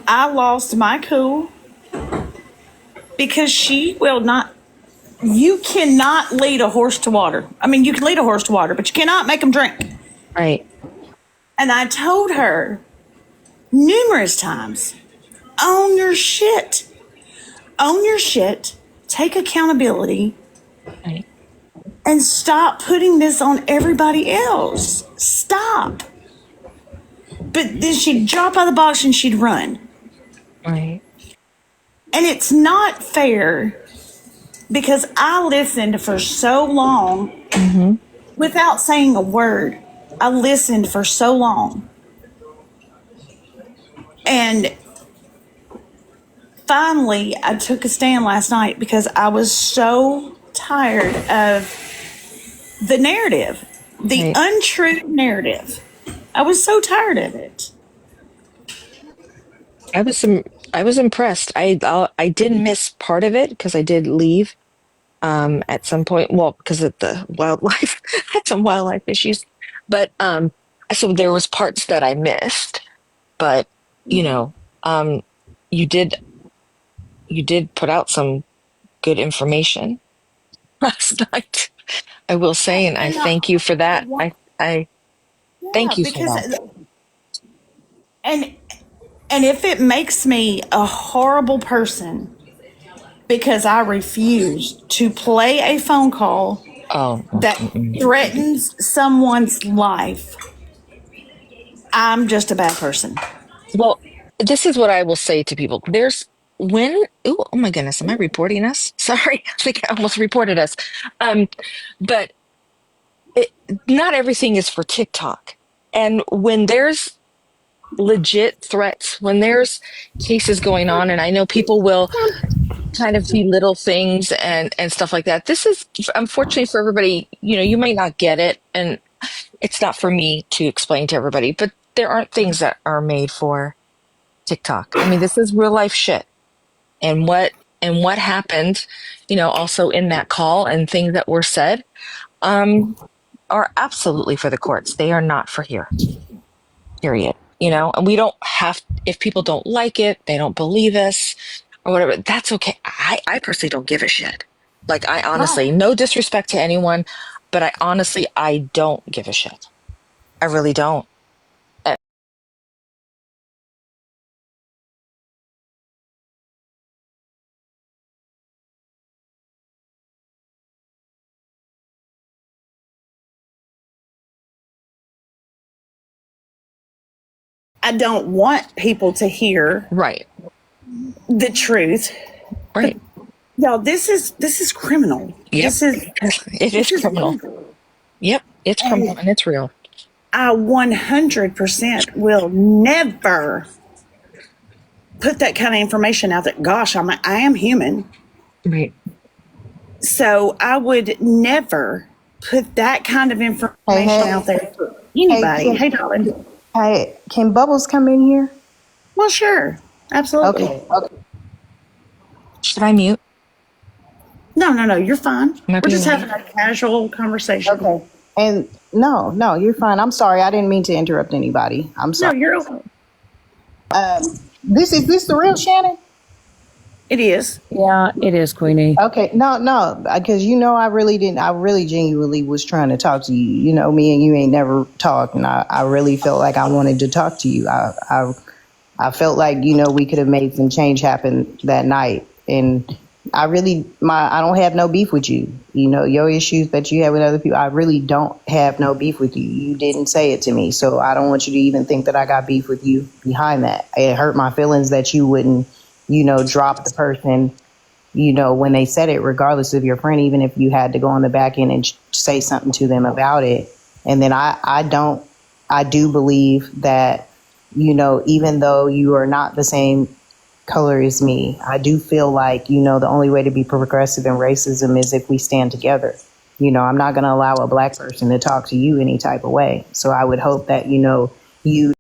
I lost my cool because she will not. You cannot lead a horse to water. I mean, you can lead a horse to water, but you cannot make them drink. Right. And I told her numerous times, own your shit. Own your shit. Take accountability. Right. And stop putting this on everybody else. Stop. But then she'd drop out of the box and she'd run. Right. And it's not fair because I listened for so long without saying a word. I listened for so long. And finally, I took a stand last night because I was so tired of the narrative, the untrue narrative. I was so tired of it. I was impressed. I did miss part of it because I did leave at some point. Well, because of the wildlife, had some wildlife issues, but so there was parts that I missed. But you know, um, you did you did put out some good information last night. I will say, and I And thank you for I that. want, I yeah, thank you for because that. and and if it makes me a horrible person because I refuse to play a phone call Oh, that threatens someone's life, I'm just a bad person. well, this is what I will say to people. There's when, ooh, oh my goodness, am I reporting us? Sorry, I think I almost reported us. Um, but it, not everything is for TikTok. And when there's legit threats, when there's cases going on, and I know people will kind of belittle things and stuff like that. This is unfortunately for everybody, you may not get it, and it's not for me to explain to everybody, but there aren't things that are made for TikTok. I mean, this is real life shit. And what happened, also in that call and things that were said, um, are absolutely for the courts. They are not for here. Period. And we don't have, if people don't like it, they don't believe us or whatever, that's okay. I personally don't give a shit. Like, I honestly, Right. no disrespect to anyone, but I don't give a shit. I really don't. Uh, I don't want people to hear Right. the truth. But Right. y'all, this is criminal. Yep. This is It this is is criminal. evil. Yep. It's criminal And and it's real. I 100% will never put that kind of information out there. Gosh, I am human. Right. So I would never put that kind of Hey, information out hey, there for hey, anybody. Hey, darling. can Bubbles come in here? Well, sure. Absolutely. Okay, okay, Should I mute? No, no, no. You're fine. Am I We're being just having loud? a casual conversation. okay. And no, no, you're fine. I'm sorry. I didn't mean to interrupt anybody. I'm No, sorry. you're okay. This the real Shannon? It is. Yeah, it is, Queenie. Okay, no, no, because I really didn't. I really genuinely was trying to talk to you. Me and you ain't never talked, and I really felt like I wanted to talk to you. I felt like we could have made some change happen that night, and I don't have no beef with you. Your issues that you have with other people, I really don't have no beef with you. You didn't say it to me, so I don't want you to even think that I got beef with you behind that. It hurt my feelings that you wouldn't drop the person when they said it, regardless of your friend, even if you had to go on the back end and say something to them about it. And then I do believe that, even though you are not the same color as me, I do feel like, the only way to be progressive in racism is if we stand together. I'm not going to allow a black person to talk to you any type of way. So I would hope that, you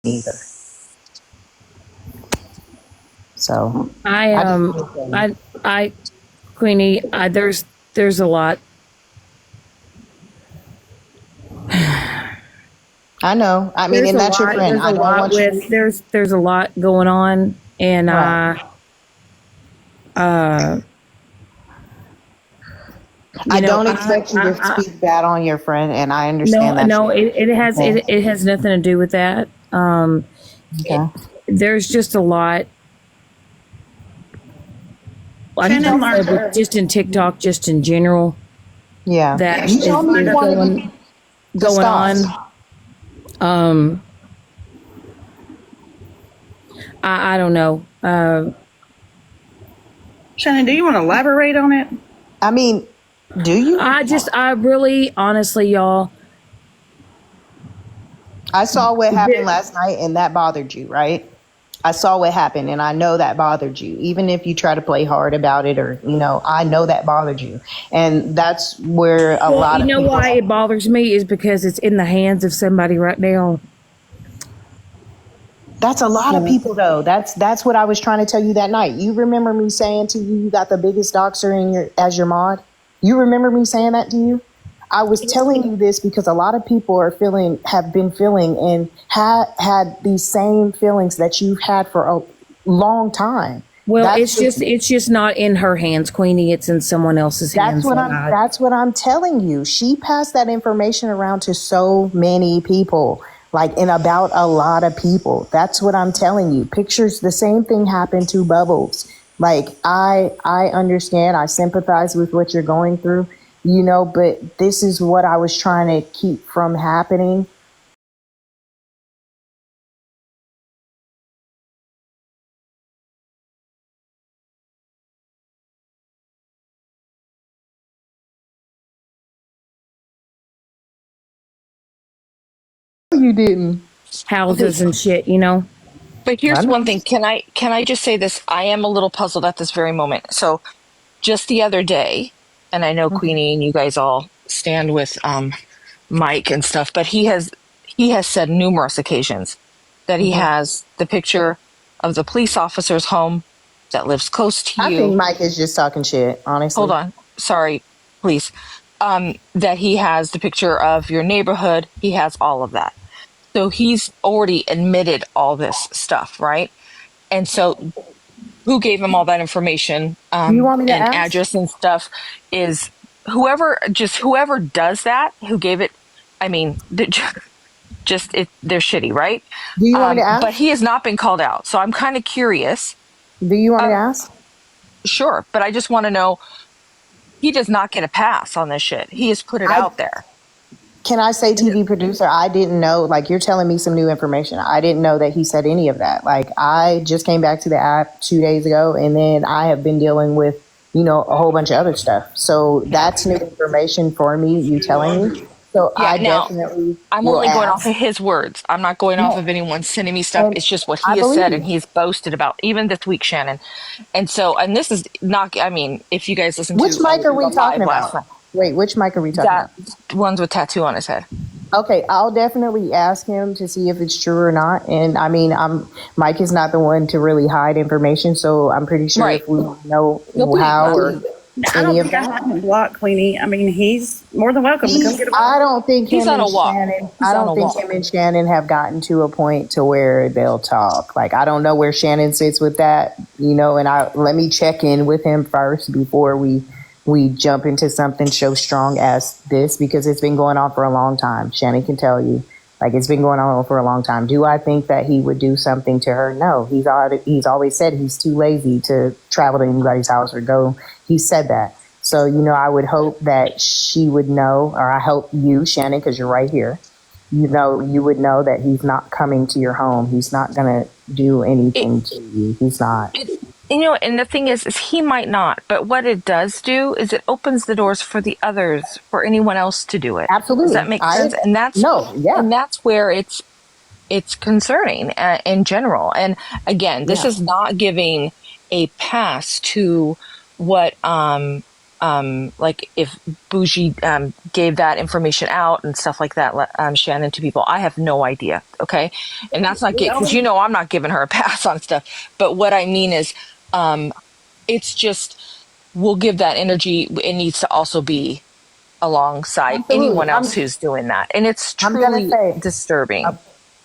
either. So I I just, I Queenie, there's a lot. I know. I mean, There's and a that's your lot. friend. There's I a don't lot want with you. there's a lot going on, and Right. uh, I you know, don't expect you to speak bad on your friend, and I no, understand that. no, Okay. it has nothing to do with that. It, Okay. there's just a lot. I Shannon can't say, learned but her. just in TikTok, just in general, Yeah. Yeah, that You she told me you learned is her. wanted me to going stop. on. Um, I don't know. Shannon, do you want to elaborate on it? I mean, do you? I really, honestly, y'all, I saw what happened th- last night, and that bothered you, right? I saw what happened, and I know that bothered you. Even if you try to play hard about it, or I know that bothered you, and that's where a well, lot you of know people. why it bothers me is because it's in the hands of somebody right now. That's a lot of So, people, though. That's what I was trying to tell you that night. You remember me saying to you, you got the biggest doxer in your as your mod. You remember me saying that to you? I was telling you this because a lot of people have been feeling, and had these same feelings that you've had for a long time. well, That's just it's just not in her hands, Queenie. It's in someone else's that's hands. what That I'm that's what I'm telling you. She passed that information around to so many people, like in about a lot of people. That's what I'm telling you. Pictures, the same thing happened to Bubbles. Like I understand, I sympathize with what you're going through, but this is what I was trying to keep from happening. You didn't. Okay. houses and shit, you know. But I here's one know. thing. Can I just say this? I am a little puzzled at this very moment. So just the other day, and I know Queenie and you guys all stand with Mike and stuff, but he has said numerous occasions that he has the picture of the police officer's home that lives close to I you. think Mike is just talking shit, Hold honestly. on. Sorry, please. That he has the picture of your neighborhood. He has all of that. So he's already admitted all this stuff, right? And so who gave him all that information Do you want me to and ask? address and stuff is whoever does that, who gave it. I mean, they're shitty, right? Do you want me to But ask? he has not been called out. So I'm kind of curious. Do you want me Uh, to ask? sure. But I just want to know, he does not get a pass on this shit. He has put it I out there. Can I say And TV producer? I didn't know. Like, you're telling me some new information. I didn't know that he said any of that. Like, I just came back to the app 2 days ago, and then I have been dealing with, a whole bunch of other stuff. So yeah. that's new information for me. You telling me. So Yeah. I Now, definitely I'm will only going off ask. of his words. I'm not going off No, of anyone sending me stuff. and It's just what I he has believe said and you. he's boasted about, even this week, Shannon. And so, and this is not, I mean, if you guys listen Which to mic are we the talking live last about? night, Wait, which mic are we talking that about? one's with tattoo on his head. Okay, I'll definitely ask him to see if it's true or not. And I mean, Mike is not the one to really hide information, so I'm pretty sure Right. if we know No, please. how or I any don't of think I that. have him blocked, Queenie. I mean, he's more than welcome to come get a I walk. don't think He's him on and a walk. Shannon. He's I on don't a think walk. him and Shannon have gotten to a point to where they'll talk. Like, I don't know where Shannon sits with that, And I let me check in with him first before we jump into something so strong as this, because it's been going on for a long time. Shannon can tell you, like, it's been going on for a long time. Do I think that he would do something to her? No, he's always said he's too lazy to travel to anybody's house or go. He said that. So, I would hope that she would know, or I hope you, Shannon, because you're right here, you would know that he's not coming to your home. He's not going to do It, anything to you. He's not. it, and the thing is he might not, but what it does do is it opens the doors for the others, for anyone else to do it. Does that Absolutely. make sense? And No, yeah, that's where it's concerning in general. And again, this yeah, is not giving a pass to what like if Bougie gave that information out and stuff like that, Shannon, to people. I have no idea. Okay, and that's not The because only I'm not giving her a pass on stuff. But what I mean is, it's just we'll give that energy. It needs to also be alongside Absolutely. anyone else who's doing that. And it's I'm gonna truly say disturbing.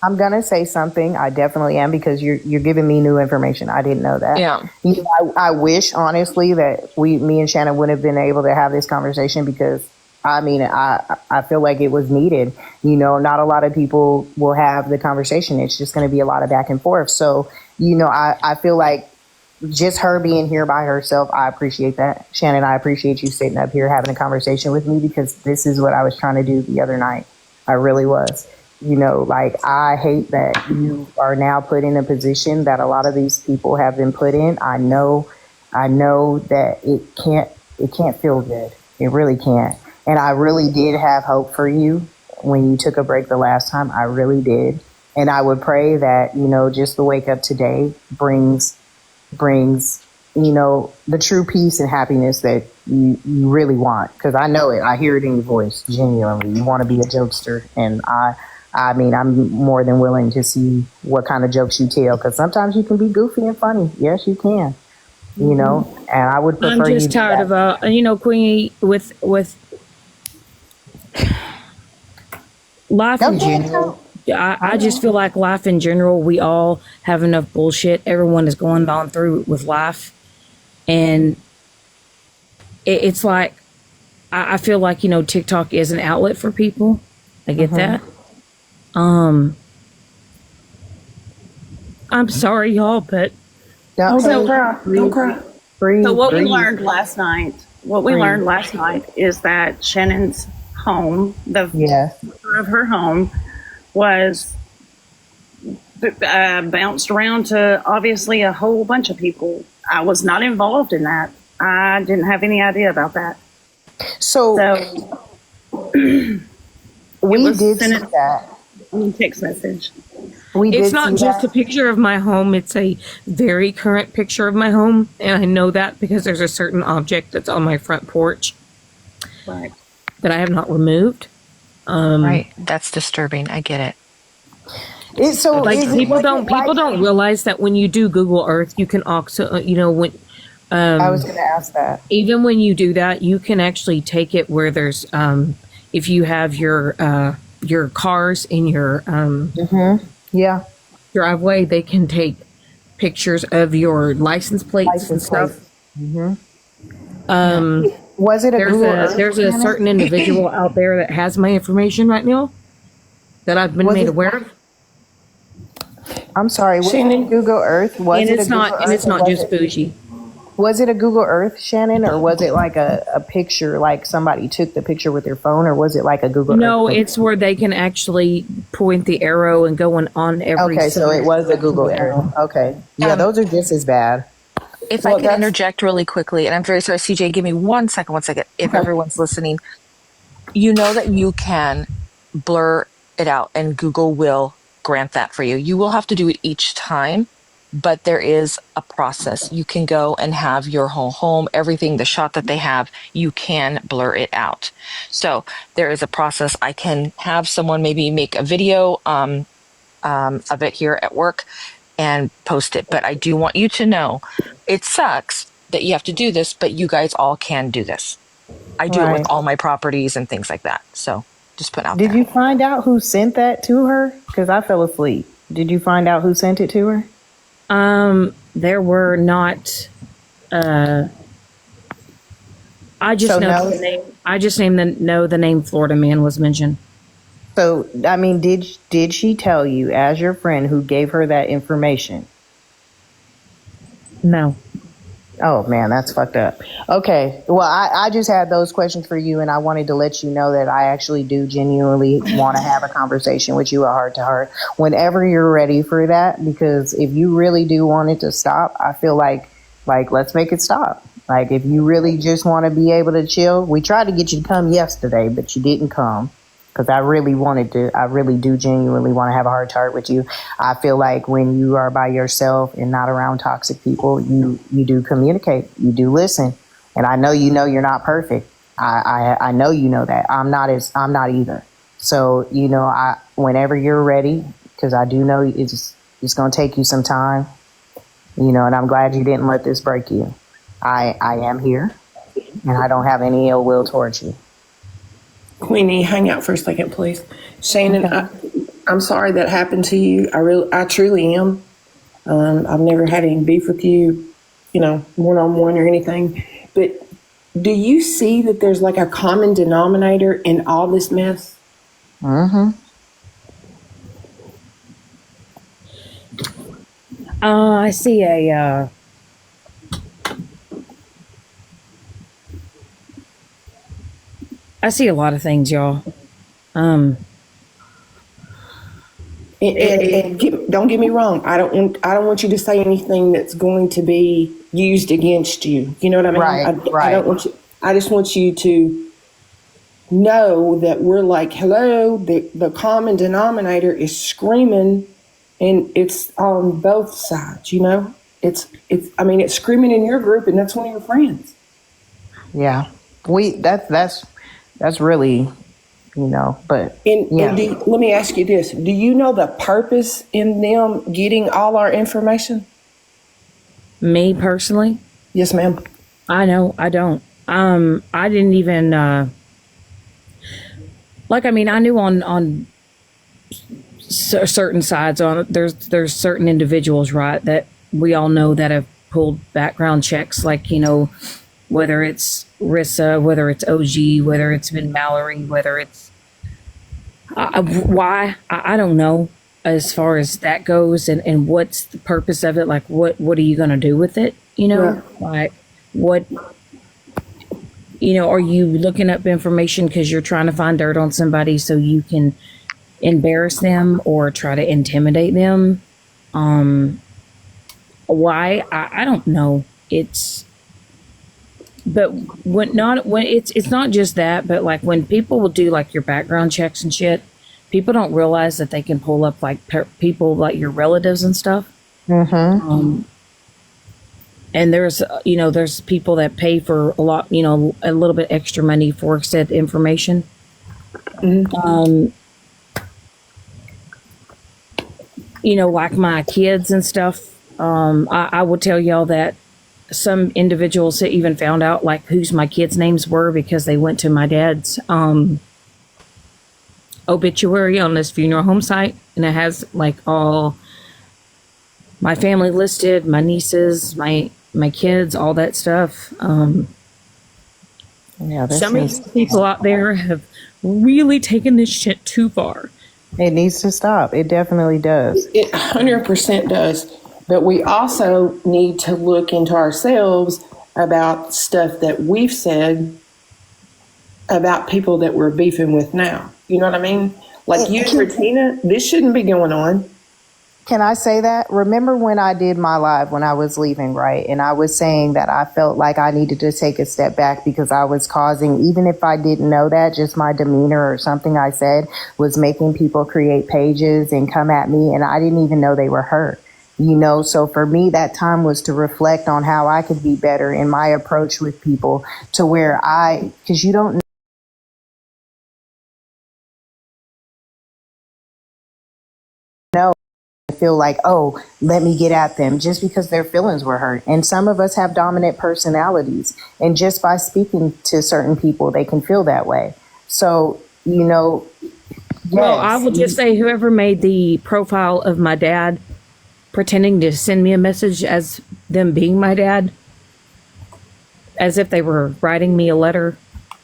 I'm gonna say something. I definitely am because you're giving me new information. I didn't know that. Yeah. You know, I wish honestly that me and Shannon would have been able to have this conversation because I mean I feel like it was needed. You know, not a lot of people will have the conversation. It's just going to be a lot of back and forth. So you know, I feel like just her being here by herself, I appreciate that. Shannon, I appreciate you sitting up here having a conversation with me because this is what I was trying to do the other night. I really was. You know, like I hate that you are now put in a position that a lot of these people have been put in. I know that it can't feel good. It really can't. And I really did have hope for you when you took a break the last time. I really did. And I would pray that, you know, just the wake up today brings you know the true peace and happiness that you really want because I know it. I hear it in your voice. Genuinely, you want to be a jokester, and I mean I'm more than willing to see what kind of jokes you tell because sometimes you can be goofy and funny. Yes, you can. You know, and I would I'm prefer you just do tired of that. Queenie, with life in Okay. general. I just feel like life in general, we all have enough bullshit everyone is going on through with life. And it's like, I feel like, TikTok is an outlet for people. I get that. Um, I'm sorry, y'all, but Oh, don't Hey, cry. Don't breathe, cry. So breathe, what we breathe, learned last night, breathe. is that Shannon's home, the Yeah. picture of her home, was bounced around to obviously a whole bunch of people. I was not involved in that. I didn't have any idea about that. So So it we was did sent see in that. a text message. We it's did not see just a that. picture of my home. It's a very current picture of my home. And I know that because there's a certain object that's on my front porch Right. that I have not removed. Right. That's disturbing. I get it. It's so Like is it Disturbing. was it people like don't realize that when you do Google Earth, you can also, when I was gonna ask that. even when you do that, you can actually take it where there's if you have your cars in your Yeah. driveway, they can take pictures of your license plates and License stuff. plate. Yeah. Was it a There's Google a Earth, there's a Shannon? certain individual out there that has my information right now that I've been Was made it aware of, I'm sorry, was it a Shannon, Google Earth? Was and it a Google Earth it's or not just bougie. was it a Google Earth, Shannon, or was it like a picture like somebody took the picture with their phone or was it like a Google Earth No, picture? it's where they can actually point the arrow and go on every Okay, so it side. was a Google Earth. Okay. Yeah, Um, those are just as bad. if I Well, could that's interject really quickly, and I'm very sorry, CJ, give me 1 second, 1 second. If okay. everyone's listening, you know that you can blur it out and Google will grant that for you. You will have to do it each time, but there is a process. You can go and have your whole home, everything, the shot that they have, you can blur it out. So there is a process. I can have someone maybe make a video of it here at work and post it. But I do want you to know it sucks that you have to do this, but you guys all can do this. I do it with Right. all my properties and things like that. So just put out Did there. you find out who sent that to her? Because I fell asleep. Did you find out who sent it to her? There were not. I just So know no. the name. I just know the name Florida Man was mentioned. So I mean, did she tell you as your friend who gave her that information? No. Oh man, that's fucked up. Okay, well, I just had those questions for you, and I wanted to let you know that I actually do genuinely want to have a conversation with you, a heart to heart, whenever you're ready for that. Because if you really do want it to stop, I feel like let's make it stop. Like if you really just want to be able to chill, we tried to get you to come yesterday, but you didn't come because I really wanted to. I really do genuinely want to have a heart to heart with you. I feel like when you are by yourself and not around toxic people, you do communicate, you do listen, and I know you're not perfect. I know you know that. I'm not either. So I whenever you're ready, because I do know it's going to take you some time. And I'm glad you didn't let this break you. I am here, and I don't have any ill will towards you. Queenie, hang out for a second, please. Shannon, Okay. I'm sorry that happened to you. I truly am. I've never had any beef with you, one on one or anything. But do you see that there's like a common denominator in all this mess? Mm-hmm. I see a. I see a lot of things, y'all. Um, And don't get me wrong. I don't want you to say anything that's going to be used against you. You know what I mean? Right, I don't right. want you. I just want you to know that we're like, hello. The common denominator is screaming, and it's on both sides. It's. I mean, it's screaming in your group, and that's one of your friends. Yeah. That's really, but And yeah. let me ask you this: do you know the purpose in them getting all our information? me personally, Yes, ma'am. I know I don't. I didn't even like. I mean, I knew on certain sides on there's certain individuals, right, that we all know that have pulled background checks, like whether it's Rissa, whether it's OG, whether it's been Mallory, whether it's why I don't know as far as that goes, and what's the purpose of it, like what are you going to do with it, Right. like what, are you looking up information because you're trying to find dirt on somebody so you can embarrass them or try to intimidate them? Why? I don't know. But when it's not just that, but like when people will do like your background checks and shit, people don't realize that they can pull up like people like your relatives and stuff. Mm-hmm. And there's people that pay for a lot, a little bit extra money for said information. Like my kids and stuff. I will tell y'all that some individuals that even found out like whose my kids' names were because they went to my dad's obituary on this funeral home site, and it has like all my family listed, my nieces, my kids, all that stuff. Yeah, this Some of needs you people out there have really taken this shit too far. it needs to stop. It definitely does. It 100% does. But we also need to look into ourselves about stuff that we've said about people that we're beefing with now. You know what I mean? Like you and Regina, this shouldn't be going on. Can I say that? Remember when I did my live when I was leaving, right? And I was saying that I felt like I needed to take a step back because I was causing, even if I didn't know that, just my demeanor or something I said was making people create pages and come at me, and I didn't even know they were hurt. So for me, that time was to reflect on how I could be better in my approach with people to where because you don't know, feel like, oh, let me get at them just because their feelings were hurt. And some of us have dominant personalities. And just by speaking to certain people, they can feel that way. So, Well, I will just say whoever made the profile of my dad pretending to send me a message as them being my dad, as if they were writing me a letter,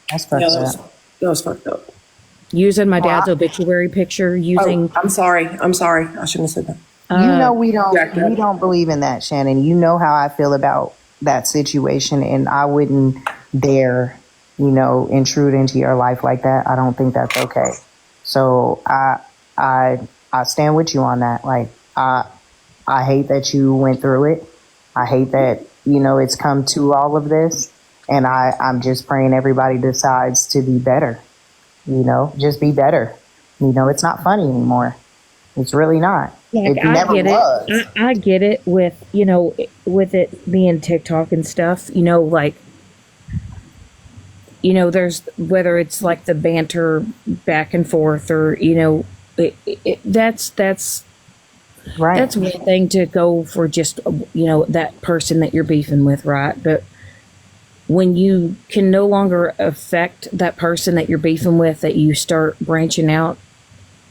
that's Yeah, fucked that was, up. that was fucked up. using my dad's obituary picture, using. Oh, I'm sorry. I shouldn't have said that. We don't believe in that, Shannon. You know how I feel about that situation, and I wouldn't dare, intrude into your life like that. I don't think that's okay. So I stand with you on that. Like I hate that you went through it. I hate that, it's come to all of this. And I'm just praying everybody decides to be better. Just be better. It's not funny anymore. It's really not. Like, It never was. I get it with, with it being TikTok and stuff, like, there's whether it's like the banter back and forth or, that's Right. that's one thing to go for just, that person that you're beefing with, right? But when you can no longer affect that person that you're beefing with, that you start branching out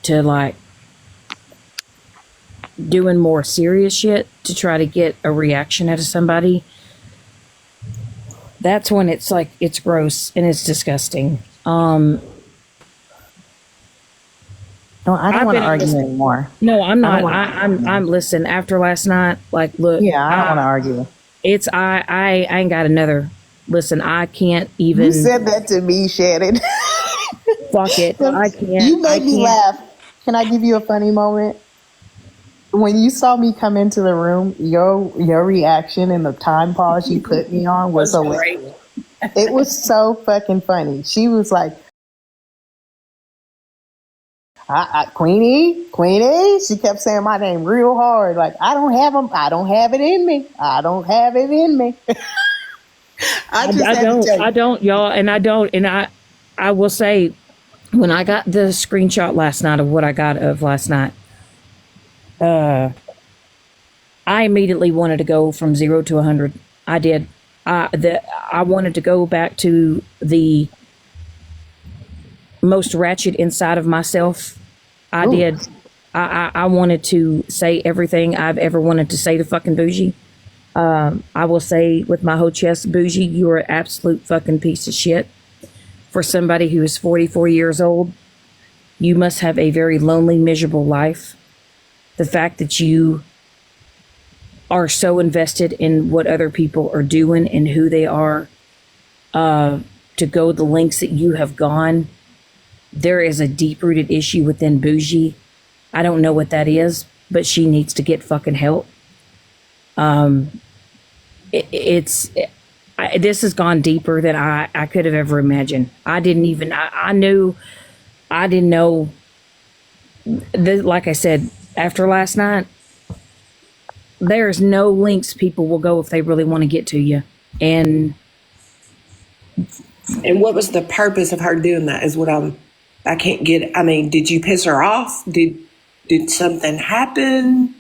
to like doing more serious shit to try to get a reaction out of somebody, that's when it's like it's gross and it's disgusting. No, I don't I've want to been argue anymore. No, I'm I don't not. want. I'm. Listen. After last night, like, look, Yeah, I don't want to argue. it's I ain't got another. Listen, I can't You even. said that to me, Shannon. Fuck it. I can't. You I made me can't. laugh. Can I give you a funny moment? When you saw me come into the room, your reaction and the time pause you put me on was hilarious. It was so fucking funny. She was like, Queenie, Queenie. She kept saying my name real hard. Like, I don't have them. I don't have it in me. I don't have it in me. I just I had to don't. tell you. I don't, y'all, and I don't. And I will say, when I got the screenshot last night of what I got of last night, I immediately wanted to go from 0 to 100. I did. I wanted to go back to the most ratchet inside of myself. I Ooh. did. I wanted to say everything I've ever wanted to say to fucking Bougie. I will say with my whole chest, Bougie, you are an absolute fucking piece of shit. For somebody who is 44 years old, you must have a very lonely, miserable life. The fact that you are so invested in what other people are doing and who they are, to go the lengths that you have gone, there is a deep rooted issue within Bougie. I don't know what that is, but she needs to get fucking help. This has gone deeper than I could have ever imagined. I didn't even, I didn't know. Like I said, after last night, there's no links people will go if they really want to get to you. And what was the purpose of her doing that? Is what I can't get. I mean, did you piss her off? Did something happen?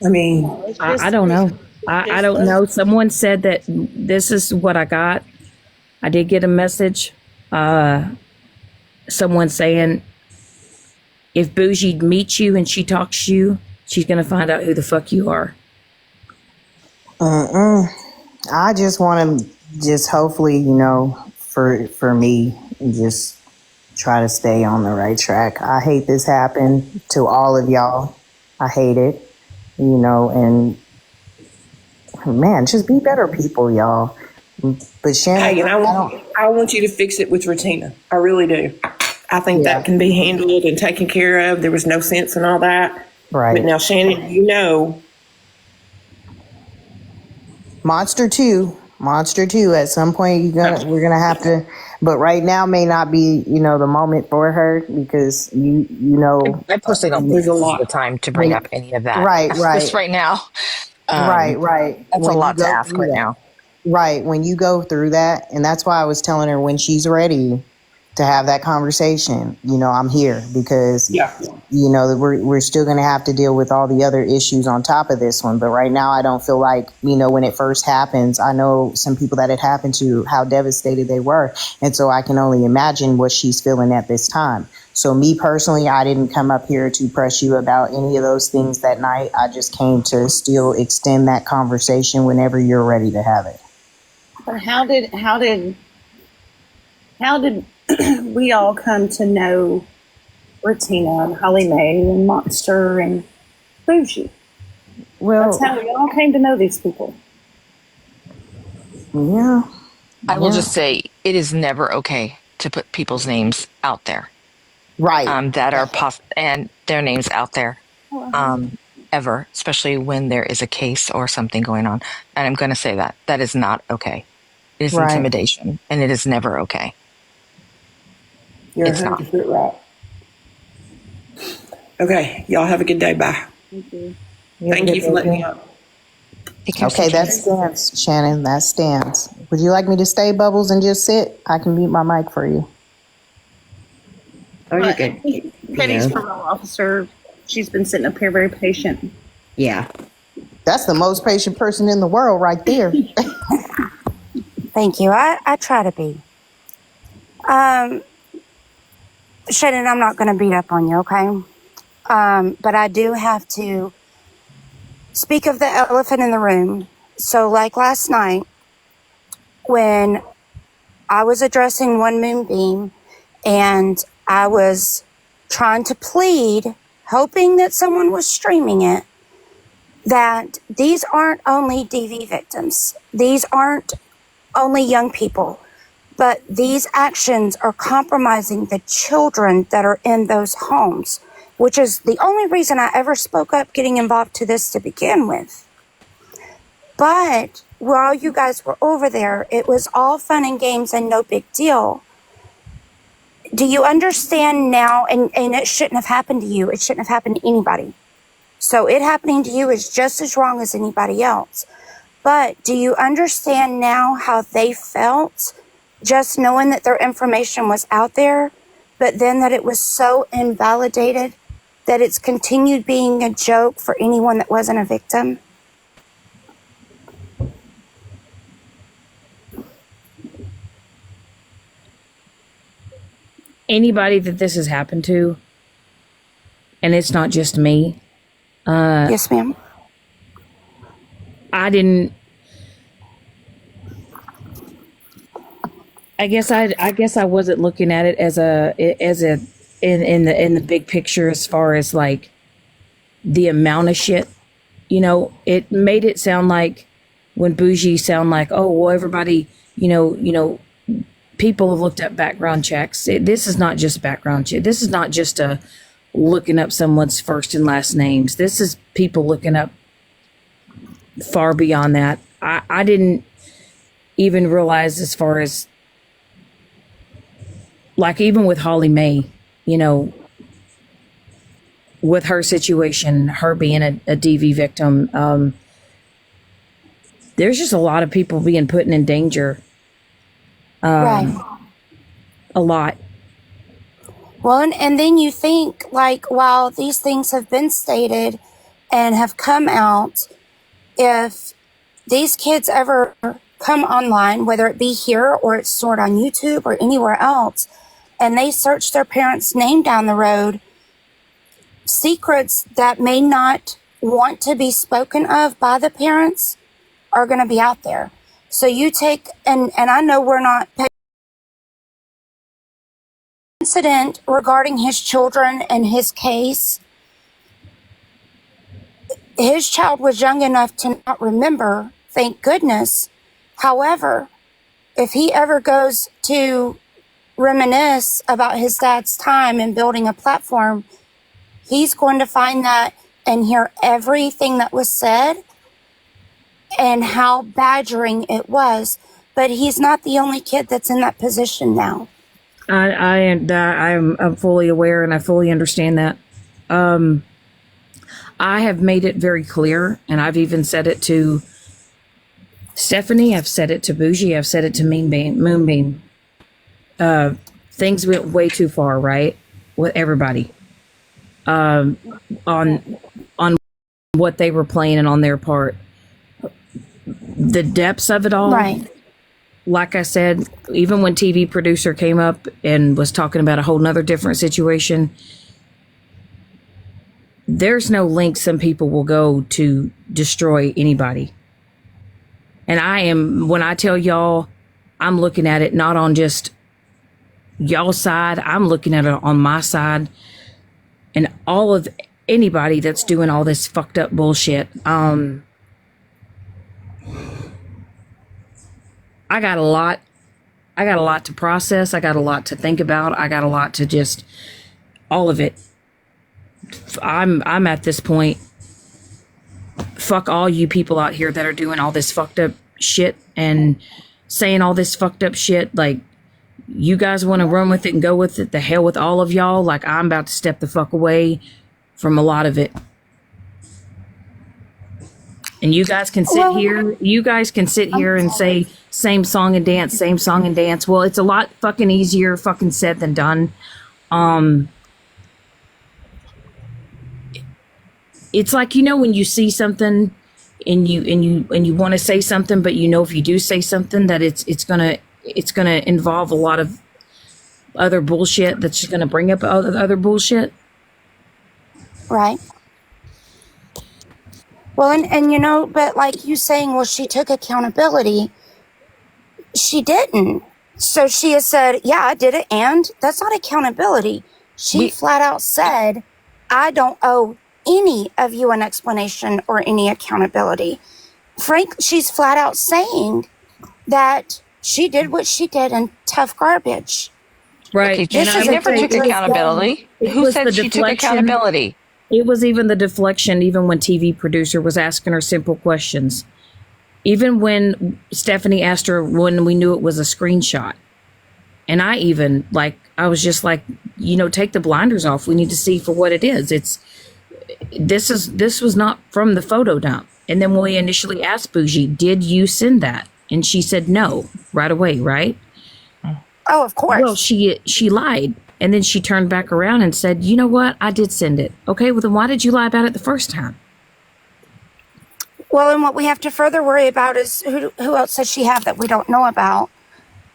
I mean, I don't know. I don't know. Someone said that this is what I got. I did get a message. Someone saying if Bougie meets you and she talks to you, she's going to find out who the fuck you are. I just want to just hopefully, for me, just try to stay on the right track. I hate this happened to all of y'all. I hate it, and man, just be better people, y'all. But Shannon, hey, and I want you to fix it with Retina. I really do. I think that can be handled and taken care of. There was no sense in all that. Right. But now, Shannon, Monster 2. At some point, we're gonna have to. But right now may not be, the moment for her because I personally don't think there's a this is lot. the time to bring up any of that. Right. Just right now. Right. That's When a you lot to go ask through right that. now. Right. When you go through that, and that's why I was telling her when she's ready to have that conversation, I'm here because, we're still going to have to deal with all the other issues on top of this one. But right now, I don't feel like, when it first happens, I know some people that it happened to, how devastated they were. And so I can only imagine what she's feeling at this time. So me personally, I didn't come up here to press you about any of those things that night. I just came to still extend that conversation whenever you're ready to have it. But how did we all come to know Retina and Holly Mae and Monster and Bougie? Well, That's how we all came to know these people. yeah. I will just say it is never okay to put people's names out there. Right. That are and their names out there. Ever, especially when there is a case or something going on. And I'm going to say that is not okay. It is intimidation, and it is never okay. You're It's not. 100% right. Okay, y'all have a good day. Bye. Thank you for letting me up. Okay, that stands, Shannon. That stands. Would you like me to stay, Bubbles, and just sit? I can mute my mic for you. Oh, you're good. Petty's parole officer. She's been sitting up here very patient. Yeah. That's the most patient person in the world right there. Thank you. I try to be. Shannon, I'm not going to beat up on you, okay? But I do have to speak of the elephant in the room. So, like last night, when I was addressing One Moonbeam and I was trying to plead, hoping that someone was streaming it, that these aren't only DV victims. These aren't only young people, but these actions are compromising the children that are in those homes, which is the only reason I ever spoke up getting involved to this to begin with. But while you guys were over there, it was all fun and games and no big deal. Do you understand now? And it shouldn't have happened to you. It shouldn't have happened to anybody. So it happening to you is just as wrong as anybody else. But do you understand now how they felt just knowing that their information was out there, but then that it was so invalidated that it's continued being a joke for anyone that wasn't a victim? Anybody that this has happened to, and it's not just me. Yes, ma'am. I guess I wasn't looking at it as in the big picture as far as like the amount of shit. You know, it made it sound like when Bougie sound like, oh well, everybody, people have looked up background checks. This is not just background check. This is not just a looking up someone's first and last names. This is people looking up far beyond that. I didn't even realize as far as like even with Holly Mae, with her situation, her being a DV victim, there's just a lot of people being put in danger. Right. A lot. Well, and then you think, like, while these things have been stated and have come out, if these kids ever come online, whether it be here or it's stored on YouTube or anywhere else, and they search their parents' name down the road, secrets that may not want to be spoken of by the parents are going to be out there. So you take, and I know we're not incident regarding his children and his case. His child was young enough to not remember, thank goodness. However, if he ever goes to reminisce about his dad's time in building a platform, he's going to find that and hear everything that was said and how badgering it was. But he's not the only kid that's in that position now. I'm fully aware and I fully understand that. I have made it very clear, and I've even said it to Stephanie, I've said it to Bougie, I've said it to Moonbeam. Things went way too far, right? With everybody. On what they were playing and on their part. The depths of it all. Right. Like I said, even when TV producer came up and was talking about a whole nother different situation, there's no length some people will go to destroy anybody. And when I tell y'all, I'm looking at it not on just y'all's side, I'm looking at it on my side and all of anybody that's doing all this fucked up bullshit. I got a lot to process. I got a lot to think about. I got a lot to just, all of it. I'm at this point, fuck all you people out here that are doing all this fucked up shit and saying all this fucked up shit. Like, you guys want to run with it and go with it, the hell with all of y'all. Like, I'm about to step the fuck away from a lot of it. And you guys can sit here and say same song and dance, same song and dance. Well, it's a lot fucking easier fucking said than done. It's like, when you see something and you want to say something, but you know if you do say something that it's gonna involve a lot of other bullshit that's just gonna bring up other bullshit. Right. Well, and but like you saying, well, she took accountability. She didn't. So she has said, yeah, I did it. And that's not accountability. She flat out said, I don't owe any of you an explanation or any accountability. Frank, she's flat out saying that she did what she did and tough garbage. Right. Okay, she never took accountability. Who said she took accountability? It was even the deflection, even when TV producer was asking her simple questions. Even when Stephanie asked her when we knew it was a screenshot. And I was just like, take the blinders off. We need to see for what it is. This was not from the photo dump. And then when we initially asked Bougie, did you send that? And she said no right away, right? Oh, of course. Well, she lied. And then she turned back around and said, you know what? I did send it. Okay, well then why did you lie about it the first time? Well, and what we have to further worry about is who else does she have that we don't know about?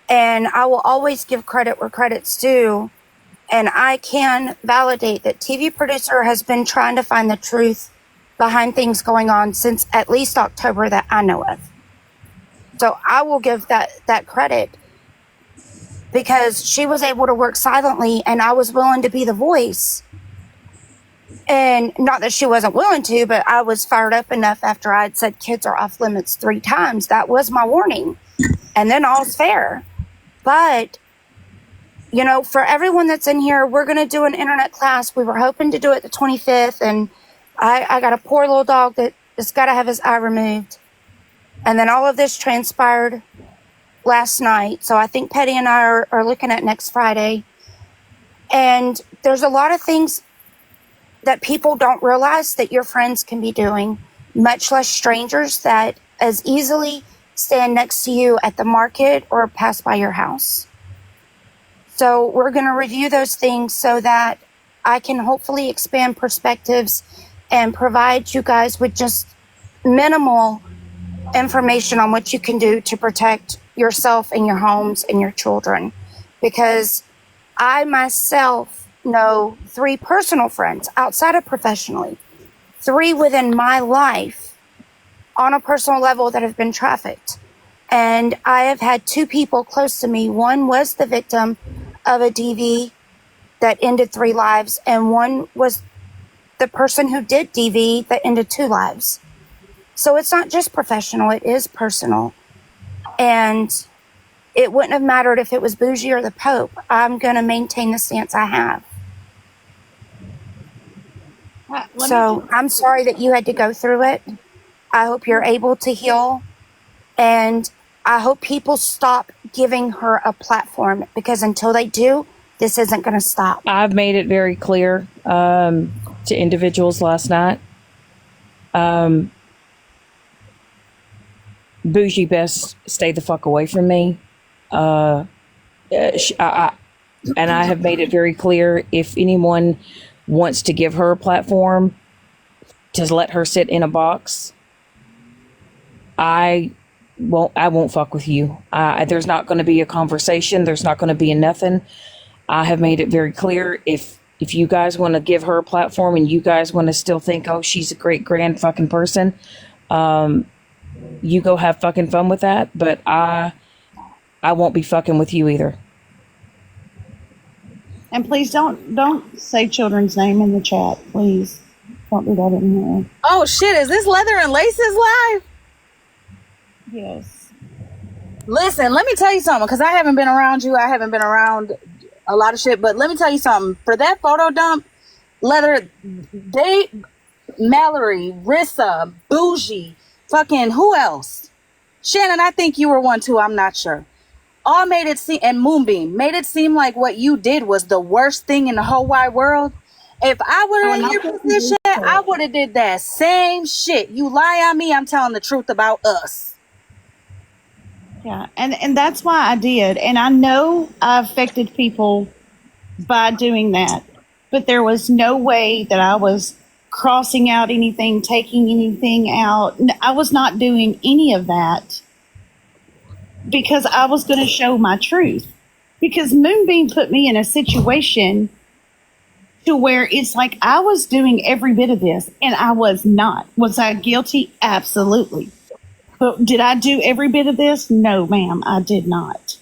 And I will always give credit where credit's due. And I can validate that TV producer has been trying to find the truth behind things going on since at least October that I know of. So I will give that credit because she was able to work silently and I was willing to be the voice. And not that she wasn't willing to, but I was fired up enough after I'd said kids are off limits 3 times. That was my warning. And then all's fair. But, for everyone that's in here, we're going to do an internet class. We were hoping to do it the 25th. And I got a poor little dog that has got to have his eye removed. And then all of this transpired last night. So I think Petty and I are looking at next Friday. And there's a lot of things that people don't realize that your friends can be doing, much less strangers that as easily stand next to you at the market or pass by your house. So we're going to review those things so that I can hopefully expand perspectives and provide you guys with just minimal information on what you can do to protect yourself and your homes and your children. Because I myself know 3 personal friends outside of professionally, 3 within my life on a personal level that have been trafficked. And I have had 2 people close to me. One was the victim of a DV that ended 3 lives, and one was the person who did DV that ended 2 lives. So it's not just professional, it is personal. And it wouldn't have mattered if it was Bougie or the Pope. I'm going to maintain the stance I have. So I'm sorry that you had to go through it. I hope you're able to heal. And I hope people stop giving her a platform, because until they do, this isn't going to stop. I've made it very clear to individuals last night. Bougie best stay the fuck away from me. And I have made it very clear, if anyone wants to give her a platform, to let her sit in a box, I won't fuck with you. There's not going to be a conversation. There's not going to be a nothing. I have made it very clear, if you guys want to give her a platform and you guys want to still think, oh, she's a great grand fucking person, you go have fucking fun with that. But I won't be fucking with you either. And please don't say children's name in the chat. Please don't do that in here. Oh shit! Is this Leather and Laces live? Yes. Listen, let me tell you something, because I haven't been around you. I haven't been around a lot of shit. But let me tell you something. For that photo dump, Leather, Mallory, Rissa, Bougie, fucking who else? Shannon, I think you were one too. I'm not sure. All made it seem, and Moonbeam made it seem like what you did was the worst thing in the whole wide world. If I were in your position, I would have did that same shit. You lie on me, I'm telling the truth about us. Yeah, and that's why I did. And I know I affected people by doing that, but there was no way that I was crossing out anything, taking anything out. I was not doing any of that because I was going to show my truth. Because Moonbeam put me in a situation to where it's like I was doing every bit of this and I was not. Was I guilty? Absolutely. But did I do every bit of this? No, ma'am, I did not.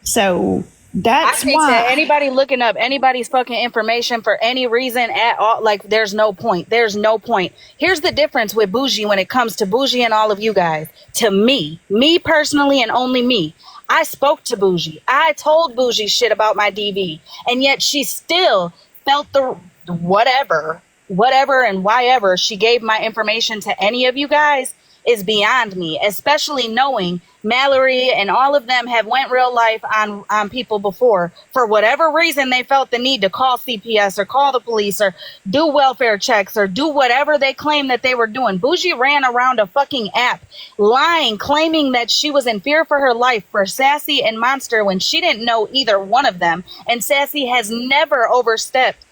So that's I think why. that anybody looking up anybody's fucking information for any reason at all, like, there's no point. There's no point. Here's the difference with Bougie when it comes to Bougie and all of you guys. To me personally, and only me, I spoke to Bougie. I told Bougie shit about my DV, and yet she still felt the whatever and why ever she gave my information to any of you guys is beyond me, especially knowing Mallory and all of them have went real life on people before. For whatever reason, they felt the need to call CPS or call the police or do welfare checks or do whatever they claim that they were doing. Bougie ran around a fucking app lying, claiming that she was in fear for her life for Sassy and Monster when she didn't know either one of them. And Sassy has never overstepped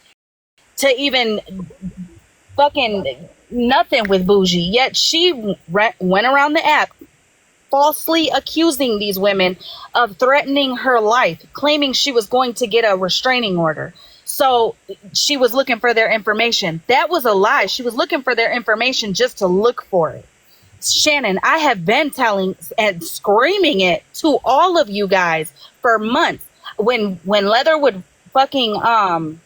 to even fucking nothing with Bougie. Yet she went around the app falsely accusing these women of threatening her life, claiming she was going to get a restraining order. So she was looking for their information. That was a lie. She was looking for their information just to look for it. Shannon, I have been telling and screaming it to all of you guys for months. When Leather would fucking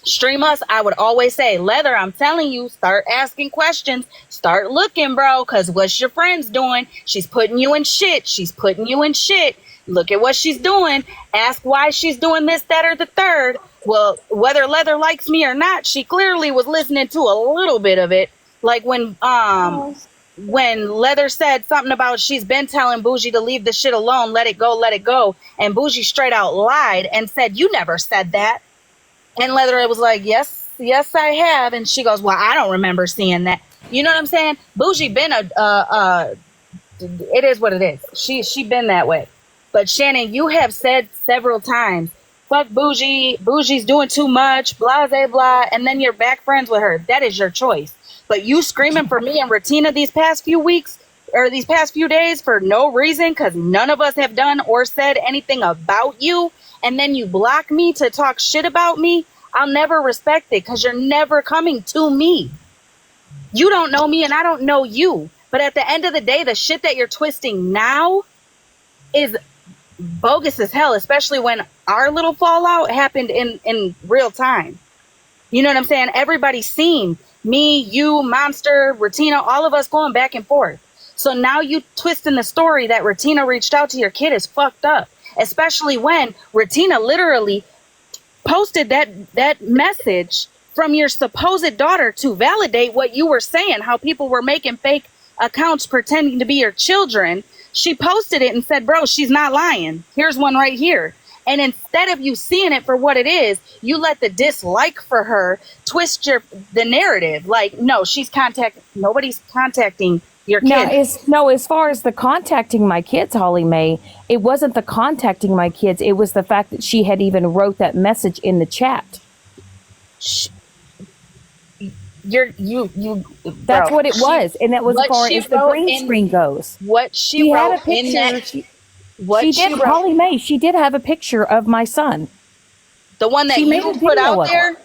stream us, I would always say, Leather, I'm telling you, start asking questions, start looking, bro, because what's your friend's doing? She's putting you in shit. Look at what she's doing. Ask why she's doing this, that, or the third. Well, whether Leather likes me or not, she clearly was listening to a little bit of it. Like when Leather said something about she's been telling Bougie to leave the shit alone, let it go, and Bougie straight out lied and said, you never said that. And Leather was like, yes, I have. And she goes, well, I don't remember seeing that. You know what I'm saying? Bougie been it is what it is. She been that way. But Shannon, you have said several times, fuck Bougie, Bougie's doing too much, blah, blah, blah. And then you're back friends with her. That is your choice. But you screaming for me and Ratina these past few weeks or these past few days for no reason, because none of us have done or said anything about you. And then you block me to talk shit about me, I'll never respect it because you're never coming to me. You don't know me and I don't know you. But at the end of the day, the shit that you're twisting now is bogus as hell, especially when our little fallout happened in real time. You know what I'm saying? Everybody's seen me, you, Monster, Ratina, all of us going back and forth. So now you twisting the story that Ratina reached out to your kid is fucked up. Especially when Ratina literally posted that message from your supposed daughter to validate what you were saying, how people were making fake accounts pretending to be your children. She posted it and said, bro, she's not lying. Here's one right here. And instead of you seeing it for what it is, you let the dislike for her twist the narrative. Like, no, nobody's contacting your kids. No, as far as the contacting my kids, Holly Mae, it wasn't the contacting my kids. It was the fact that she had even wrote that message in the chat. That's what it was, and that was as far as the green screen goes. What she wrote had a picture, in that. She did, Holly Mae. She did have a picture of my son. The one that you put out there.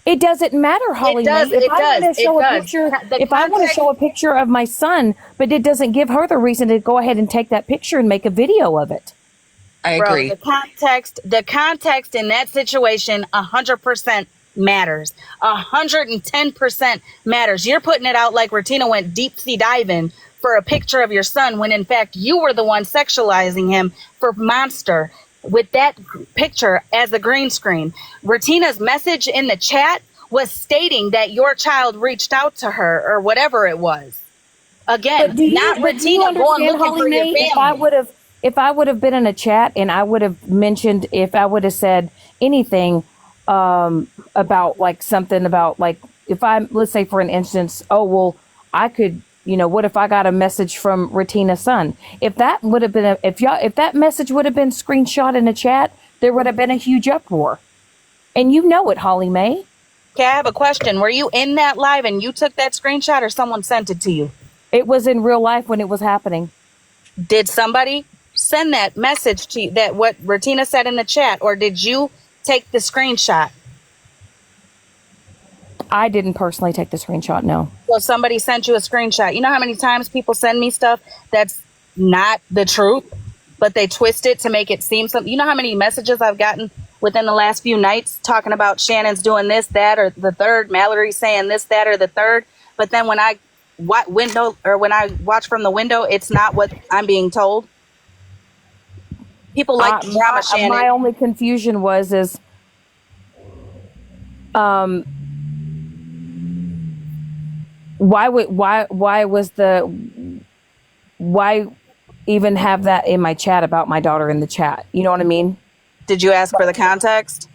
It doesn't matter, Holly Mae. If I want to show a picture of my son, but it doesn't give her the reason to go ahead and take that picture and make a video of it. I agree. The context in that situation 100% matters. 110% matters. You're putting it out like Ratina went deep sea diving for a picture of your son when in fact you were the one sexualizing him for Monster with that picture as a green screen. Ratina's message in the chat was stating that your child reached out to her or whatever it was. Again, not Ratina going looking for your family. If I would have been in a chat and I would have mentioned, if I would have said anything about like something about like, if let's say for an instance, oh, well, I could, what if I got a message from Ratina's son? If that would have been, if that message would have been screenshot in the chat, there would have been a huge uproar. And you know it, Holly Mae. Okay, I have a question. Were you in that live and you took that screenshot, or someone sent it to you? It was in real life when it was happening. Did somebody send that message to you, that what Retina said in the chat, or did you take the screenshot? I didn't personally take the screenshot, no. So somebody sent you a screenshot. You know how many times people send me stuff that's not the truth, but they twist it to make it seem something? You know how many messages I've gotten within the last few nights talking about Shannon's doing this, that, or the third, Mallory saying this, that, or the third, but then when I when I watch from the window, it's not what I'm being told. People like drama, Shannon. My only confusion was why even have that in my chat about my daughter in the chat? You know what I mean? Did you ask for the context?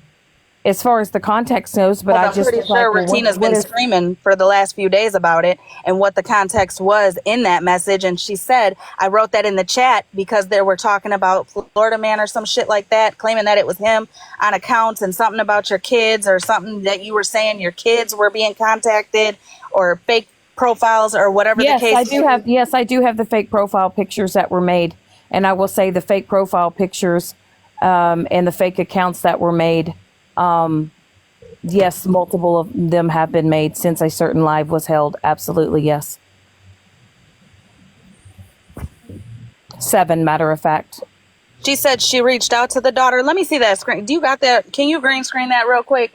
As far as the context goes, but I'm pretty sure Retina's been screaming for the last few days about it and what the context was in that message. And she said, I wrote that in the chat because they were talking about Florida man or some shit like that, claiming that it was him on accounts, and something about your kids, or something that you were saying your kids were being contacted, or fake profiles, or whatever the case. I do have the fake profile pictures that were made. And I will say the fake profile pictures and the fake accounts that were made, yes, multiple of them have been made since a certain live was held. Absolutely, yes. 7, matter of fact. She said she reached out to the daughter. Let me see that screen. Do you got that? Can you green screen that real quick?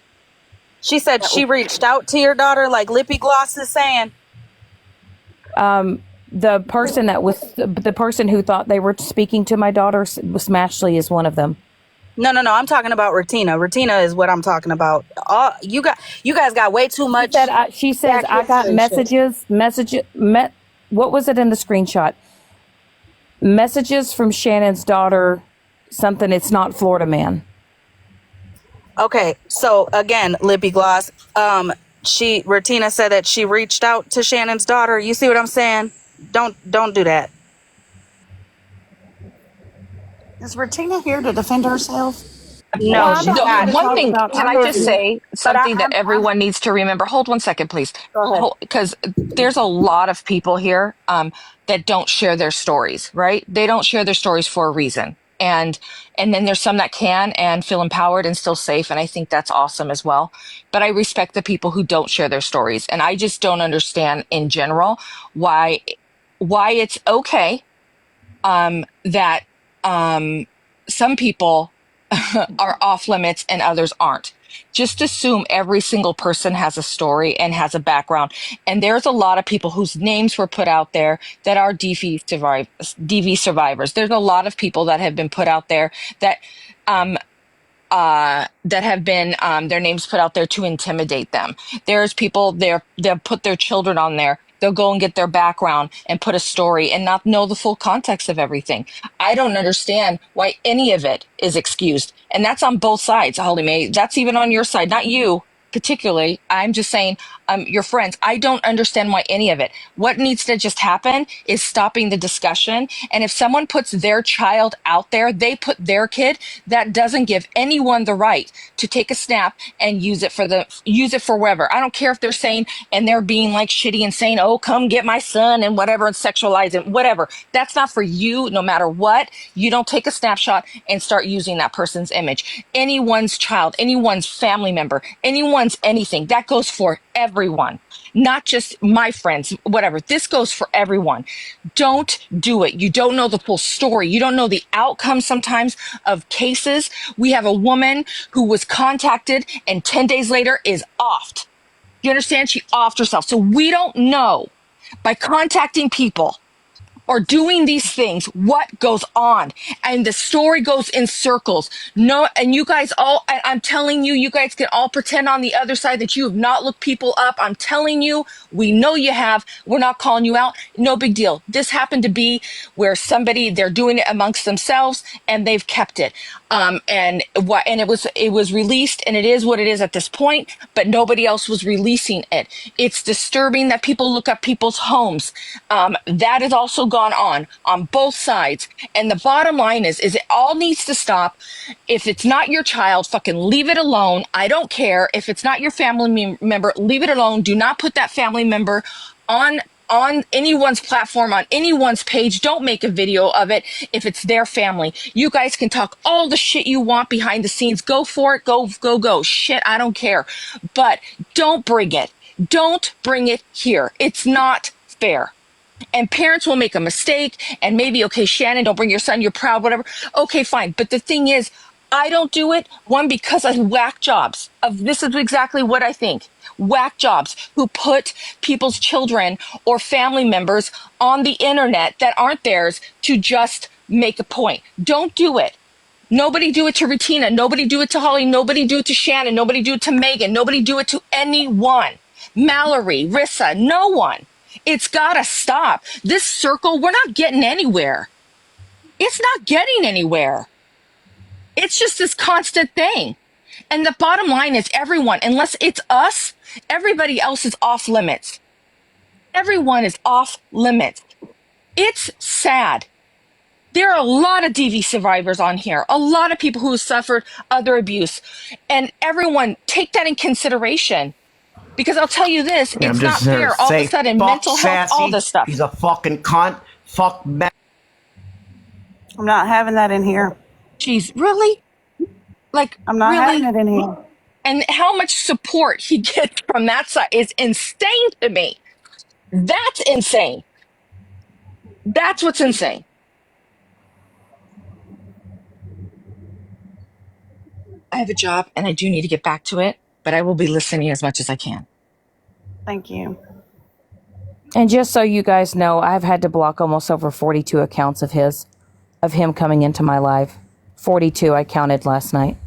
She said she reached out to your daughter, like Lippy Gloss is saying. The person who thought they were speaking to my daughter, Smashley, is one of them. No. I'm talking about Retina. Retina is what I'm talking about. You guys got way too much. She says I got messages. What was it in the screenshot? Messages from Shannon's daughter. Something. It's not Florida man. Okay, so again, Lippy Gloss. Retina said that she reached out to Shannon's daughter. You see what I'm saying? Don't do that. Is Retina here to defend herself? No, she's not. One thing, can I just say something that everyone needs to remember? Hold 1 second, please. Go ahead. Because there's a lot of people here that don't share their stories, right? They don't share their stories for a reason. And then there's some that can and feel empowered and still safe. And I think that's awesome as well. But I respect the people who don't share their stories. And I just don't understand in general why it's okay that some people are off limits and others aren't. Just assume every single person has a story and has a background. And there's a lot of people whose names were put out there that are DV survivors. There's a lot of people that have been put out there that have been their names put out there to intimidate them. There's people they'll put their children on there. They'll go and get their background and put a story and not know the full context of everything. I don't understand why any of it is excused. And that's on both sides, Holly Mae. That's even on your side, not you particularly. I'm just saying, your friends. I don't understand why any of it. What needs to just happen is stopping the discussion. And if someone puts their child out there, they put their kid, that doesn't give anyone the right to take a snap and use it for wherever. I don't care if they're saying, and they're being like shitty and saying, oh, come get my son and whatever, and sexualizing, whatever. That's not for you, no matter what. You don't take a snapshot and start using that person's image. Anyone's child, anyone's family member, anyone's anything, that goes for everyone, not just my friends, whatever. This goes for everyone. Don't do it. You don't know the full story. You don't know the outcome sometimes of cases. We have a woman who was contacted and 10 days later is offed. You understand? She offed herself. So we don't know, by contacting people or doing these things, what goes on. And the story goes in circles. No, and you guys all, I'm telling you, you guys can all pretend on the other side that you have not looked people up. I'm telling you, we know you have. We're not calling you out. No big deal. This happened to be where they're doing it amongst themselves and they've kept it. And it was released, and it is what it is at this point, but nobody else was releasing it. It's disturbing that people look up people's homes. That is also gone on both sides. And the bottom line is it all needs to stop. If it's not your child, fucking leave it alone. I don't care. If it's not your family member, leave it alone. Do not put that family member on anyone's platform, on anyone's page. Don't make a video of it if it's their family. You guys can talk all the shit you want behind the scenes. Go for it. Go. Shit, I don't care. But don't bring it. Don't bring it here. It's not fair. And parents will make a mistake and maybe, okay, Shannon, don't bring your son. You're proud, whatever. Okay, fine. But the thing is, I don't do it. One, because I whack jobs. This is exactly what I think. Whack jobs who put people's children or family members on the internet that aren't theirs to just make a point. Don't do it. Nobody do it to Retina. Nobody do it to Holly. Nobody do it to Shannon. Nobody do it to Megan. Nobody do it to anyone. Mallory, Rissa, no one. It's gotta stop. This circle, we're not getting anywhere. It's not getting anywhere. It's just this constant thing. And the bottom line is everyone, unless it's us, everybody else is off limits. Everyone is off limits. It's sad. There are a lot of DV survivors on here, a lot of people who have suffered other abuse. And everyone, take that in consideration. Because I'll tell you this, Yeah, it's not fair. All of a sudden, mental health, all this stuff. He's a fucking cunt. Fuck man. I'm not having that in here. Jeez, really? Like, I'm not really? having it in here. And how much support he gets from that side is insane to me. That's insane. That's what's insane. I have a job and I do need to get back to it, but I will be listening as much as I can. Thank you. And just so you guys know, I've had to block almost over 42 accounts of him coming into my live. 42 I counted last night.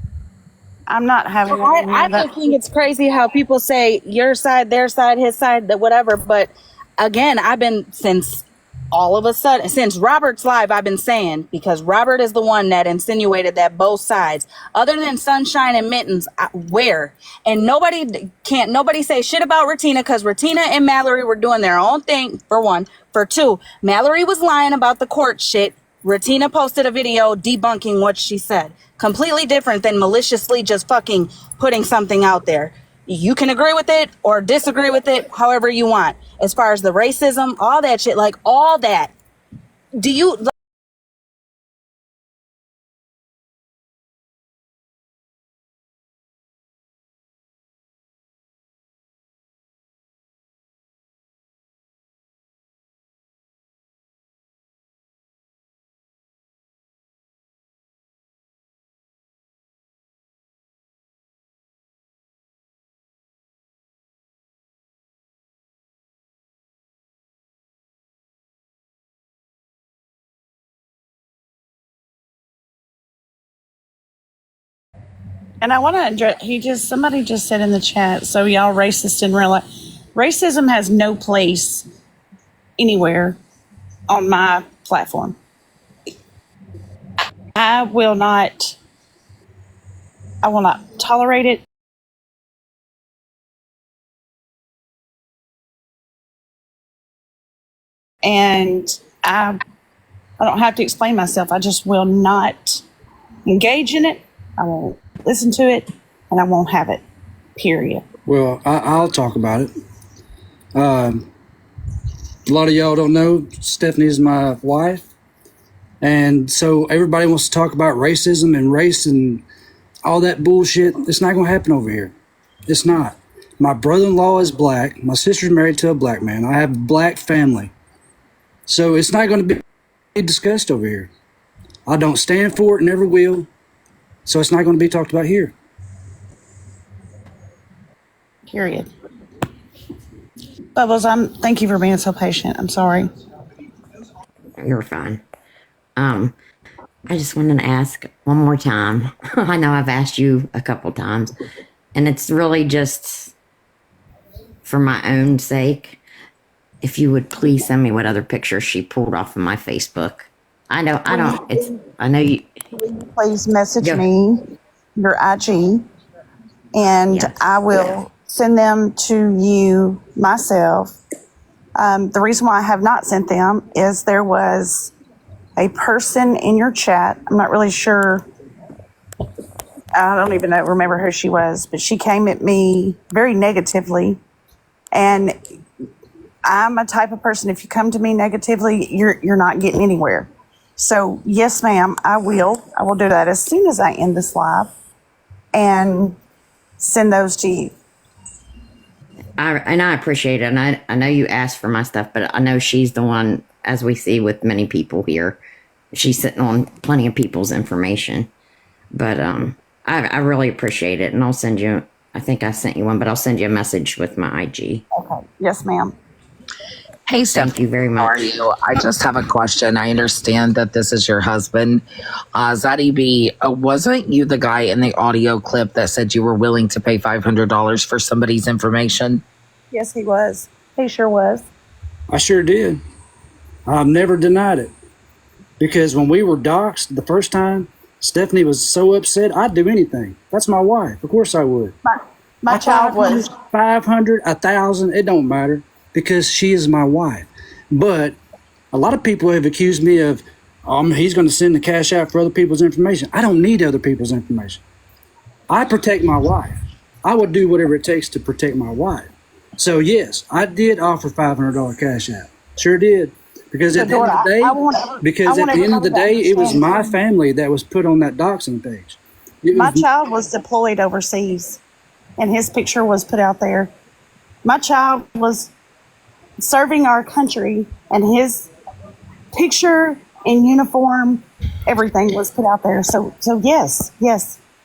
I'm not having it in here. I don't think it's crazy how people say your side, their side, his side, that whatever. But again, I've been since Robert's live, I've been saying, because Robert is the one that insinuated that both sides, other than Sunshine and Mittens, where? And nobody say shit about Retina, because Retina and Mallory were doing their own thing, for one. For two, Mallory was lying about the court shit. Retina posted a video debunking what she said. Completely different than maliciously just fucking putting something out there. You can agree with it or disagree with it however you want. As far as the racism, all that shit, like all that. Do you... And I want to address, somebody just said in the chat, so y'all racist in real life. Racism has no place anywhere on my platform. I will not tolerate it. And I don't have to explain myself. I just will not engage in it. I won't listen to it, and I won't have it, period. Well, I'll talk about it. A lot of y'all don't know, Stephanie is my wife. And so everybody wants to talk about racism and race and all that bullshit. It's not going to happen over here. It's not. My brother-in-law is black. My sister's married to a black man. I have a black family. So it's not going to be discussed over here. I don't stand for it, never will. So it's not going to be talked about here. Period. Bubbles, thank you for being so patient. I'm sorry. You're fine. I just wanted to ask one more time. I know I've asked you a couple times, and it's really just for my own sake. If you would please send me what other pictures she pulled off of my Facebook. I know you. Please message me your IG, and Yes. I will send them to you myself. The reason why I have not sent them is there was a person in your chat. I'm not really sure. I don't even remember who she was, but she came at me very negatively. And I'm a type of person, if you come to me negatively, you're not getting anywhere. So yes, ma'am, I will. I will do that as soon as I end this live and send those to you. I appreciate it. And I know you asked for my stuff, but I know she's the one, as we see with many people here, she's sitting on plenty of people's information. But I really appreciate it. And I'll send you, I think I sent you one, but I'll send you a message with my IG. Okay. Yes, ma'am. Hey, Steph. Thank you very much. How are you? I just have a question. I understand that this is your husband. Zaddy B, wasn't you the guy in the audio clip that said you were willing to pay $500 for somebody's information? Yes, he was. He sure was. I sure did. I've never denied it. Because when we were doxxed the first time, Stephanie was so upset, I'd do anything. That's my wife. Of course I would. My child was. 500, 1,000, it don't matter. Because she is my wife. But a lot of people have accused me of, he's going to send the cash out for other people's information. I don't need other people's information. I protect my wife. I would do whatever it takes to protect my wife. So yes, I did offer $500 cash out. Sure did. Because at the end of the day, it was my family that was put on that doxing page. My child was deployed overseas, and his picture was put out there. My child was serving our country, and his picture in uniform, everything was put out there. So yes,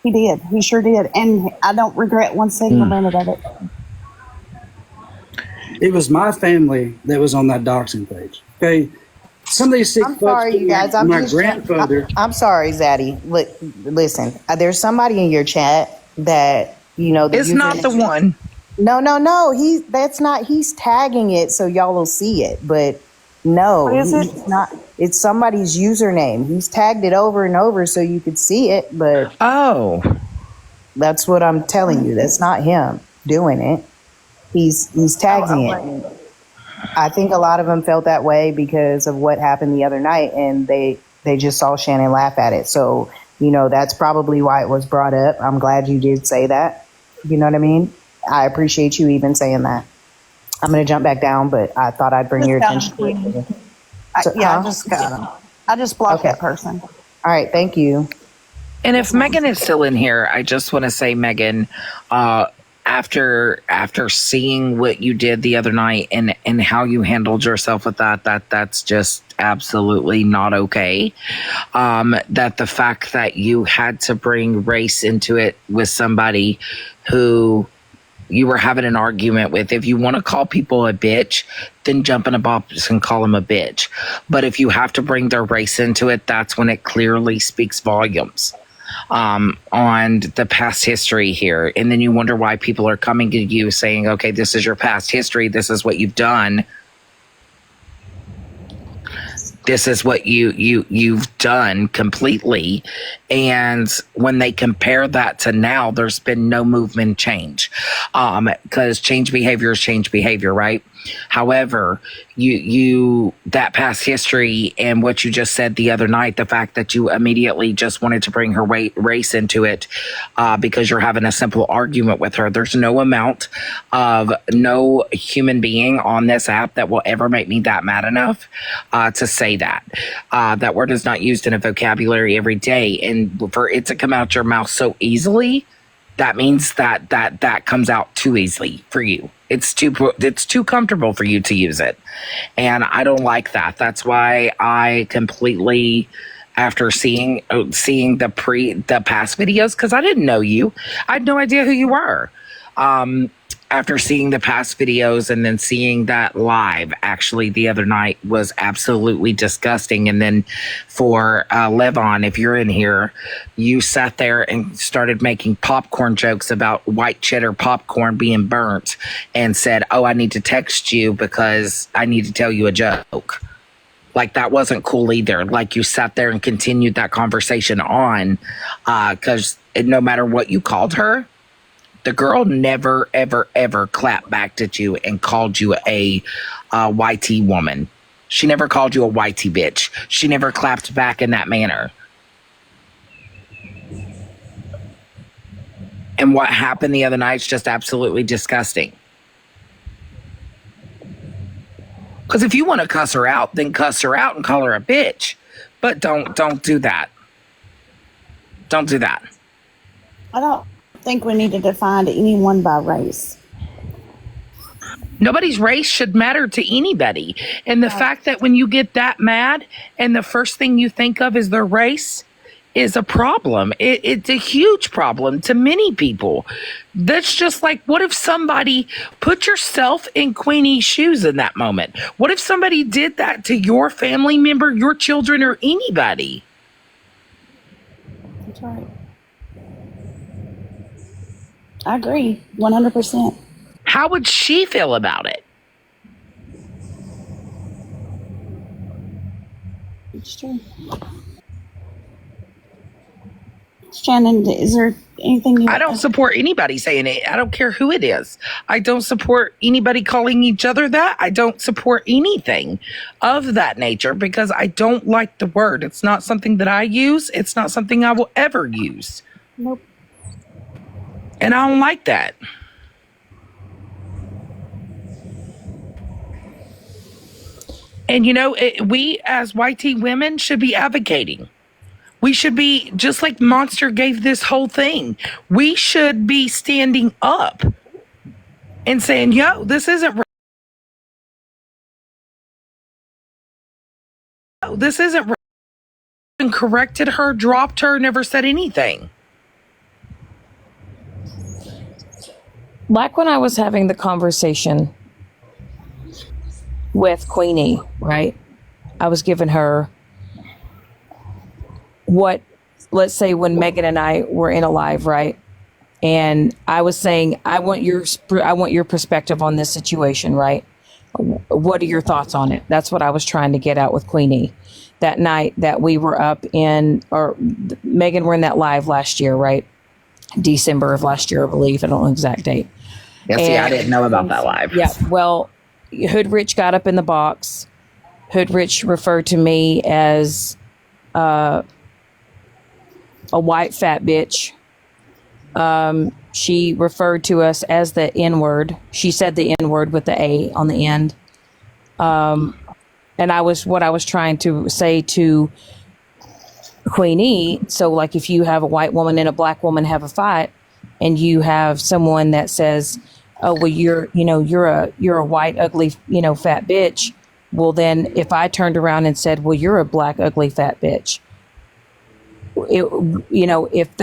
he did. He sure did, and I don't regret one single minute of it. It was my family that was on that doxing page. Okay, some of these sick I'm sorry, you guys. My grandfather. I'm sorry, Zaddy. Listen, there's somebody in your chat that It's not the one. No. That's not. He's tagging it so y'all will see it, but no, it's not. It's somebody's username. He's tagged it over and over so you could see it, but that's what I'm telling you. That's not him doing it. He's tagging it. I think a lot of them felt that way because of what happened the other night, and they just saw Shannon laugh at it. So that's probably why it was brought up. I'm glad you did say that. You know what I mean? I appreciate you even saying that. I'm going to jump back down, but I thought I'd bring your attention to it. I just blocked that person. All right, thank you. And if Megan is still in here, I just want to say, Megan, after seeing what you did the other night and how you handled yourself with that's just absolutely not okay. That the fact that you had to bring race into it with somebody who you were having an argument with. If you want to call people a bitch, then jump in a box and call them a bitch. But if you have to bring their race into it, that's when it clearly speaks volumes on the past history here. And then you wonder why people are coming to you saying, okay, this is your past history. This is what you've done. This is what you've done completely. And when they compare that to now, there's been no movement change. Because change behavior is change behavior, right? However, you that past history and what you just said the other night, the fact that you immediately just wanted to bring her race into it because you're having a simple argument with her. There's no amount of no human being on this app that will ever make me that mad enough to say that. That word is not used in a vocabulary every day. And for it to come out your mouth so easily, that means that comes out too easily for you. It's too comfortable for you to use it. And I don't like that. That's why I completely, after seeing the past videos, because I didn't know you. I had no idea who you were. After seeing the past videos and then seeing that live actually the other night was absolutely disgusting. And then for Levon, if you're in here, you sat there and started making popcorn jokes about white cheddar popcorn being burnt and said, oh, I need to text you because I need to tell you a joke. Like, that wasn't cool either. Like, you sat there and continued that conversation on because no matter what you called her, The girl never, ever, ever clapped back at you and called you a YT woman. She never called you a YT bitch. She never clapped back in that manner. And what happened the other night is just absolutely disgusting. Because if you want to cuss her out, then cuss her out and call her a bitch. But don't do that. Don't do that. I don't think we need to define anyone by race. Nobody's race should matter to anybody. And the fact that when you get that mad and the first thing you think of is their race is a problem. It's a huge problem to many people. That's just like, what if somebody put yourself in Queenie's shoes in that moment? What if somebody did that to your family member, your children, or anybody? That's right. I agree 100%. How would she feel about it? It's true. Shannon, is there anything you... I don't support anybody saying it. I don't care who it is. I don't support anybody calling each other that. I don't support anything of that nature because I don't like the word. It's not something that I use. It's not something I will ever use. Nope. And I don't like that. And, you know, we as YT women should be advocating. We should be, just like Monster gave this whole thing, we should be standing up and saying, yo, this isn't right. This isn't right. And corrected her, dropped her, never said anything. Like when I was having the conversation with Queenie, right? I was giving her what, let's say when Megan and I were in a live, right? And I was saying, I want your perspective on this situation, right? What are your thoughts on it? That's what I was trying to get out with Queenie that night that we were up in, or Megan were in that live last year, right? December of last year, I believe. I don't know the exact date. Yeah, see, I didn't know about that live. Yeah, well, Hoodrich got up in the box. Hoodrich referred to me as a white fat bitch. She referred to us as the N-word. She said the N-word with the A on the end. And I was trying to say to Queenie, so like if you have a white woman and a black woman have a fight and you have someone that says, oh, well, you're a white, ugly, fat bitch. Well, then if I turned around and said, well, you're a black, ugly, fat bitch. If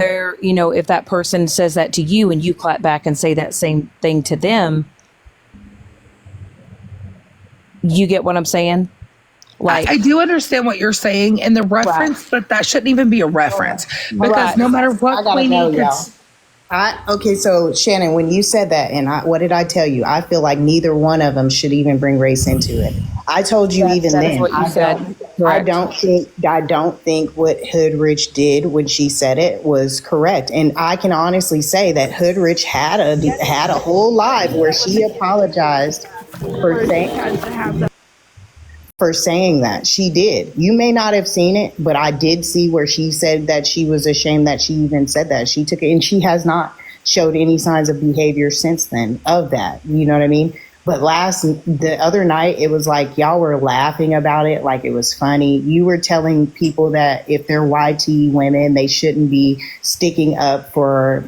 that person says that to you and you clap back and say that same thing to them, you get what I'm saying? Like, I do understand what you're saying in the reference, right, but that shouldn't even be a reference because no matter what Queenie okay, so Shannon, when you said that, and what did I tell you? I feel like neither one of them should even bring race into it. I told you even then. What you said. I don't think what Hoodrich did when she said it was correct, and I can honestly say that Hoodrich had a whole live where she apologized for saying that. She did. You may not have seen it, but I did see where she said that she was ashamed that she even said that. She took it, and she has not showed any signs of behavior since then of that. You know what I mean? But the other night, it was like y'all were laughing about it like it was funny. You were telling people that if they're YT women, they shouldn't be sticking up for,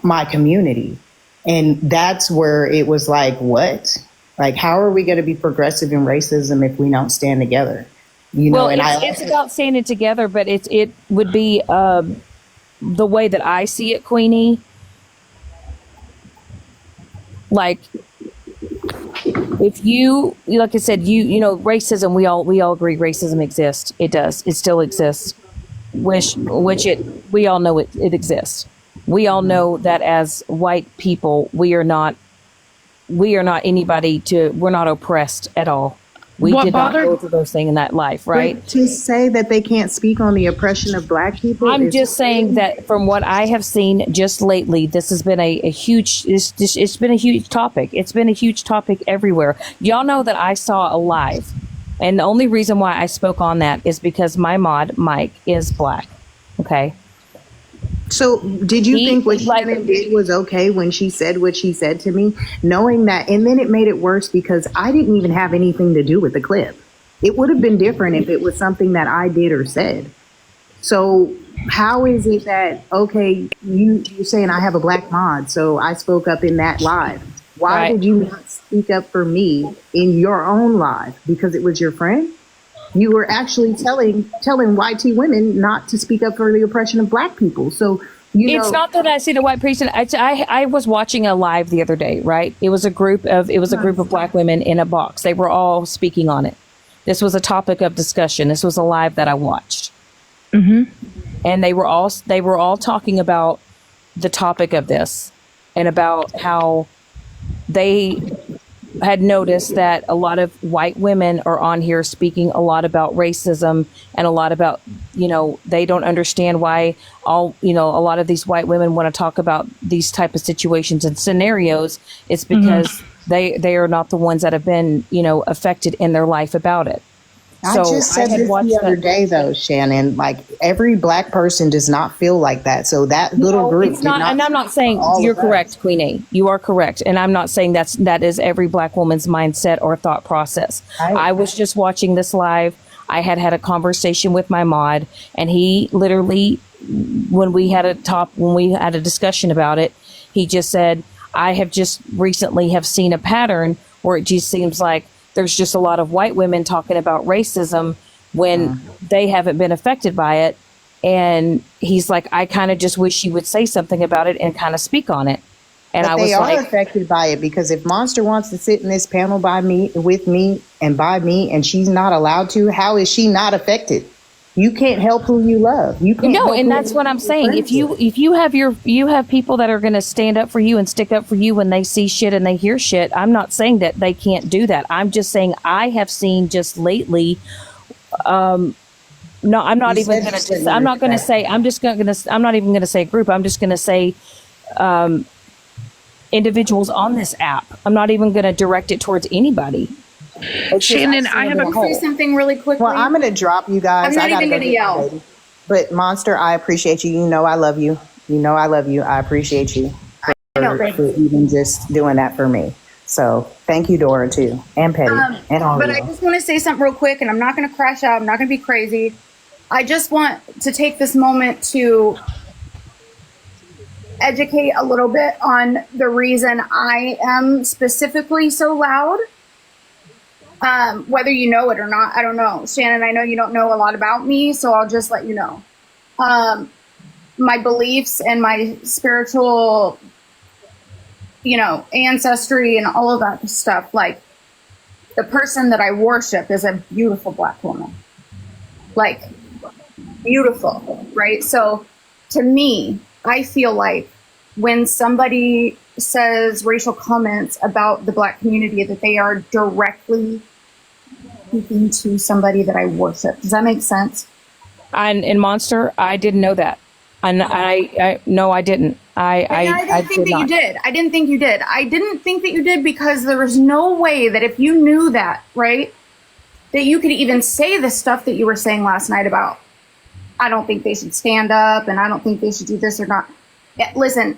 my community. And that's where it was like, what? Like, how are we going to be progressive in racism if we don't stand together? It's about standing together, but it would be the way that I see it, Queenie. Like, if you, like I said, racism, we all agree racism exists. It does. It still exists. We all know it exists. We all know that as white people, we're not oppressed at all. We What did not bothered- go through those things in that life, right? But to say that they can't speak on the oppression of black people, I'm is just saying that from what I have seen just lately, this has been a huge, it's been a huge topic. It's been a huge topic everywhere. Y'all know that I saw a live. And the only reason why I spoke on that is because my mod, Mike, is black. Okay. So did you think what like- Shannon did was okay when she said what she said to me, knowing that? And then it made it worse because I didn't even have anything to do with the clip. It would have been different if it was something that I did or said. So how is it that, okay, you're saying I have a black mod, so I spoke up in that live. Why Right. did you not speak up for me in your own live? Because it was your friend? You were actually telling YT women not to speak up for the oppression of black people. So, It's not that I see the white priest. I was watching a live the other day, right? It was a group of black women in a box. They were all speaking on it. This was a topic of discussion. This was a live that I watched. And they were all talking about the topic of this and about how they had noticed that a lot of white women are on here speaking a lot about racism and a lot about, they don't understand why a lot of these white women want to talk about these type of situations and scenarios. It's because they are not the ones that have been, affected in their life about it. I just said this the other day, though, Shannon. Like, every black person does not feel like that. So that little group it's not, and I'm not saying you're correct, Queen A. You are correct, and I'm not saying that is every black woman's mindset or thought process. I was just watching this live. I had a conversation with my mod, and he literally, when we had a discussion about it, he just said, "I have just recently have seen a pattern where it just seems like there's just a lot of white women talking about racism when they haven't been affected by it." And he's like, "I kind of just wish you would say something about it and kind of speak on it." And but I was they are like, affected by it, because if Monster wants to sit in this panel with me, and she's not allowed to, how is she not affected? You can't help who you love. You can't. No, and that's what I'm saying. If you have people that are going to stand up for you and stick up for you when they see shit and they hear shit, I'm not saying that they can't do that. I'm just saying I have seen just lately. No, I'm not even going to. I'm not going to say. I'm just going to. I'm not even going to say group. I'm just going to say individuals on this app. I'm not even going to direct it towards anybody. Shannon, I have a say something really quickly. Well, I'm going to drop you guys. I'm not I gotta even go going to get my yell. baby. But Monster, I appreciate you. You know I love you. You know I love you. I appreciate you for even just doing that for me. So thank you, Dora, too, and Petty, and all But of I y'all. just want to say something real quick, and I'm not going to crash out. I'm not going to be crazy. I just want to take this moment to educate a little bit on the reason I am specifically so loud. Whether you know it or not, I don't know. Shannon, I know you don't know a lot about me, so I'll just let you know. My beliefs and my spiritual, ancestry and all of that stuff. Like, the person that I worship is a beautiful black woman. Like, beautiful, right? So to me, I feel like when somebody says racial comments about the black community, that they are directly speaking to somebody that I worship. Does that make sense? And in Monster, I didn't know that. And no, I didn't. I didn't think did that not. you did. I didn't think you did. I didn't think that you did because there was no way that if you knew that, right, that you could even say the stuff that you were saying last night about, I don't think they should stand up and I don't think they should do this or not. Yeah, listen,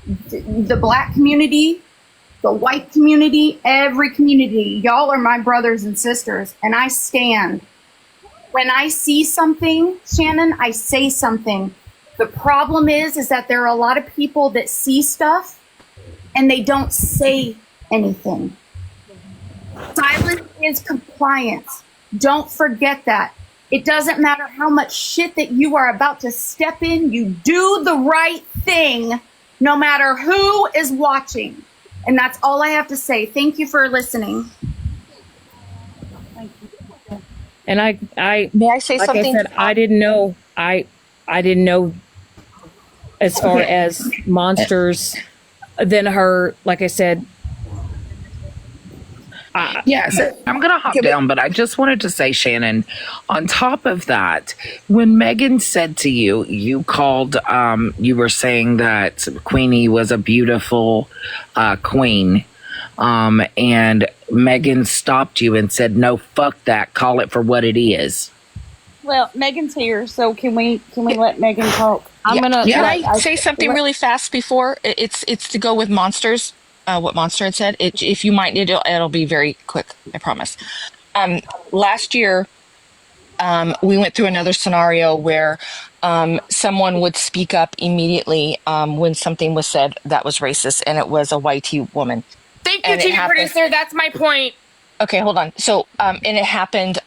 the black community, the white community, every community, y'all are my brothers and sisters, and I stand. When I see something, Shannon, I say something. The problem is that there are a lot of people that see stuff and they don't say anything. Silence is compliance. Don't forget that. It doesn't matter how much shit that you are about to step in, you do the right thing, no matter who is watching. And that's all I have to say. Thank you for listening. And I May I say like something? I said, I didn't know. I didn't know as far as monsters. Then her, like I said, Yes, I'm going to hop down, but I just wanted to say, Shannon, on top of that, when Megan said to you, you called, you were saying that Queenie was a beautiful queen, and Megan stopped you and said, no, fuck that, call it for what it is. Well, Megan's here, so can we let Megan talk? Yeah. gonna. Can Yeah. I say something really fast before it's to go with monsters? What Monster had said. If you might, it'll be very quick. I promise. Last year, we went through another scenario where someone would speak up immediately when something was said that was racist, and it was a white woman. Thank you, And it TV happened. producer. That's my point. Okay, hold on. So, and it happened.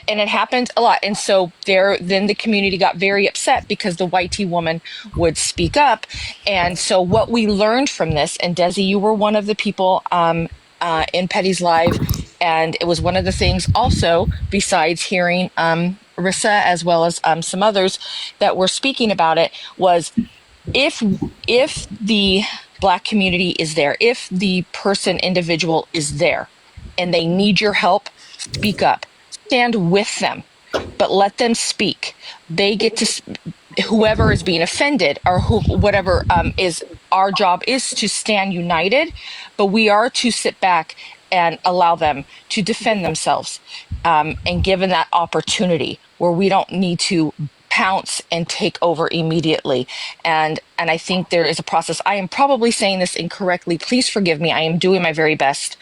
And it happened a lot, and so then the community got very upset because the white woman would speak up. And so what we learned from this, and Desi, you were one of the people in Petty's live, and it was one of the things also, besides hearing Rissa as well as some others that were speaking about it, was if the Black community is there, if the individual is there and they need your help, speak up, stand with them, but let them speak. They get to, whoever is being offended or whatever is, our job is to stand united, but we are to sit back and allow them to defend themselves, and given that opportunity where we don't need to pounce and take over immediately. And I think there is a process. I am probably saying this incorrectly. Please forgive me. I am doing my very best.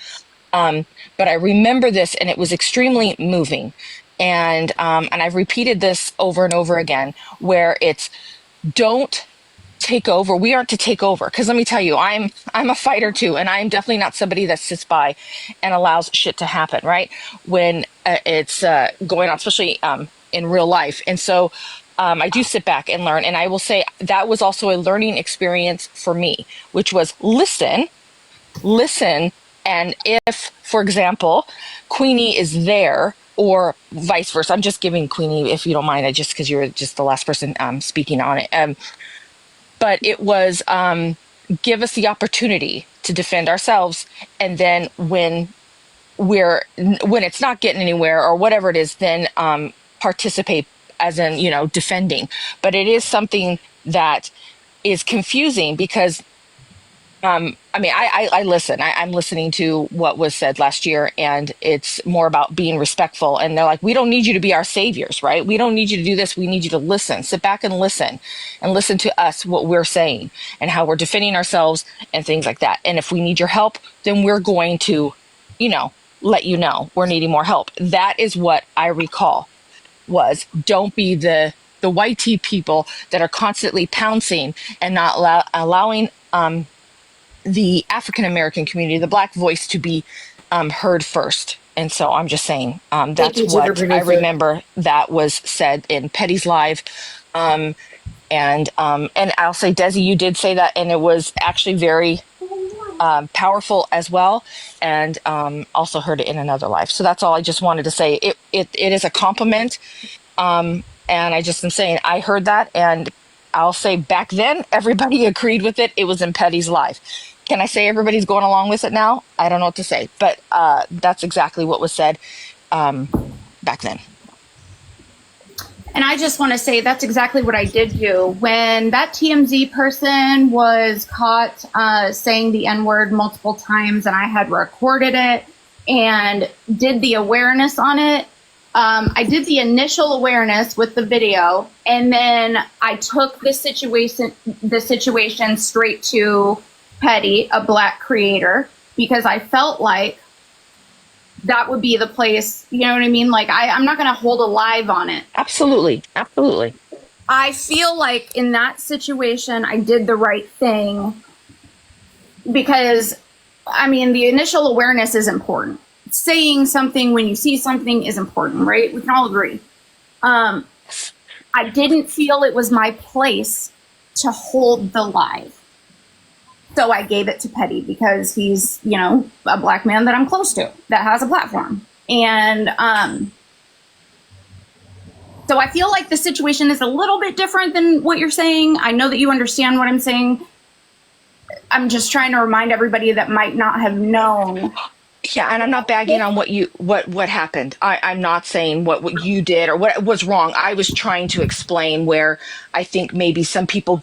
But I remember this, and it was extremely moving. And I've repeated this over and over again, where it's, don't take over. We aren't to take over, because let me tell you, I'm a fighter too, and I'm definitely not somebody that sits by and allows shit to happen, right, when it's going on, especially in real life. And so I do sit back and learn, and I will say that was also a learning experience for me, which was listen. And if, for example, Queenie is there, or vice versa, I'm just giving Queenie, if you don't mind, just because you're just the last person speaking on it. But it was, give us the opportunity to defend ourselves. And then when it's not getting anywhere or whatever it is, then participate, as in, defending. But it is something that is confusing because I listen. I'm listening to what was said last year, and it's more about being respectful. And they're like, we don't need you to be our saviors, right? We don't need you to do this. We need you to listen. Sit back and listen to us, what we're saying and how we're defending ourselves and things like that. And if we need your help, then we're going to, let you know we're needing more help. That is what I recall was, don't be the white tea people that are constantly pouncing and not allowing, the African American community, the Black voice, to be heard first. And so I'm just saying, that's what I remember that was said in Petty's live. And I'll say, Desi, you did say that, and it was actually very powerful as well. And also heard it in another live. So that's all I just wanted to say. It is a compliment. And I just am saying, I heard that, and I'll say back then, everybody agreed with it. It was in Petty's live. Can I say everybody's going along with it now? I don't know what to say, but that's exactly what was said back then. And I just want to say that's exactly what I did do. When that TMZ person was caught saying the N-word multiple times, and I had recorded it and did the awareness on it, I did the initial awareness with the video, and then I took the situation straight to Petty, a Black creator, because I felt like that would be the place, you know what I mean? Like, I'm not going to hold a live on it. Absolutely. I feel like in that situation, I did the right thing because, the initial awareness is important. Saying something when you see something is important, right? We can all agree. I didn't feel it was my place to hold the live. So I gave it to Petty because he's, a Black man that I'm close to that has a platform. And so I feel like the situation is a little bit different than what you're saying. I know that you understand what I'm saying. I'm just trying to remind everybody that might not have known. Yeah, and I'm not bagging on what happened. I'm not saying what you did or what was wrong. I was trying to explain where I think maybe some people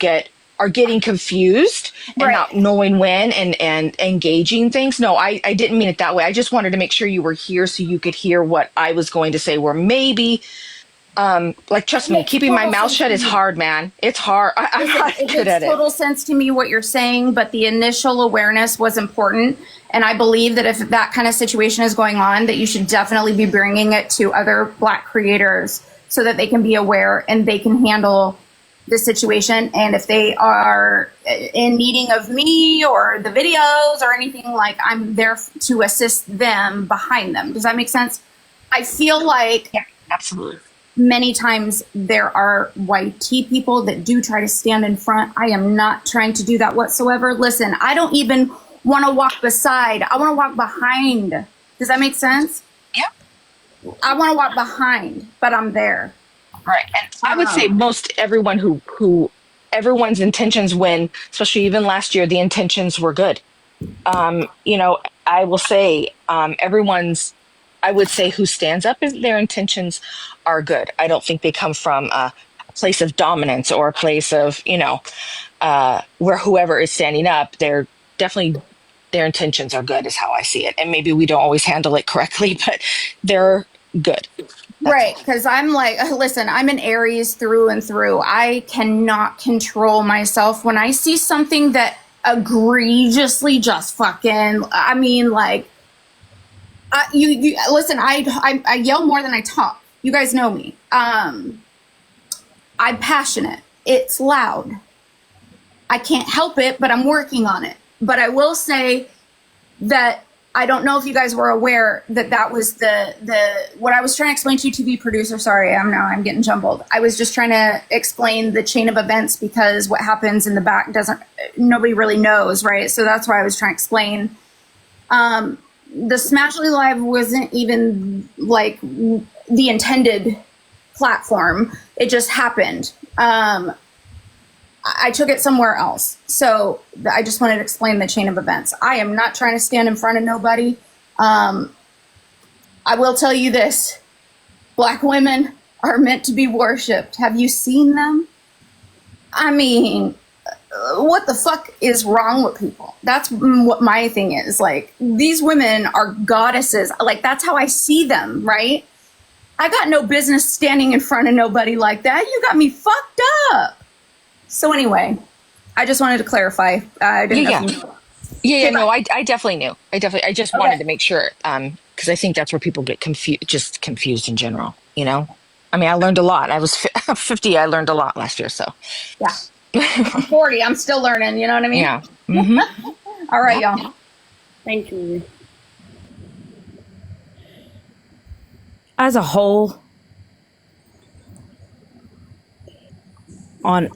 are getting confused and Right. not knowing when and engaging things. No, I didn't mean it that way. I just wanted to make sure you were here so you could hear what I was going to say, where maybe like trust It me, makes keeping my total mouth sense shut to is me. hard, man. It's hard. I'm Listen, not it good makes at it. total sense to me what you're saying, but the initial awareness was important. And I believe that if that kind of situation is going on, that you should definitely be bringing it to other Black creators so that they can be aware and they can handle the situation. And if they are in needing of me or the videos or anything, like, I'm there to assist them behind them. Does that make sense? I feel like Yeah, absolutely. many times there are YT people that do try to stand in front. I am not trying to do that whatsoever. Listen, I don't even want to walk beside. I want to walk behind. Does that make sense? Yep. I want to walk behind, but I'm there. Right. And I would say most everyone who everyone's intentions when, especially even last year, the intentions were good. You know, I will say everyone's, I would say who stands up is their intentions are good. I don't think they come from a place of dominance or a place of, where whoever is standing up, they're definitely their intentions are good is how I see it. And maybe we don't always handle it correctly, but they're good. Right, because I'm like, listen, I'm an Aries through and through. I cannot control myself when I see something that egregiously just fucking, I mean, like, you listen, I yell more than I talk. You guys know me. I'm passionate. It's loud. I can't help it, but I'm working on it. But I will say that I don't know if you guys were aware that that was the what I was trying to explain to you, TV producer. Sorry, I'm getting jumbled. I was just trying to explain the chain of events because what happens in the back nobody really knows, right? So that's why I was trying to explain. The Smashly Live wasn't even like the intended platform. It just happened. I took it somewhere else. So I just wanted to explain the chain of events. I am not trying to stand in front of nobody. I will tell you this. Black women are meant to be worshipped. Have you seen them? I mean, what the fuck is wrong with people? That's what my thing is. Like, these women are goddesses. Like, that's how I see them, right? I got no business standing in front of nobody like that. You got me fucked up. So anyway, I just wanted to clarify. I didn't know if you knew. Yeah, no, I definitely knew. I just wanted to make sure, because I think that's where people get confused in general, you know? I mean, I learned a lot. I was 50. I learned a lot last year, so. Yeah. I'm 40. I'm still learning, you know what I mean? Yeah. Mm-hmm. All right, y'all. Thank you. As a whole, on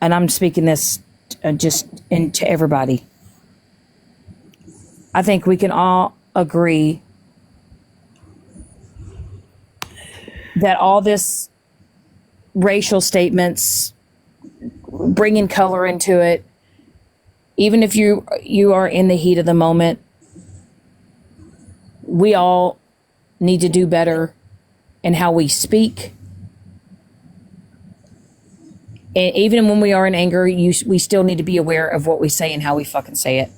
and I'm speaking this just into everybody. I think we can all agree that all this racial statements, bringing color into it, even if you are in the heat of the moment, we all need to do better in how we speak. And even when we are in anger, we still need to be aware of what we say and how we fucking say it.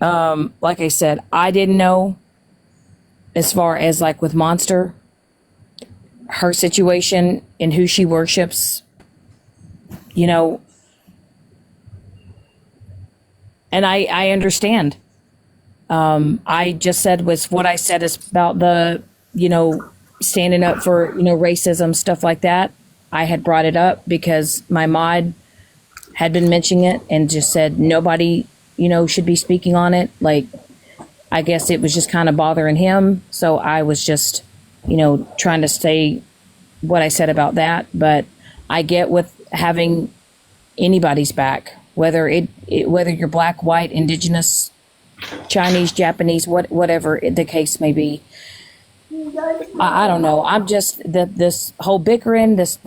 Like I said, I didn't know as far as like with Monster, her situation and who she worships, you know, and I understand. I just said was what I said is about the, standing up for, racism, stuff like that. I had brought it up because my mod had been mentioning it and just said nobody, should be speaking on it. Like, I guess it was just kind of bothering him. So I was just, trying to say what I said about that. But I get with having anybody's back, whether whether you're black, white, indigenous, Chinese, Japanese, whatever the case may be. I don't know. I'm just this whole bickering, this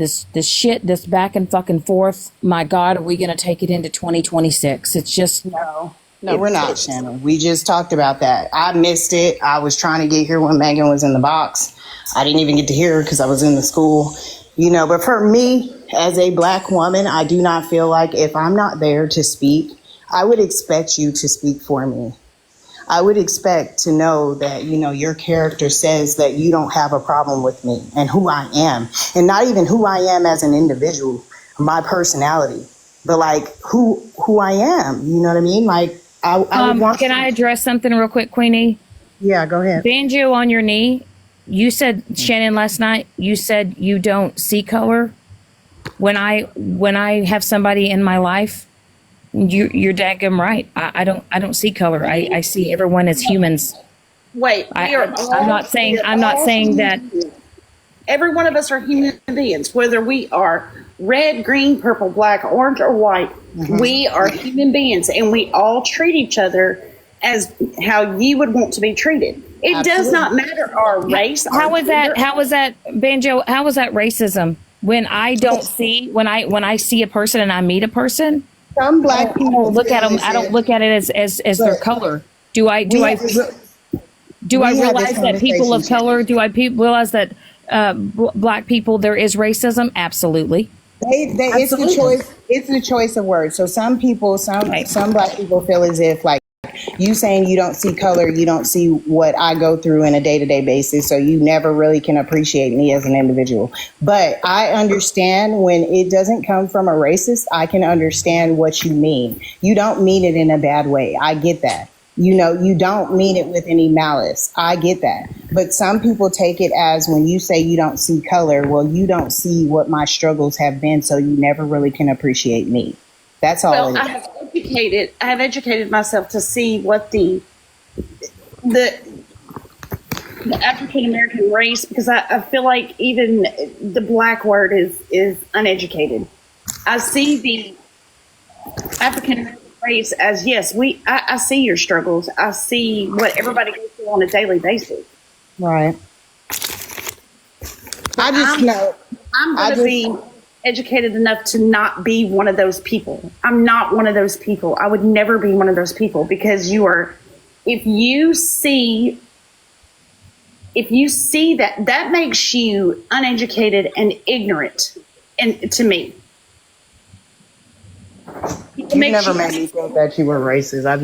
shit, this back and fucking forth. My God, are we going to take it into 2026? It's just No, we're not, Shannon. We just talked about that. I missed it. I was trying to get here when Megan was in the box. I didn't even get to hear her because I was in the school. But for me, as a black woman, I do not feel like if I'm not there to speak, I would expect you to speak for me. I would expect to know that, your character says that you don't have a problem with me and who I am. And not even who I am as an individual, my personality, but like who I am. You know what I mean? Like, I would want can I address something real quick, Queenie? Yeah, go ahead. Banjo on your knee. You said, Shannon, last night, you said you don't see color. When I have somebody in my life, you're daggum right. I don't see color. I see everyone as humans. Wait, I'm not saying that. Every one of us are human beings, whether we are red, green, purple, black, orange, or white. We are human beings, and we all treat each other as how you would want to be treated. It does not matter our race. How was that, Banjo? How was that racism? When I don't see, when I see a person and I meet a person, some black people look at them. I don't look at it as their color. Do I realize that people of color? Do I realize that black people there is racism? Absolutely. It's the choice. It's the choice of words. So some people, some black people feel as if like you saying you don't see color, you don't see what I go through in a day-to-day basis, so you never really can appreciate me as an individual. But I understand when it doesn't come from a racist, I can understand what you mean. You don't mean it in a bad way. I get that. You don't mean it with any malice. I get that. But some people take it as when you say you don't see color, well, you don't see what my struggles have been, so you never really can appreciate me. That's all. Well, I have educated myself to see what the African American race, because I feel like even the black word is uneducated. I see the African American race as, yes, I see your struggles. I see what everybody goes through on a daily basis. Right. I just know I'm going to be educated enough to not be one of those people. I'm not one of those people. I would never be one of those people, because if you see that makes you uneducated and ignorant, and to me. You never made me think that you were racist. I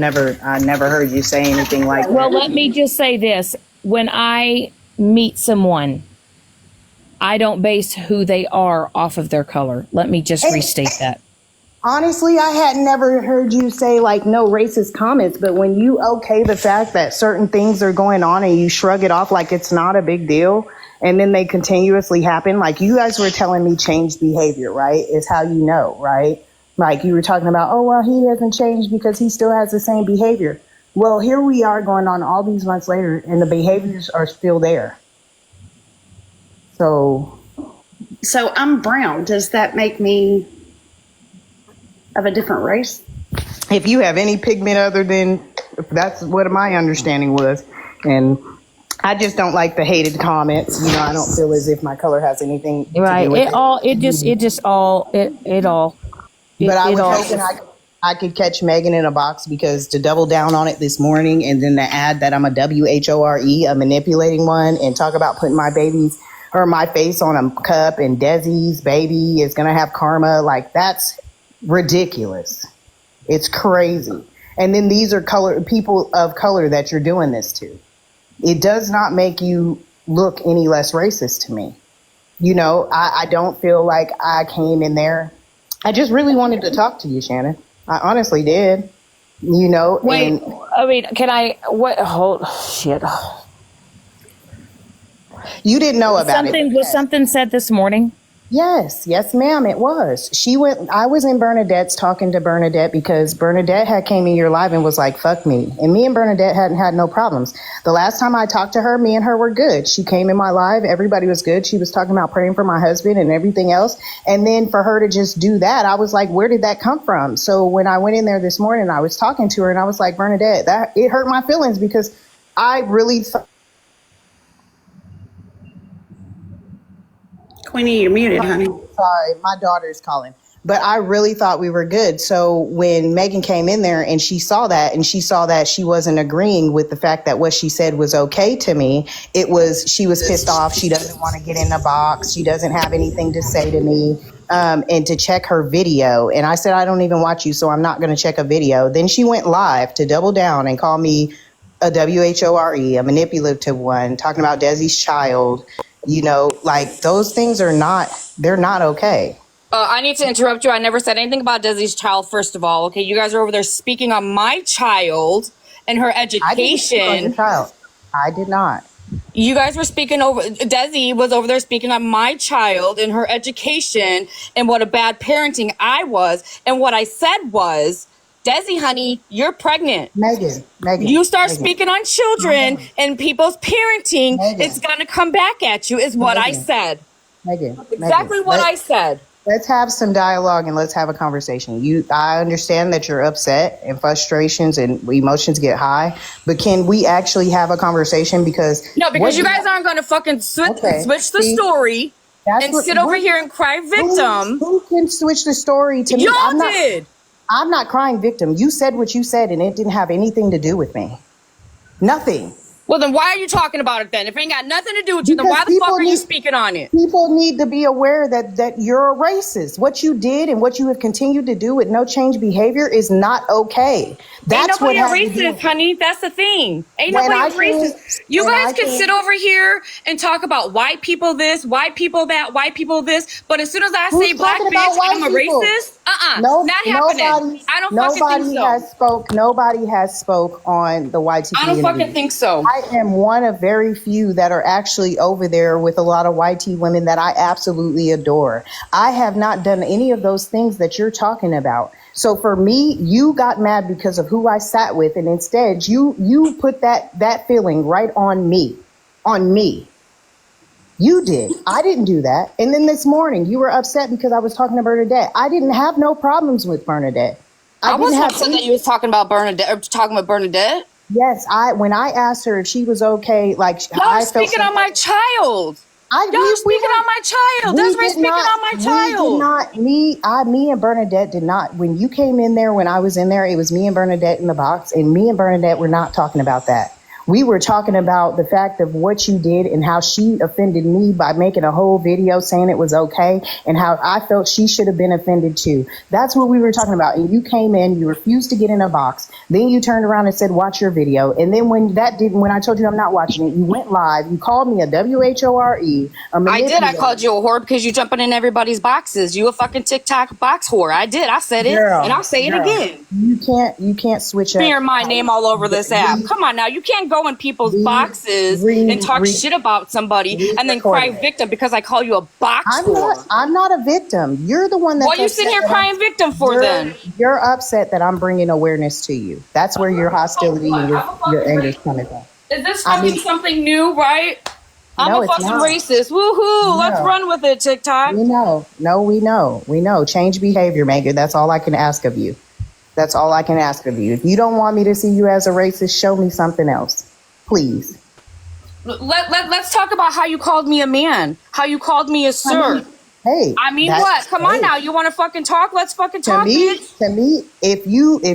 never heard you say anything like that. Well, let me just say this. When I meet someone, I don't base who they are off of their color. Let me just restate that. Honestly, I had never heard you say like no racist comments, but when you okay the fact that certain things are going on and you shrug it off like it's not a big deal, and then they continuously happen, like you guys were telling me changed behavior, right? Is how you know, right? Like you were talking about, oh, well, he hasn't changed because he still has the same behavior. Well, here we are going on all these months later and the behaviors are still there. So I'm brown. Does that make me of a different race? If you have any pigment other than, that's what my understanding was. And I just don't like the hated comments. I don't feel as if my color has anything to do with it. But I was hoping I could catch Megan in a box, because to double down on it this morning and then to add that I'm a WHORE, a manipulating one, and talk about putting my babies or my face on a cup and Desi's baby is going to have karma. Like, that's ridiculous. It's crazy. And then these are people of color that you're doing this to. It does not make you look any less racist to me. I don't feel like I came in there. I just really wanted to talk to you, Shannon. I honestly did. Wait, I mean, can I? What? Hold shit. You didn't know about it. Was something said this morning? Yes, ma'am, it was. I was in Bernadette's talking to Bernadette because Bernadette had came in your live and was like, fuck me. And me and Bernadette hadn't had no problems. The last time I talked to her, me and her were good. She came in my live. Everybody was good. She was talking about praying for my husband and everything else. And then for her to just do that, I was like, where did that come from? So when I went in there this morning, I was talking to her and I was like, Bernadette, it hurt my feelings because I really Queenie, you're muted, honey. Sorry, my daughter's calling. But I really thought we were good. So when Megan came in there and she saw that, and she saw that she wasn't agreeing with the fact that what she said was okay to me, she was pissed off. She doesn't want to get in the box. She doesn't have anything to say to me. And to check her video. And I said, I don't even watch you, so I'm not going to check a video. Then she went live to double down and call me a WHORE, a manipulative one, talking about Desi's child. You know, like those things they're not okay. I need to interrupt you. I never said anything about Desi's child, first of all. Okay, you guys are over there speaking on my child and her education. I didn't speak on your child. I did not. You guys were speaking over, Desi was over there speaking on my child and her education and what a bad parenting I was. And what I said was, Desi, honey, you're pregnant. Megan. You start speaking on children and people's parenting, it's going to come back at you, is what I said. Megan. Exactly what I said. Let's have some dialogue and let's have a conversation. I understand that you're upset and frustrations and emotions get high, but can we actually have a conversation? Because you guys aren't going to fucking switch the story and sit over here and cry victim. Who can switch the story to me? Y'all did. I'm not crying victim. You said what you said and it didn't have anything to do with me. Nothing. Well, then why are you talking about it then? If it ain't got nothing to do with you, then why the fuck are you speaking on it? People need to be aware that you're a racist. What you did and what you have continued to do with no change behavior is not okay. That's ain't nobody a racist, honey. That's the thing. Ain't nobody a racist. You guys can sit over here and talk about white people this, white people that, white people this, but as soon as I say black bitch, I'm a racist? Not happening. I don't fucking think so. Nobody has spoke on the white community. I don't fucking think so. I am one of very few that are actually over there with a lot of white women that I absolutely adore. I have not done any of those things that you're talking about. So for me, you got mad because of who I sat with, and instead you put that feeling right on me. You did. I didn't do that. And then this morning you were upset because I was talking to Bernadette. I didn't have no problems with Bernadette. I wasn't upset that you was talking about Bernadette or talking with Bernadette. Yes, when I asked her if she was okay, like y'all speaking on my child. Y'all speaking on my child. Desiree speaking on my child. Me and Bernadette did not. When you came in there, when I was in there, it was me and Bernadette in the box, and me and Bernadette were not talking about that. We were talking about the fact of what you did and how she offended me by making a whole video saying it was okay, and how I felt she should have been offended too. That's what we were talking about. And you came in, you refused to get in a box. Then you turned around and said, watch your video. And then when I told you I'm not watching it, you went live. You called me a WHORE. I did. I called you a whore because you jumping in everybody's boxes. You a fucking TikTok box whore. I did. I said it, and I'll say it again. You can't switch up. Smear my name all over this app. Come on now. You can't go in people's boxes and talk shit about somebody and then cry victim because I call you a box whore. I'm not a victim. You're the one that. What are you sitting here crying victim for then? You're upset that I'm bringing awareness to you. That's where your hostility and your anger is coming from. Is this fucking something new, right? I'm a fucking racist. Woohoo! Let's run with it, TikTok. We know. No, we know. Change behavior, Megan. That's all I can ask of you. That's all I can ask of you. If you don't want me to see you as a racist, show me something else. Please. Let's talk about how you called me a man. How you called me a sir. I mean what? Come on now. You want to fucking talk? Let's fucking talk, bitch. To me, if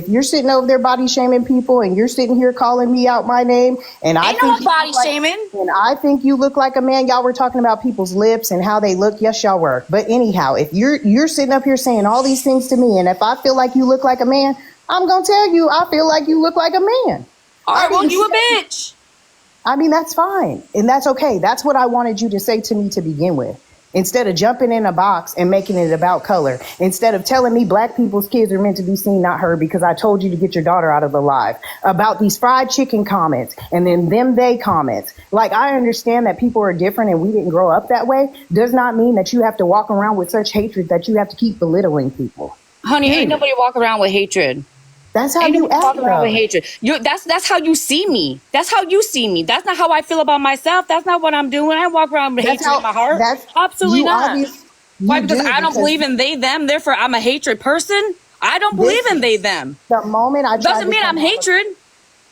you're sitting over there body shaming people and you're sitting here calling me out my name, and I think body shaming, and I think you look like a man. Y'all were talking about people's lips and how they look. Yes, y'all were. But anyhow, if you're sitting up here saying all these things to me, and if I feel like you look like a man, I'm gonna tell you I feel like you look like a man. All right, well, you a bitch. I mean, that's fine. And that's okay. That's what I wanted you to say to me to begin with. Instead of jumping in a box and making it about color. Instead of telling me black people's kids are meant to be seen, not heard, because I told you to get your daughter out of the live. About these fried chicken comments and then they comments. Like, I understand that people are different and we didn't grow up that way. Does not mean that you have to walk around with such hatred that you have to keep belittling people. Honey, ain't nobody walk around with hatred. That's how you act. Talking about with hatred. That's how you see me. That's how you see me. That's not how I feel about myself. That's not what I'm doing. I walk around with hatred in my heart. Absolutely not. Why? Because I don't believe in they, them. Therefore, I'm a hatred person. I don't believe in they, them. The moment I doesn't mean I'm hatred.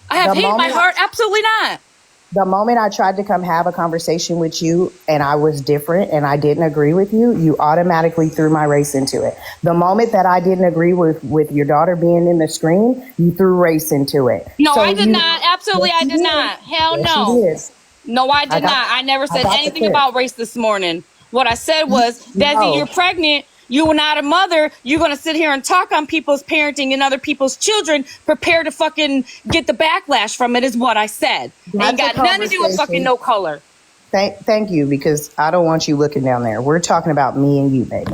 I have hate in my heart. Absolutely not. The moment I tried to come have a conversation with you and I was different and I didn't agree with you, you automatically threw my race into it. The moment that I didn't agree with your daughter being in the screen, you threw race into it. No, So I did you, not. Absolutely, yes, I you did did. not. Hell Yes, you no. did. No, I I did got, not. I never I said got the anything clip. about race this morning. What I said was, Desi, No. you're pregnant. You are not a mother. You're going to sit here and talk on people's parenting and other people's children. Prepare to fucking get the backlash from it is what I said. Ain't That's a got nothing to do with fucking conversation. no color. Thank you, because I don't want you looking down there. We're talking about me and you, baby.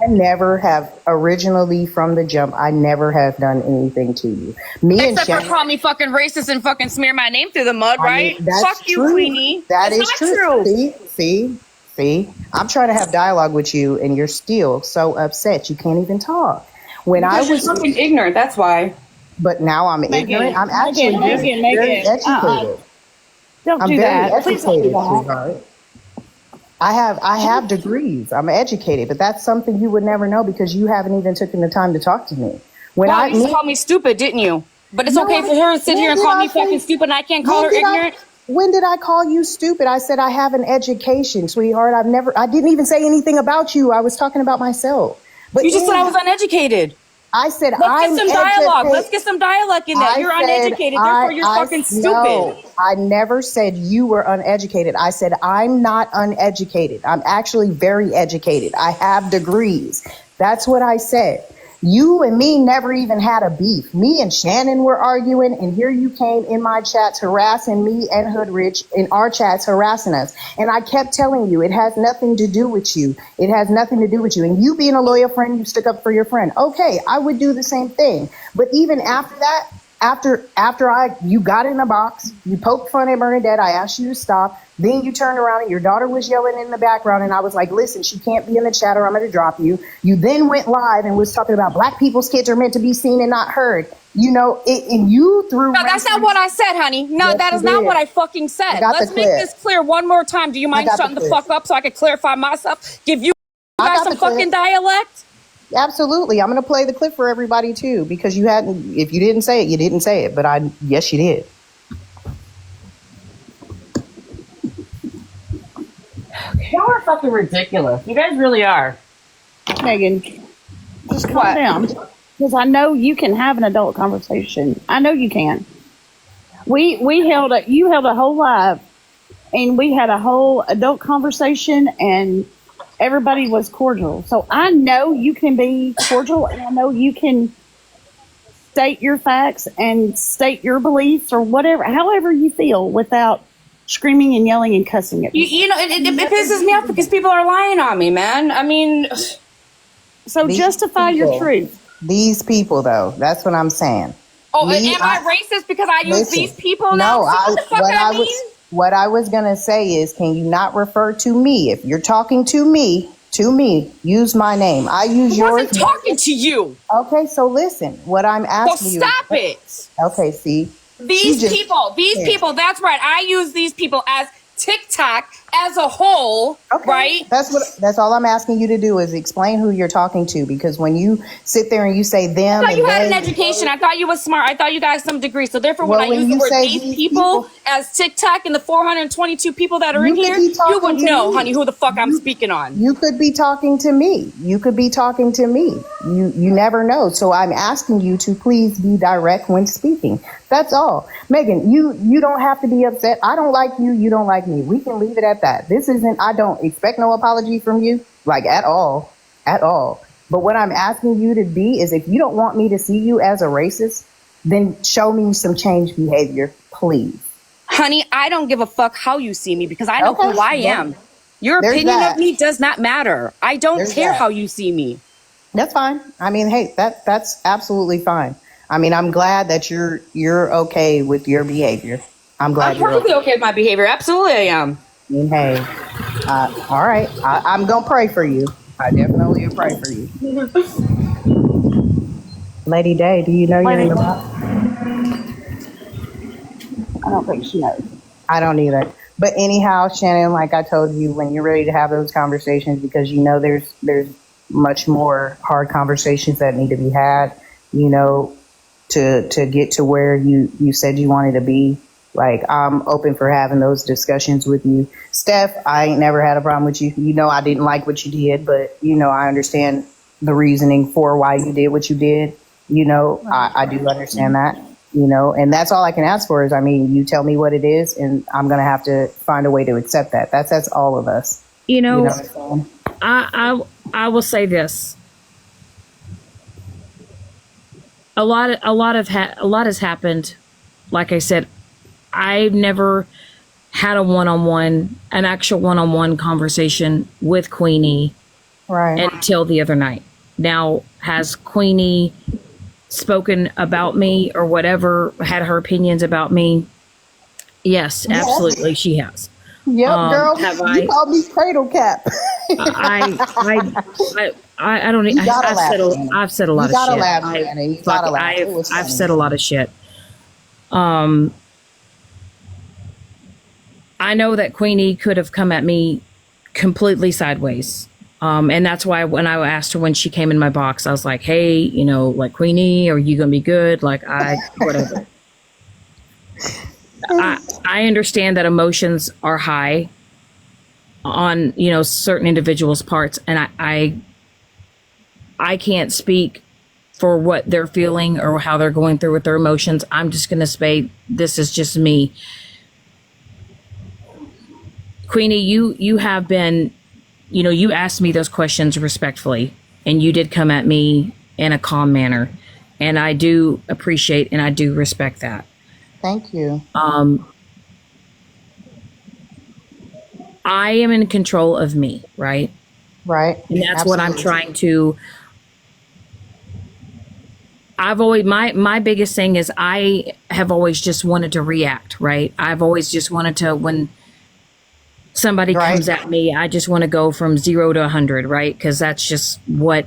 I never have, originally from the jump, I never have done anything to you. Me and Except for Shannon, call me fucking racist and fucking smear my name through the mud, I mean, right? that's Fuck you, true. Queenie. That It's is not true. true. See. I'm trying to have dialogue with you, and you're still so upset you can't even talk. When I Because you're was, fucking ignorant, that's why. but now I'm ignorant. I'm actually very Uh-uh. educated. Don't I'm do very that. Please don't do educated, that. sweetheart. I have degrees. I'm educated, but that's something you would never know because you haven't even taken the time to talk to me. When Wow, I you just me, called me stupid, didn't you? But it's no, okay for her to sit when here and did call I me fucking say? stupid and I can't call When her did I? ignorant. When did I call you stupid? I said I have an education, sweetheart. I didn't even say anything about you. I was talking about myself. But You just said I anyhow, was uneducated. I said Let's get I'm some dialogue. educated. Let's get some dialogue in that. I You're said uneducated, therefore you're fucking stupid. no. I never said you were uneducated. I said I'm not uneducated. I'm actually very educated. I have degrees. That's what I said. You and me never even had a beef. Me and Shannon were arguing, and here you came in my chats harassing me and Hoodrich in our chats harassing us. And I kept telling you it has nothing to do with you. It has nothing to do with you. And you being a loyal friend, you stick up for your friend. Okay, I would do the same thing. But even after that, after you got in the box, you poked fun at Bernadette, I asked you to stop. Then you turned around and your daughter was yelling in the background, and I was like, listen, she can't be in the chat or I'm going to drop you. You then went live and was talking about black people's kids are meant to be seen and not heard. You know, and you threw. No, that's not what I said, honey. No, Yes, that you is not did. what I fucking said. I got Let's the make clip. this clear one more time. Do you mind got the shutting the clip. fuck up so I can clarify myself? Give you I guys got some the clip. fucking dialect? Absolutely. I'm going to play the clip for everybody too, because you hadn't, if you didn't say it, you didn't say it, but yes, you did. Y'all are fucking ridiculous. You guys really are. Megan, just calm down. Because I know you can have an adult conversation. I know you can. You held a whole live, and we had a whole adult conversation, and everybody was cordial. So I know you can be cordial, and I know you can state your facts and state your beliefs or whatever, however you feel, without screaming and yelling and cussing at people. You know, it pisses me off because people are lying on me, man. I mean, so justify your truth. These people, though, that's what I'm saying. Oh, am I racist because I use these people now? No, what the fuck I mean? what I was going to say is, can you not refer to me? If you're talking to me, use my name. I use yours. I wasn't talking to you. Okay, so listen, what I'm asking you. So stop it. Okay, see. These people, that's right. I use these people as TikTok as a whole, right? That's all I'm asking you to do is explain who you're talking to, because when you sit there and you say them, I thought you had an education. I thought you was smart. I thought you got some degree. So therefore, when I use the word these people as TikTok and the 422 people that are in here, you would know, honey, who the fuck I'm speaking on. You could be talking to me. You never know. So I'm asking you to please be direct when speaking. That's all. Megan, you don't have to be upset. I don't like you. You don't like me. We can leave it at that. I don't expect no apology from you, like at all. But what I'm asking you to be is, if you don't want me to see you as a racist, then show me some changed behavior, please. Honey, I don't give a fuck how you see me, because I know who I am. Your opinion of me does not matter. I don't care how you see me. That's fine. I mean, hey, that's absolutely fine. I mean, I'm glad that you're okay with your behavior. I'm perfectly okay with my behavior. Absolutely, I am. I mean, hey, all right. I'm gonna pray for you. I definitely will pray for you. Lady Day, do you know you're in the box? I don't think she knows. I don't either. But anyhow, Shannon, like I told you, when you're ready to have those conversations, because you know there's much more hard conversations that need to be had, you know, to get to where you said you wanted to be. Like, I'm open for having those discussions with you. Steph, I ain't never had a problem with you. You know, I didn't like what you did, but, you know, I understand the reasoning for why you did what you did. You know, I do understand that, you know, and that's all I can ask for is, I mean, you tell me what it is, and I'm going to have to find a way to accept that. That's all of us. You know, what I'm saying? I will say this. A lot has happened. Like I said, I've never had an actual one-on-one conversation with Queenie until the other night. Now, has Queenie spoken about me or whatever, had her opinions about me? Yes, absolutely, she has. Yep, girl. Have You I? called me cradle cap. I don't. You gotta laugh, Shannon. I've said a lot You of gotta shit. laugh, Shannon. You gotta laugh. It was I've funny. said a lot of shit. I know that Queenie could have come at me completely sideways. And that's why when I asked her when she came in my box, I was like, hey, you know, like, Queenie, are you going to be good? Like, whatever. I understand that emotions are high on, you know, certain individuals' parts. And I can't speak for what they're feeling or how they're going through with their emotions. I'm just going to say, this is just me. Queenie, you have been, you know, you asked me those questions respectfully, and you did come at me in a calm manner, and I do appreciate and I do respect that. Thank you. I am in control of me, right? Right. And that's Absolutely. what I'm trying to. I've always my biggest thing is I have always just wanted to react, right? I've always just wanted to, when somebody comes at me, I just want to go from 0 to 100, right? Because that's just what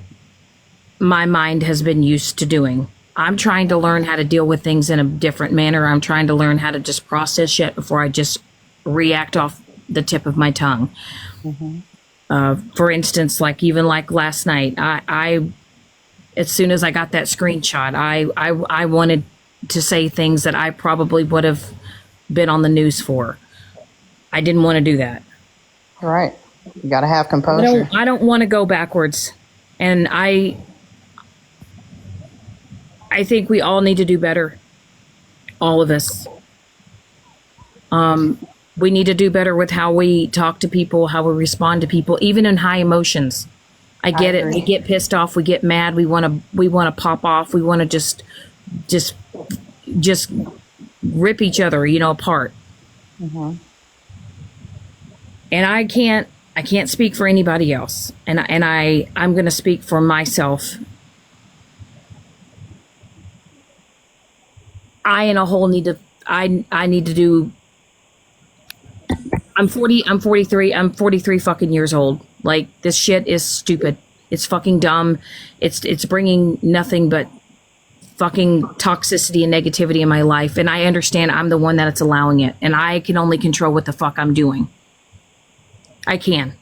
my mind has been used to doing. I'm trying to learn how to deal with things in a different manner. I'm trying to learn how to just process shit before I just react off the tip of my tongue. For instance, like even like last night, I as soon as I got that screenshot, I wanted to say things that I probably would have been on the news for. I didn't want to do that. Right. You got to have composure. I don't want to go backwards. And I think we all need to do better. All of us. We need to do better with how we talk to people, how we respond to people, even in high emotions. I get it. We get pissed off. We get mad. We want to pop off. We want to just rip each other, you know, apart. And I can't speak for anybody else. And I'm going to speak for myself. I need to do. I'm 43 fucking years old. Like, this shit is stupid. It's fucking dumb. It's bringing nothing but fucking toxicity and negativity in my life. And I understand I'm the one that's allowing it. And I can only control what the fuck I'm doing. I can.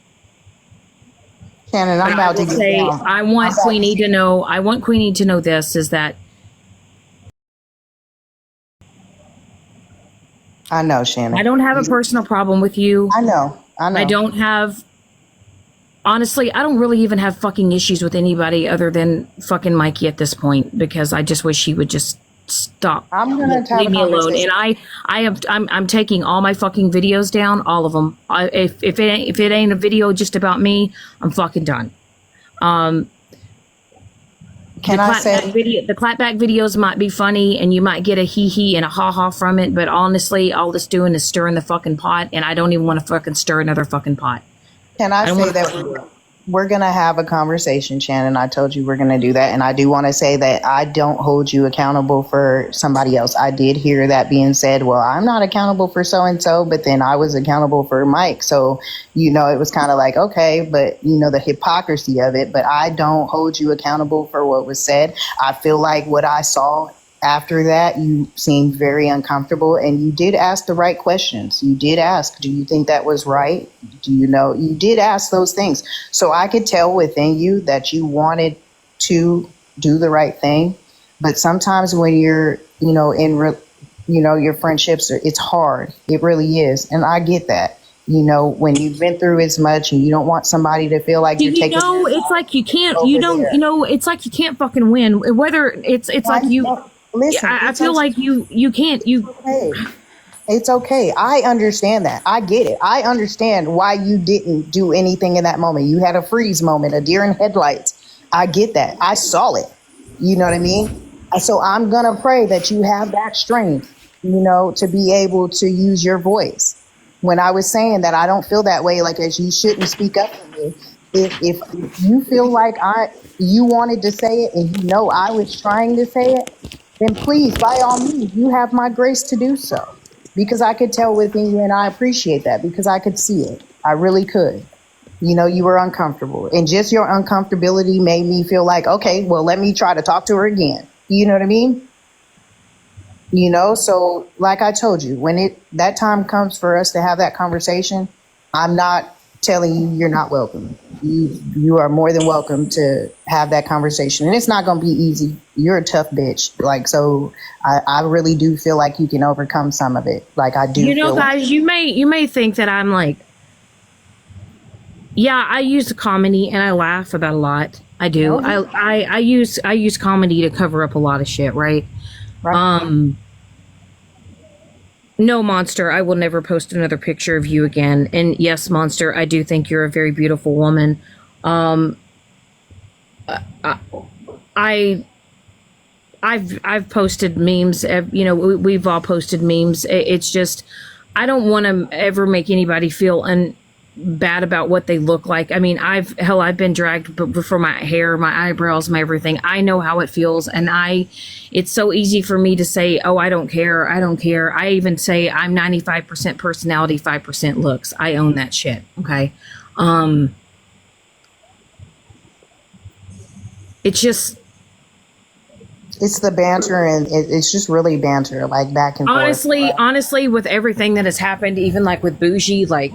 Shannon, I'm about to say, I want Queenie to know this, is that I know, Shannon. I don't have a personal problem with you. I know. I don't have, honestly, I don't really even have fucking issues with anybody other than fucking Mikey at this point, because I just wish he would just stop. I'm gonna leave me alone. And I'm taking all my fucking videos down, all of them. If it ain't a video just about me, I'm fucking done. Can I say the clapback videos might be funny and you might get a hee and a ha from it, but honestly, all it's doing is stirring the fucking pot, and I don't even want to fucking stir another fucking pot. Can I say that we're going to have a conversation, Shannon? I told you we're going to do that. And I do want to say that I don't hold you accountable for somebody else. I did hear that being said, well, I'm not accountable for so-and-so, but then I was accountable for Mike. So, you know, it was kind of like, okay, but you know, the hypocrisy of it, but I don't hold you accountable for what was said. I feel like what I saw after that, you seemed very uncomfortable, and you did ask the right questions. You did ask, do you think that was right? Do you know? You did ask those things. So I could tell within you that you wanted to do the right thing. But sometimes when you're, you know, You know, your friendships it's hard. It really is. And I get that. You know, when you've been through as much and you don't want somebody to feel like you're taking it's like you can't, there. it's like you can't fucking win. Whether it's like you, listen, I feel like you can't, okay. It's okay. I understand that. I get it. I understand why you didn't do anything in that moment. You had a freeze moment, a deer in headlights. I get that. I saw it. You know what I mean? So I'm going to pray that you have that strength, you know, to be able to use your voice. When I was saying that I don't feel that way, like as you shouldn't speak up for me. If you feel like you wanted to say it and you know I was trying to say it, then please, by all means, you have my grace to do so. Because I could tell within you, and I appreciate that because I could see it. I really could. You know, you were uncomfortable. And just your uncomfortability made me feel like, okay, well, let me try to talk to her again. You know what I mean? You know, so like I told you, when that time comes for us to have that conversation, I'm not telling you you're not welcome. You are more than welcome to have that conversation. And it's not going to be easy. You're a tough bitch. Like, so I really do feel like you can overcome some of it. Like I do. You know, guys, you may think that I'm like, yeah, I use comedy and I laugh about a lot. I do. I use comedy to cover up a lot of shit, right? No, Monster, I will never post another picture of you again. And yes, Monster, I do think you're a very beautiful woman. I've posted memes. You know, we've all posted memes. It's just I don't want to ever make anybody feel bad about what they look like. I mean, I've been dragged for my hair, my eyebrows, my everything. I know how it feels, and it's so easy for me to say, oh, I don't care. I even say I'm 95% personality, 5% looks. I own that shit. Okay. It's just, it's the banter, and it's just really banter, like back and forth. Honestly, with everything that has happened, even like with Bougie, like,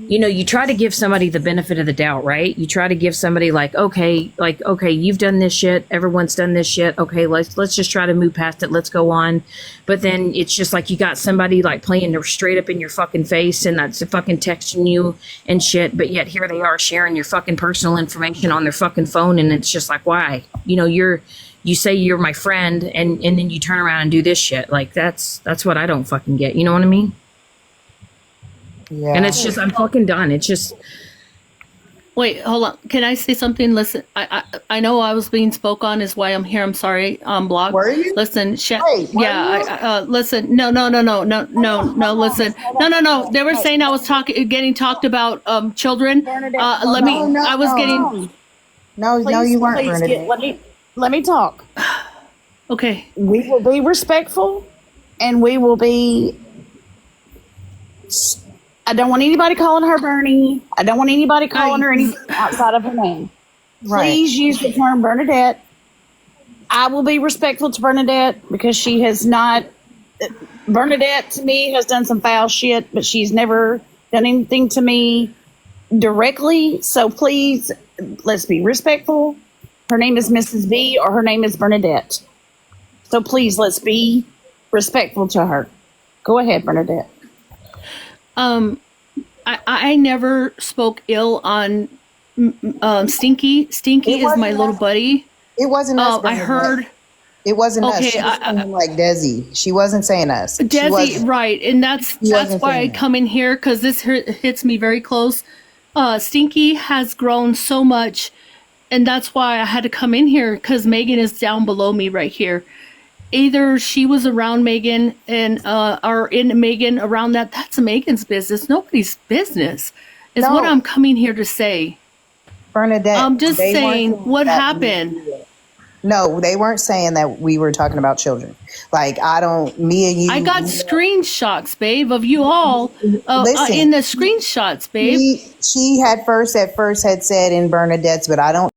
you know, you try to give somebody the benefit of the doubt, right? You try to give somebody okay, you've done this shit. Everyone's done this shit. Okay, let's just try to move past it. Let's go on. But then it's just like you got somebody like playing straight up in your fucking face and that's fucking texting you and shit. But yet here they are sharing your fucking personal information on their fucking phone. And it's just like, why? You know, you say you're my friend and then you turn around and do this shit. Like that's what I don't fucking get. You know what I mean? Yeah. And it's just, I'm fucking done. It's just. Wait, hold on. Can I say something? Listen, I know I was being spoke on is why I'm here. I'm sorry. I'm blocked. Were you? Listen, listen. No. Listen. No. Listen. No. They were saying I was getting talked about children. I was getting. No, you weren't, Bernadette. Let me talk. Okay. We will be respectful, and we will be. I don't want anybody calling her Bernie. I don't want anybody calling her anything outside of her name. Right. Please use the term Bernadette. I will be respectful to Bernadette because she has not. Bernadette to me has done some foul shit, but she's never done anything to me directly. So please, let's be respectful. Her name is Mrs. B or her name is Bernadette. So please, let's be respectful to her. Go ahead, Bernadette. I never spoke ill on Stinky. Stinky is my little buddy. It wasn't us. I heard. It wasn't us. She was saying like Desi. She wasn't saying us. Desi, right. And that's why I come in here because this hits me very close. Stinky has grown so much. And that's why I had to come in here because Megan is down below me right here. Either she was around Megan or in Megan around that. That's Megan's business. Nobody's business is what I'm coming here to say. Bernadette, I'm just saying what happened. No, they weren't saying that we were talking about children. Like me and you. I got screenshots, babe, of you all in the screenshots, babe. She had at first had said in Bernadette's, but I don't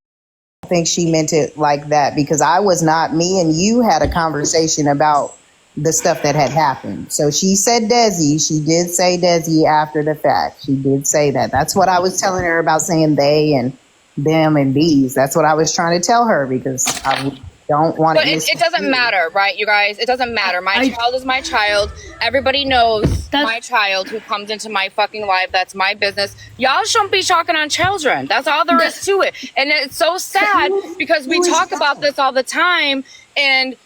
think she meant it like that because I was not. Me and you had a conversation about the stuff that had happened. So she said Desi. She did say Desi after the fact. She did say that. That's what I was telling her about saying they and them and these. That's what I was trying to tell her because don't want But to it doesn't matter, right, you guys? It doesn't matter. My child is my child. Everybody knows my child who comes into my fucking life. That's my business. Y'all shouldn't be talking on children. That's all there is to it. And it's so sad because we talk about this all the time and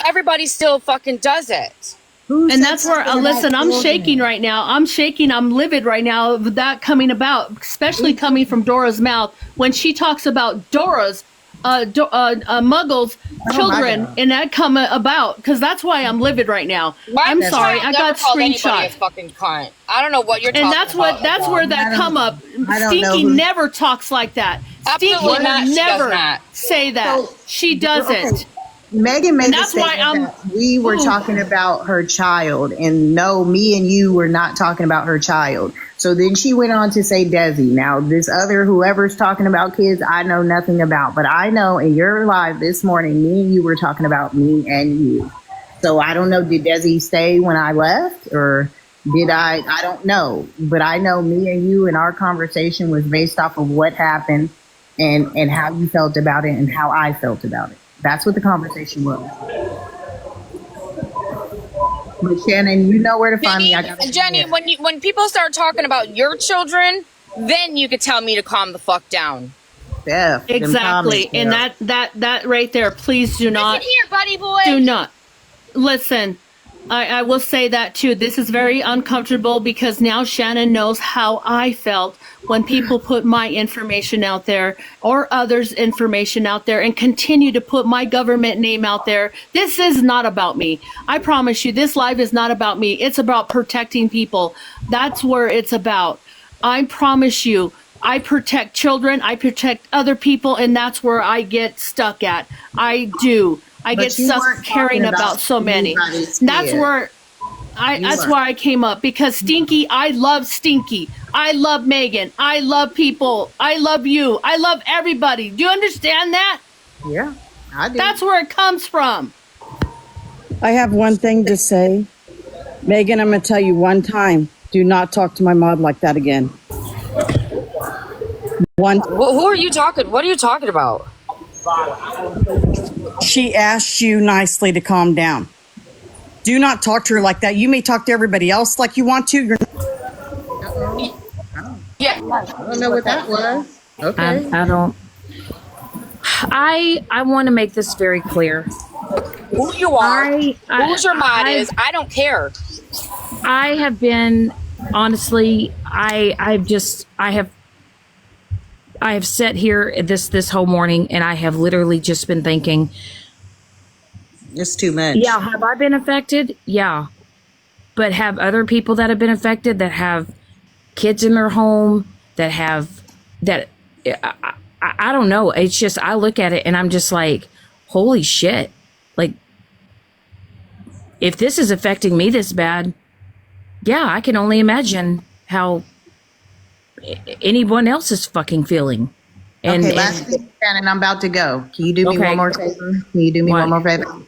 everybody still fucking does it. And that's where, listen, I'm shaking right now. I'm shaking. I'm livid right now with that coming about, especially coming from Dora's mouth when she talks about Dora's muggles children and that come about, because that's why I'm livid right now. I'm sorry, I got screenshot. Fucking cunt. I don't know what you're talking about. And that's where that come up. Stinky never talks like that. Stinky would never say that. She doesn't. Okay. Megan made the statement that we were talking about her child, and no, me and you were not talking about her child. So then she went on to say Desi. Now, this other whoever's talking about kids, I know nothing about. But I know in your live this morning, me and you were talking about me and you. So I don't know, did Desi stay when I left? Or did I don't know. But I know me and you and our conversation was based off of what happened and how you felt about it and how I felt about it. That's what the conversation was. But Shannon, you know where to find me. Jenny, when people start talking about your children, then you could tell me to calm the fuck down. Exactly. And that right there, please do not. Listen here, buddy boy. Do not. Listen, I will say that too. This is very uncomfortable because now Shannon knows how I felt when people put my information out there or others' information out there and continue to put my government name out there. This is not about me. I promise you, this live is not about me. It's about protecting people. That's where it's about. I promise you, I protect children, I protect other people, and that's where I get stuck at. I do. I get stuck caring about so many. That's where that's why I came up, because Stinky, I love Stinky. I love Megan. I love people. I love you. I love everybody. Do you understand that? Yeah, I do. That's where it comes from. I have one thing to say. Megan, I'm going to tell you one time. Do not talk to my mom like that again. Who are you talking? What are you talking about? She asked you nicely to calm down. Do not talk to her like that. You may talk to everybody else like you want to. Yeah. I don't know what that was. Okay. I don't. I want to make this very clear. Who you are, whose your mind is, I don't care. I have been, honestly, I have sat here this whole morning and I have literally just been thinking, it's too much. Yeah, have I been affected? Yeah. But have other people that have been affected, that have kids in their home, that have, that, I don't know. It's just, I look at it and I'm just like, holy shit. Like, if this is affecting me this bad, yeah, I can only imagine how anyone else is fucking feeling. Okay, last thing, Shannon, I'm about to go. Can you do me one more favor? Can you do me one more favor?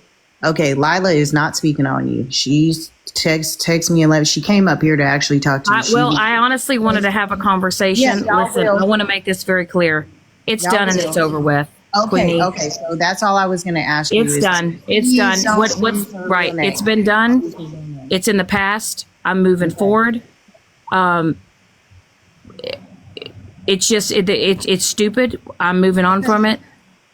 Okay, Lila is not speaking on you. She's text me and she came up here to actually talk to you. I honestly wanted to have a conversation. Yes, listen, I want to make this very clear. It's done and it's over with. Okay, Queenie. okay. So that's all I was going to ask you. It's done. It's done. What's right? It's been done. It's in the past. I'm moving forward. It's just it's stupid. I'm moving on from it.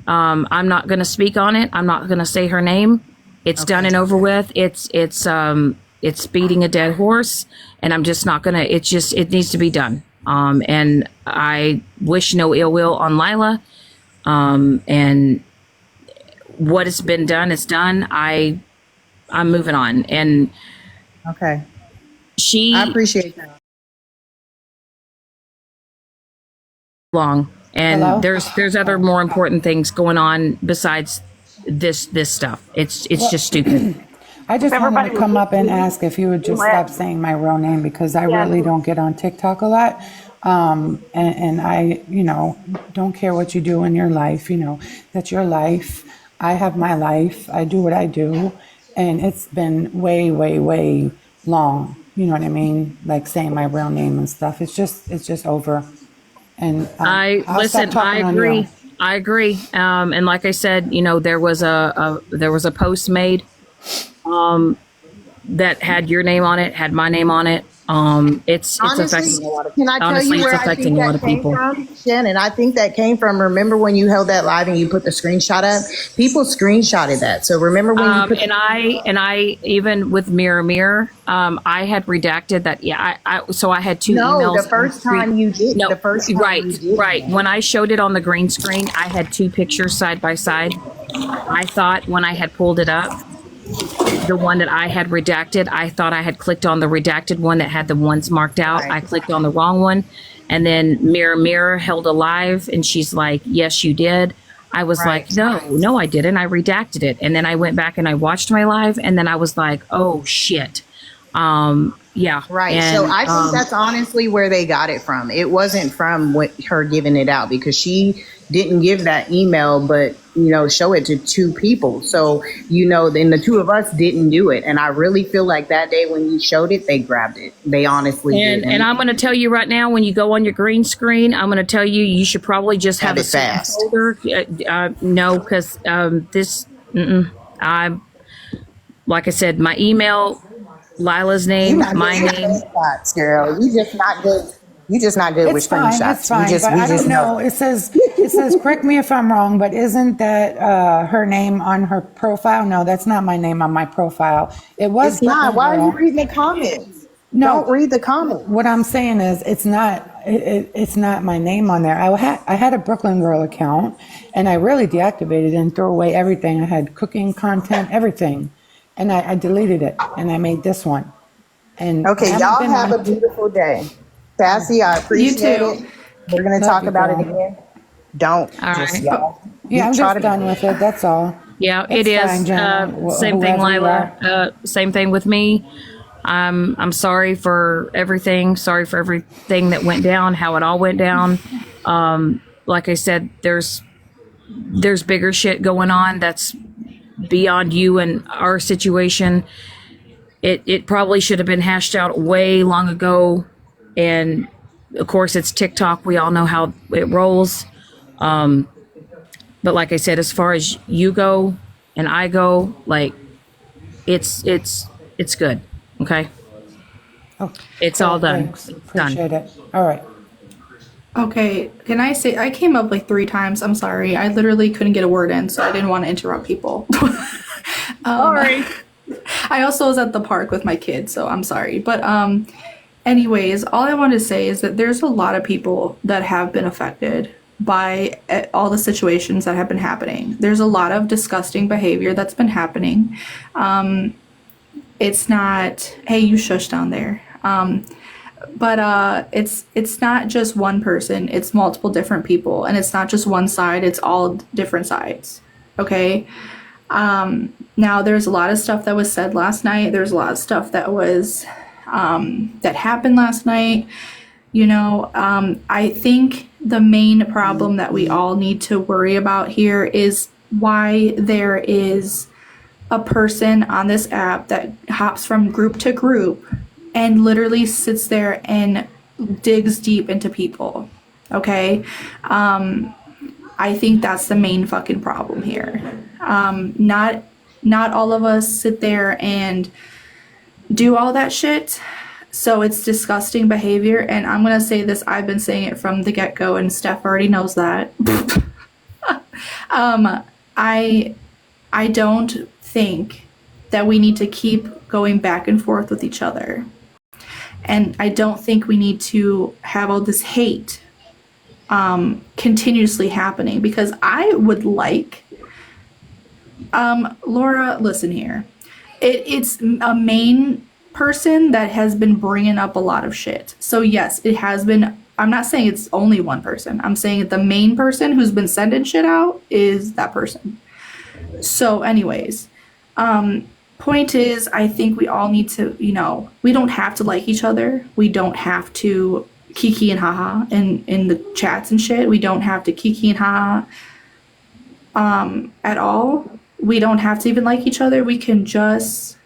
I'm not going to speak on it. I'm not going to say her name. It's done and over with. It's beating a dead horse, and I'm just not going to. It needs to be done. And I wish no ill will on Lila. And what has been done is done. I'm moving on. And okay, I appreciate that. Long. And Hello? there's other more important things going on besides this stuff. It's just stupid. I just wanted to come up and ask if you would just stop saying my real name, because I really don't get on TikTok a lot. And I, don't care what you do in your life. That's your life. I have my life. I do what I do. And it's been way, way, way long. You know what I mean? Like saying my real name and stuff. It's just over. And I agree. I agree. And like I said, there was a post made that had your name on it, had my name on it. It's Honestly, affecting a lot of can I tell you honestly, it's where I think affecting a lot that of came people. from, Shannon? I think that came from, remember when you held that live and you put the screenshot up? People screenshotted that. So remember when you put And I even with Mirror, I had redacted that. Yeah, so I had two no, emails the on the first screen. time you did, No, the first time right, you did right. that. When I showed it on the green screen, I had two pictures side by side. I thought when I had pulled it up, the one that I had redacted, I thought I had clicked on the redacted one that had the ones marked out. Right. I clicked on the wrong one. And then Mirror held alive and she's like, yes, you did. I was like, Right. no, I didn't. I redacted it. And then I went back and I watched my live and then I was like, oh shit. Yeah. Right. So And I think that's honestly where they got it from. It wasn't from her giving it out because she didn't give that email, but show it to two people. So, then the two of us didn't do it. And I really feel like that day when you showed it, they grabbed it. They honestly did. and I'm going to tell you right now, when you go on your green screen, I'm going to tell you, you should probably just have Have a it fast. folder. No, because this, I, like I said, my email, Lila's name, my name. Screenshots, girl. You just not good. You just not good with It's fine. screenshots. It's fine. But I don't know. It says, correct me if I'm wrong, but isn't that her name on her profile? No, that's not my name on my profile. It was It's not. Brooklyn Why are you Girl. reading the comments? No. Don't read the comments. What I'm saying is, it's not. It's not my name on there. I had a Brooklyn Girl account, and I really deactivated and threw away everything. I had cooking content, everything, and I deleted it, and I made this one. And Okay, I haven't y'all been have on a beautiful day. Sassy, I appreciate too. it. We're gonna Love talk you, about it girl. again. Don't All just right. y'all. Yeah, I'm try just to done with it. That's all. Yeah, It's it is. fine, Jenna, Same thing, whoever you Lila. are. Same thing with me. I'm sorry for everything. Sorry for everything that went down, how it all went down. Like I said, there's bigger shit going on that's beyond you and our situation. It probably should have been hashed out way long ago. And of course, it's TikTok. We all know how it rolls. But like I said, as far as you go and I go, like it's good. Okay. Oh, It's cool. all done. Thanks. It's done. Appreciate it. All right. Okay, can I say I came up like 3 times? I'm sorry. I literally couldn't get a word in, so I didn't want to interrupt people. Sorry. I also was at the park with my kids, so I'm sorry. But anyways, all I want to say is that there's a lot of people that have been affected by all the situations that have been happening. There's a lot of disgusting behavior that's been happening. It's not, hey, you shush down there. But it's not just one person, it's multiple different people, and it's not just one side, it's all different sides. Okay? Now there's a lot of stuff that was said last night. There's a lot of stuff that was that happened last night. I think the main problem that we all need to worry about here is why there is a person on this app that hops from group to group and literally sits there and digs deep into people. Okay? I think that's the main fucking problem here. Not all of us sit there and do all that shit. So it's disgusting behavior. And I'm going to say this, I've been saying it from the get-go, and Steph already knows that. I don't think that we need to keep going back and forth with each other. And I don't think we need to have all this hate continuously happening, because I would like, Laura, listen here. It's a main person that has been bringing up a lot of shit. So yes, it has been. I'm not saying it's only one person. I'm saying the main person who's been sending shit out is that person. So anyways, point is, I think we all need to, we don't have to like each other. We don't have to kiki and haha in the chats and shit. We don't have to kiki and haha at all. We don't have to even like each other. We can just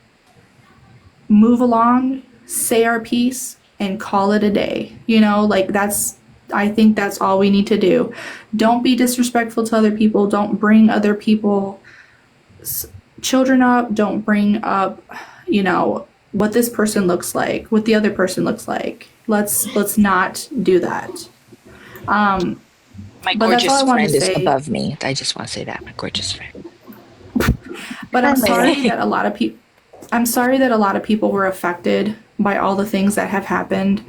move along, say our piece, and call it a day. That's I think that's all we need to do. Don't be disrespectful to other people. Don't bring other people's children up. Don't bring up, you know, what this person looks like, what the other person looks like. Let's not do that. My But that's all I gorgeous wanted friend to is say. above me. I just want to say that, my gorgeous friend. But I'm sorry that a lot of people. I'm sorry that a lot of people were affected by all the things that have happened.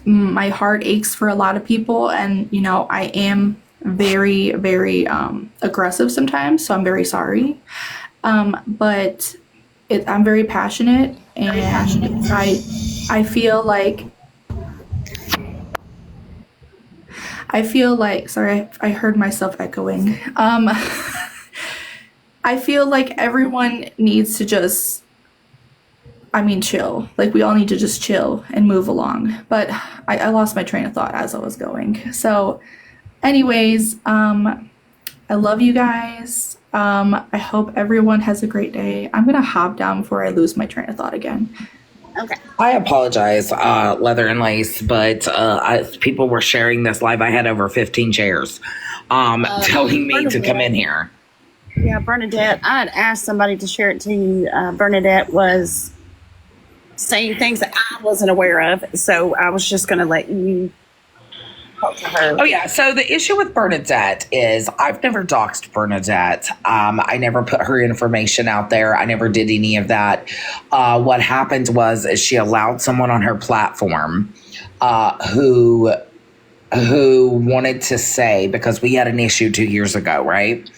My heart aches for a lot of people, and you know, I am very, very aggressive sometimes, so I'm very sorry. But I'm very passionate, and I feel like sorry, I heard myself echoing. I feel like everyone needs to just, chill. Like, we all need to just chill and move along. But I lost my train of thought as I was going. So, anyways, I love you guys. I hope everyone has a great day. I'm going to hop down before I lose my train of thought again. Okay. I apologize, Leather and Lace, but people were sharing this live. I had over 15 shares telling me to come in here. Yeah, Bernadette, I had asked somebody to share it to you. Bernadette was saying things that I wasn't aware of, so I was just going to let you talk to her. Oh, yeah. So the issue with Bernadette is I've never doxed Bernadette. I never put her information out there. I never did any of that. What happened was is she allowed someone on her platform who wanted to say, because we had an issue 2 years ago, right?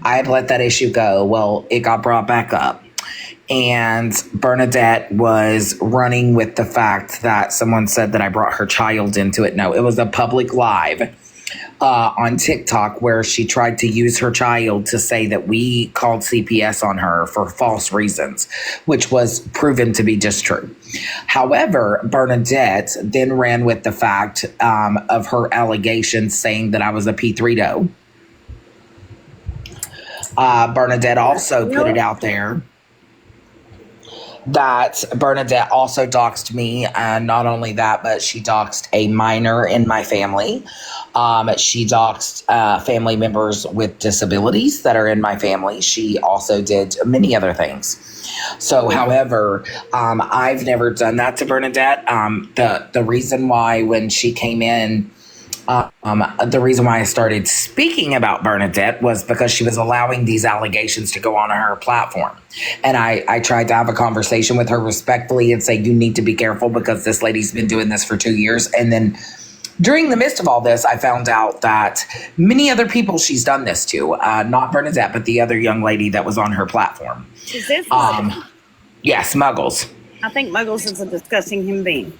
I had let that issue go. Well, it got brought back up. And Bernadette was running with the fact that someone said that I brought her child into it. No, it was a public live on TikTok where she tried to use her child to say that we called CPS on her for false reasons, which was proven to be just true. However, Bernadette then ran with the fact of her allegations saying that I was a P3-do. Bernadette also put it out there that Bernadette also doxed me, and not only that, but she doxed a minor in my family. She doxed family members with disabilities that are in my family. She also did many other things. So, however, I've never done that to Bernadette. The reason why when she came in, the reason why I started speaking about Bernadette was because she was allowing these allegations to go on her platform. And I tried to have a conversation with her respectfully and say, you need to be careful because this lady's been doing this for 2 years. And then during the midst of all this, I found out that many other people she's done this to, not Bernadette, but the other young lady that was on her platform. Is this? Yes, Muggles. I think Muggles is a disgusting human being.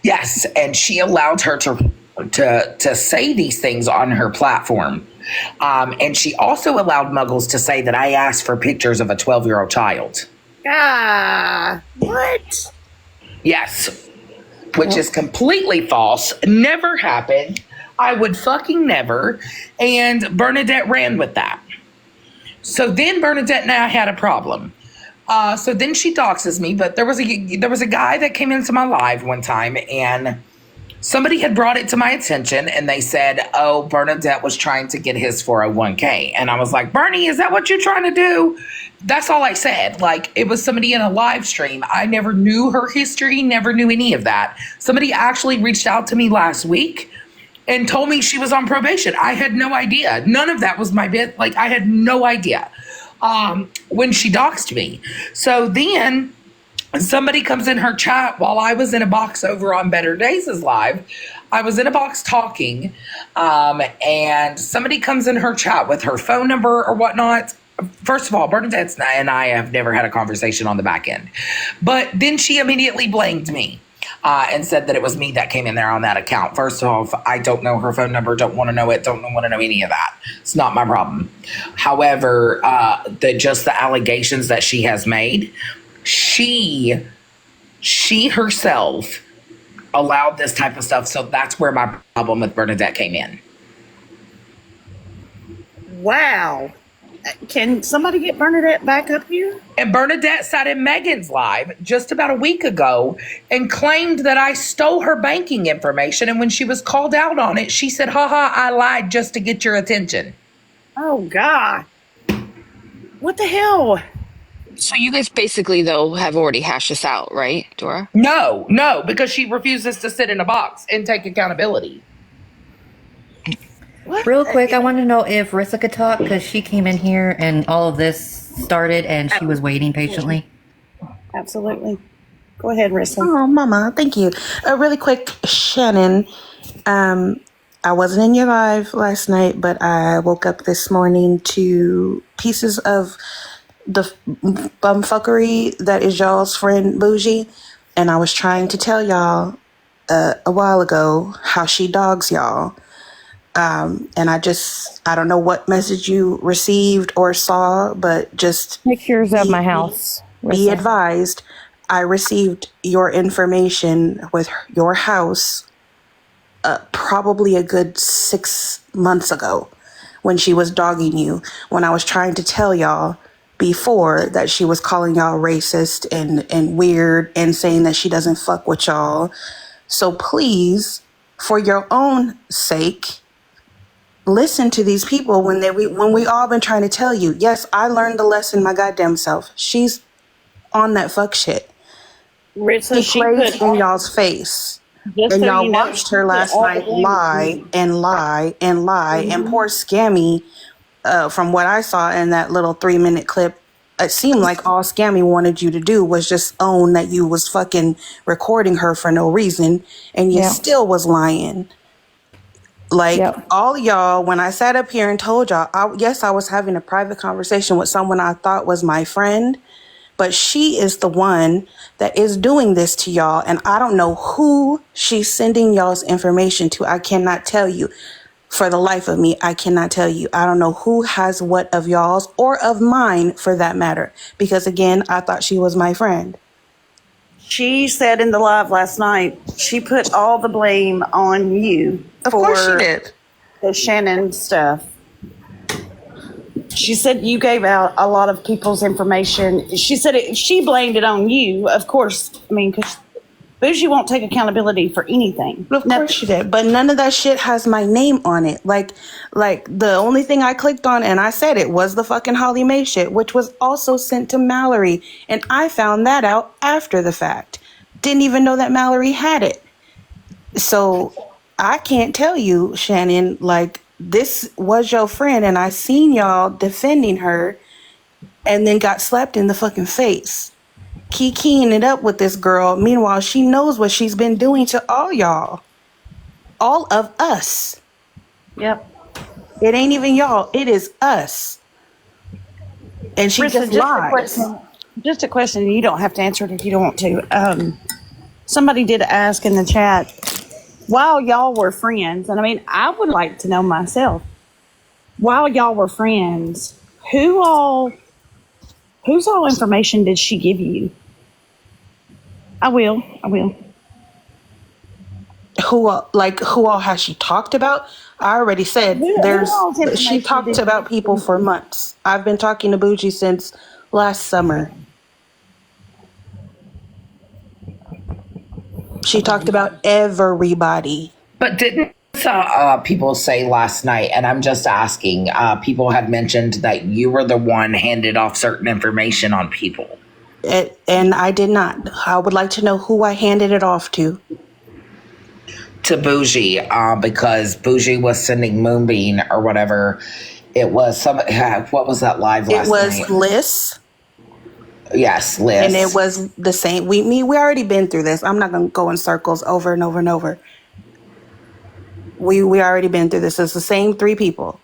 Yes, and she allowed her to say these things on her platform. And she also allowed Muggles to say that I asked for pictures of a 12-year-old child. What? Yes, which is completely false. Never happened. I would fucking never. And Bernadette ran with that. So then Bernadette and I had a problem. So then she doxes me, but there was a guy that came into my live one time, and somebody had brought it to my attention, and they said, oh, Bernadette was trying to get his 401k. And I was like, Bernie, is that what you're trying to do? That's all I said. Like, it was somebody in a live stream. I never knew her history, never knew any of that. Somebody actually reached out to me last week and told me she was on probation. I had no idea. None of that was my bit. Like, I had no idea. When she doxed me. So then somebody comes in her chat while I was in a box over on Better Days' live. I was in a box talking, and somebody comes in her chat with her phone number or whatnot. First of all, Bernadette and I have never had a conversation on the back end. But then she immediately blamed me. And said that it was me that came in there on that account. First of all, I don't know her phone number, don't want to know it, don't want to know any of that. It's not my problem. However, the allegations that she has made, she herself allowed this type of stuff. So that's where my problem with Bernadette came in. Wow. Can somebody get Bernadette back up here? And Bernadette sat in Megan's live just about a week ago and claimed that I stole her banking information. And when she was called out on it, she said, haha, I lied just to get your attention. Oh, God. What the hell? So you guys basically, though, have already hashed this out, right, Dora? No, because she refuses to sit in a box and take accountability. What? Real quick, I want to know if Rissa could talk because she came in here and all of this started and she was waiting patiently. Absolutely. Go ahead, Rissa. Oh, Mama, thank you. Really quick, Shannon. I wasn't in your live last night, but I woke up this morning to pieces of the bumfuckery that is y'all's friend Bougie, and I was trying to tell y'all a while ago how she dogs y'all. And I don't know what message you received or saw, but just pictures of my house. Be advised, I received your information with your house probably a good 6 months ago when she was dogging you, when I was trying to tell y'all before that she was calling y'all racist and weird and saying that she doesn't fuck with y'all. So please, for your own sake, listen to these people when we all been trying to tell you. Yes, I learned the lesson my goddamn self. She's on that fuck shit. Rissa, she plays in y'all's face. And so y'all you know, watched her last night lie and lie and lie. And poor Scammy, from what I saw in that little 3-minute clip, it seemed like all Scammy wanted you to do was just own that you was fucking recording her for no reason. And you still was lying. Like, all y'all, when I sat up here and told y'all, yes, I was having a private conversation with someone I thought was my friend, but she is the one that is doing this to y'all. And I don't know who she's sending y'all's information to. I cannot tell you. For the life of me, I cannot tell you. I don't know who has what of y'all's or of mine for that matter. Because again, I thought she was my friend. She said in the live last night, she put all the blame on you for the Shannon stuff. She said you gave out a lot of people's information. She said she blamed it on you, of course. I mean, because Bougie won't take accountability for anything. Of course she did, but none of that shit has my name on it. Like the only thing I clicked on and I said it was the fucking Holly Mae shit, which was also sent to Mallory, and I found that out after the fact. Didn't even know that Mallory had it. So I can't tell you, Shannon, like, this was your friend and I seen y'all defending her and then got slapped in the fucking face. Kikiing it up with this girl. Meanwhile, she knows what she's been doing to all y'all. All of us. Yep. It ain't even y'all. It is us. And she Rissa, just lies. Just a question. You don't have to answer it if you don't want to. Somebody did ask in the chat, while y'all were friends, and I mean, I would like to know myself, while y'all were friends, whose all information did she give you? I will. Who all has she talked about? I already said she talked about people for months. I've been talking to Bougie since last summer. She talked about everybody. But didn't people say last night, and I'm just asking, people had mentioned that you were the one handed off certain information on people. And I did not. I would like to know who I handed it off to. To Bougie, because Bougie was sending Moonbeam or whatever. It was what was that live last night? It was Liz. Yes, Liz. And it was the same. We already been through this. I'm not going to go in circles over and over and over. We already been through this. It's the same 3 people.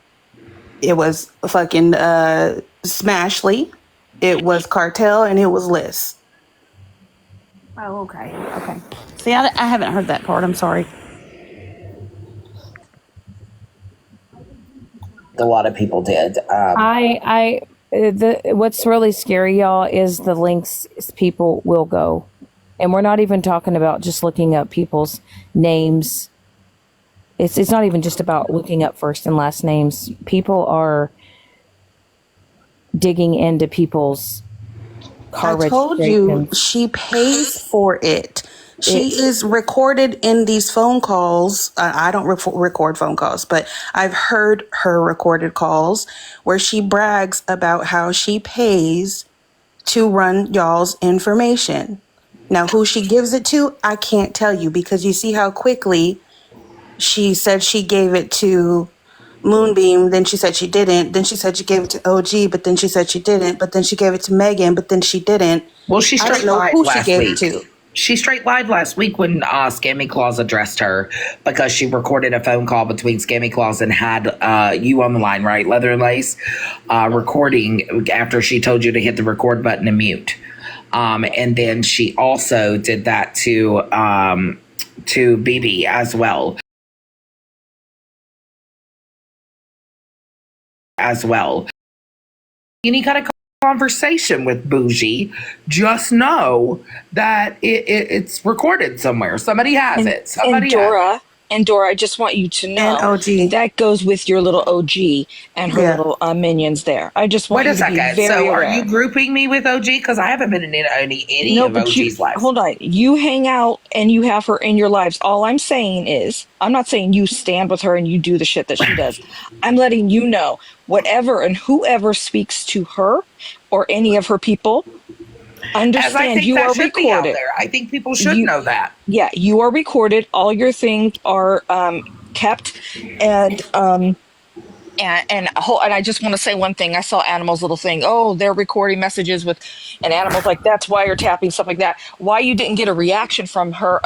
It was fucking Smashley. It was Cartel, and it was Liz. Oh, okay. See, I haven't heard that part. I'm sorry. A lot of people did. What's really scary, y'all, is the links people will go. And we're not even talking about just looking up people's names. It's not even just about looking up first and last names. People are digging into people's car I told you registrations. she pays for it. She is recorded in these phone calls. I don't record phone calls, but I've heard her recorded calls where she brags about how she pays to run y'all's information. Now, who she gives it to, I can't tell you, because you see how quickly she said she gave it to Moonbeam, then she said she didn't, then she said she gave it to OG, but then she said she didn't, but then she gave it to Megan, but then she didn't. Well, she I straight don't know lied who she last gave week. it to. She straight lied last week when Scammy Claus addressed her because she recorded a phone call between Scammy Claus and had you on the line, right, Leather and Lace, recording after she told you to hit the record button and mute. And then she also did that to BB as well. Any kind of conversation with Bougie, just know that it's recorded somewhere. Somebody has it. Somebody has it. And Dora, I just want you to And know OG. that goes with your little OG and her little minions there. I just want Wait you a to be second. very So, aware. are you grouping me with OG? Because I haven't been in any No, of but OG's lives. hold on. You hang out and you have her in your lives. All I'm saying is, I'm not saying you stand with her and you do the shit that she does. I'm letting you know whatever and whoever speaks to her or any of her people, understand As I think you that are should be out recorded. there. I think people should know that. Yeah, you are recorded. All your things are kept, and I just want to say one thing. I saw Animal's little thing. Oh, they're recording messages with, and Animal's like, that's wiretapping, stuff like that. Why you didn't get a reaction from her,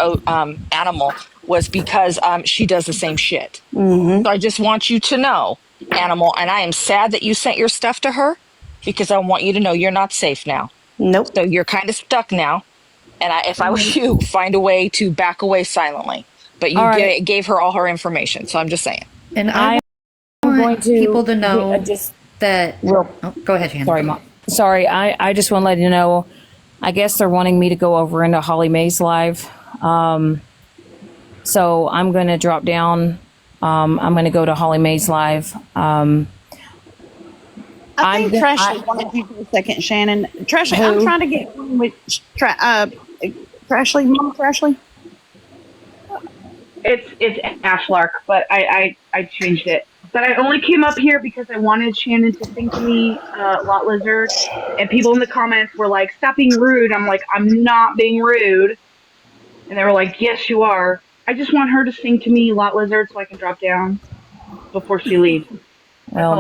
Animal, was because she does the same shit. Mm-hmm. So I just want you to know, Animal, and I am sad that you sent your stuff to her because I want you to know you're not safe now. Nope. So you're kind of stuck now. And if I was you, find a way to back away silently. But you gave her all her information. So I'm just saying. And I I'm going want to people to know just that. Real, go ahead, Shannon. Sorry, Mom. Sorry, I just want to let you know. I guess they're wanting me to go over into Holly Mae's live. So I'm going to drop down. I'm going to go to Holly Mae's live. I think Trashley wanted you for a second, Shannon. Trashley, I'm trying to get with Trashley. Mom, Trashley. It's Ashlark, but I changed it. But I only came up here because I wanted Shannon to sing to me Lot Lizard, and people in the comments were like, "Stop being rude." I'm like, "I'm not being rude," and they were like, "Yes, you are." I just want her to sing to me Lot Lizard so I can drop down before she leaves. Well,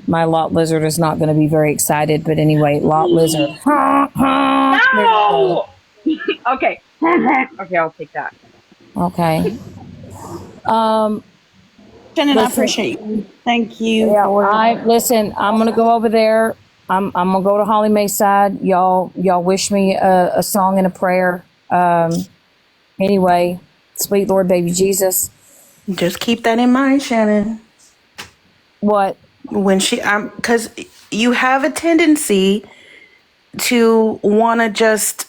my lot lizard is not going to be very excited, but anyway, Lot Lizard. No. Okay. Okay, I'll take that. Okay. Shannon, I appreciate you. Thank you. Yeah, listen. I'm gonna go over there. I'm gonna go to Holly Mae's side. Y'all wish me a song and a prayer. Anyway, sweet Lord, baby Jesus. Just keep that in mind, Shannon. What? When she, because you have a tendency to want to just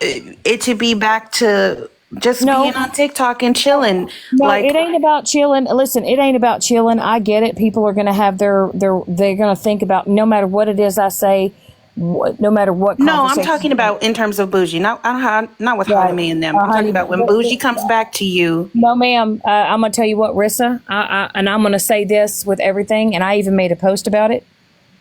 it to be back to just being on TikTok and chilling. No, it ain't about chilling. Listen, it ain't about chilling. I get it. People are going to have they're going to think about, no matter what it is I say, no matter what. No, I'm talking about in terms of Bougie, not with Holly Mae and them. I'm talking about when Bougie comes back to you. No, ma'am. I'm going to tell you what, Rissa, and I'm going to say this with everything, and I even made a post about it.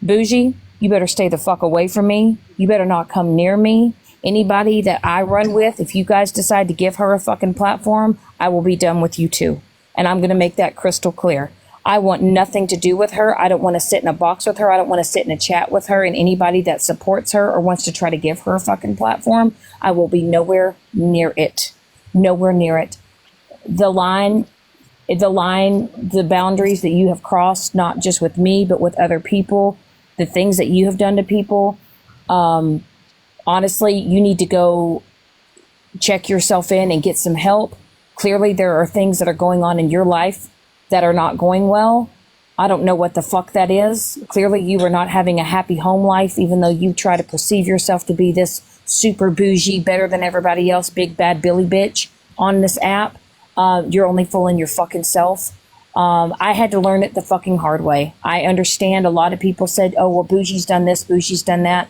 Bougie, you better stay the fuck away from me. You better not come near me. Anybody that I run with, if you guys decide to give her a fucking platform, I will be done with you too. And I'm going to make that crystal clear. I want nothing to do with her. I don't want to sit in a box with her. I don't want to sit in a chat with her. And anybody that supports her or wants to try to give her a fucking platform, I will be nowhere near it. Nowhere near it. The boundaries that you have crossed, not just with me, but with other people, the things that you have done to people, honestly, you need to go check yourself in and get some help. Clearly, there are things that are going on in your life that are not going well. I don't know what the fuck that is. Clearly, you are not having a happy home life, even though you try to perceive yourself to be this super bougie, better than everybody else, big bad Billy bitch on this app. You're only fooling your fucking self. I had to learn it the fucking hard way. I understand a lot of people said, oh, well, Bougie's done this, Bougie's done that.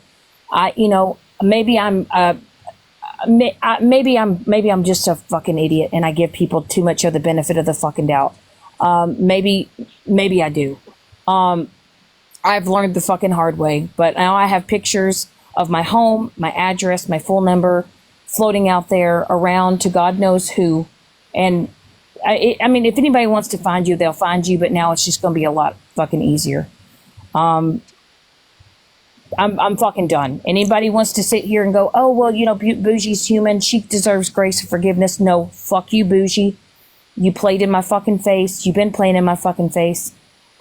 Maybe I'm just a fucking idiot and I give people too much of the benefit of the fucking doubt. Maybe I do. I've learned the fucking hard way, but now I have pictures of my home, my address, my phone number floating out there around to God knows who. And I mean, if anybody wants to find you, they'll find you, but now it's just going to be a lot fucking easier. I'm fucking done. Anybody wants to sit here and go, oh, well, Bougie's human. She deserves grace and forgiveness. No, fuck you, Bougie. You played in my fucking face. You've been playing in my fucking face.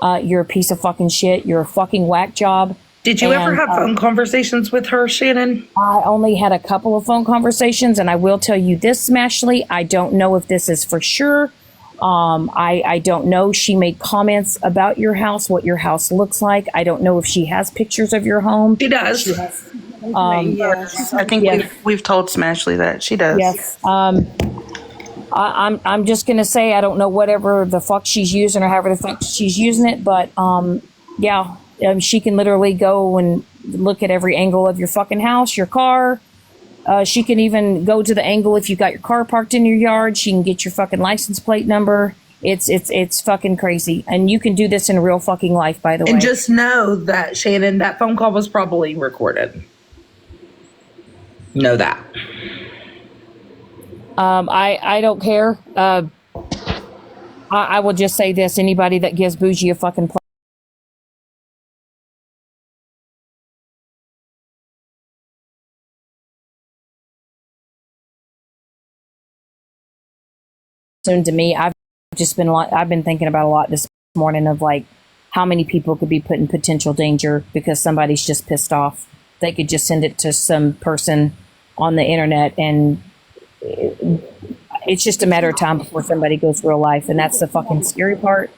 You're a piece of fucking shit. You're a fucking whack job. Did you ever have phone conversations with her, Shannon? I only had a couple of phone conversations, and I will tell you this, Smashley. I don't know if this is for sure. I don't know. She made comments about your house, what your house looks like. I don't know if she has pictures of your home. She does. Yes. I think we've told Smashley that she does. Yes. I'm just gonna say I don't know whatever the fuck she's using or however the fuck she's using it, but she can literally go and look at every angle of your fucking house, your car. She can even go to the angle if you got your car parked in your yard. She can get your fucking license plate number. It's fucking crazy, and you can do this in real fucking life, by the way. And just know that, Shannon, that phone call was probably recorded. Know that. I don't care. I will just say this: anybody that gives Bougie a fucking soon to me, I've been thinking about a lot this morning of like how many people could be put in potential danger because somebody's just pissed off. They could just send it to some person on the internet, and it's just a matter of time before somebody goes real life, and that's the fucking scary part.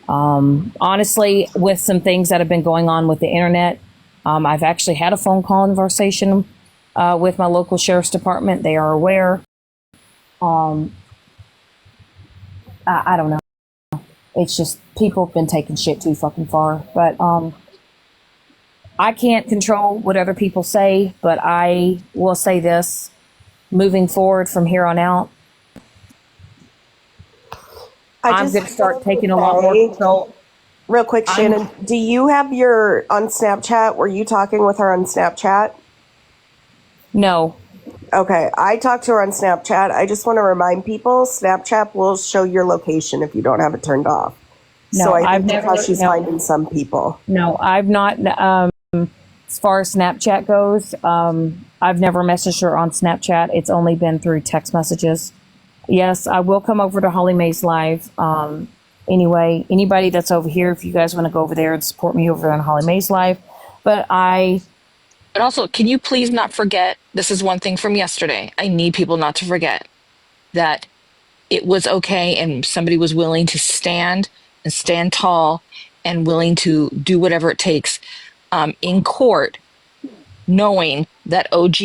Honestly, with some things that have been going on with the internet, I've actually had a phone conversation with my local sheriff's department. They are aware. I don't know. It's just people have been taking shit too fucking far. But I can't control what other people say, but I will say this. Moving forward from here on out, I'm going to start taking a lot more control. Real quick, Shannon, do you have your on Snapchat? Were you talking with her on Snapchat? No. Okay, I talked to her on Snapchat. I just want to remind people, Snapchat will show your location if you don't have it turned off. No, so I think that's how she's finding some people. No, I've not. As far as Snapchat goes, I've never messaged her on Snapchat. It's only been through text messages. Yes, I will come over to Holly Mae's Live. Anyway, anybody that's over here, if you guys want to go over there and support me over on Holly Mae's Live. But also, can you please not forget, this is one thing from yesterday. I need people not to forget that it was okay and somebody was willing to stand and stand tall and willing to do whatever it takes in court, knowing that OG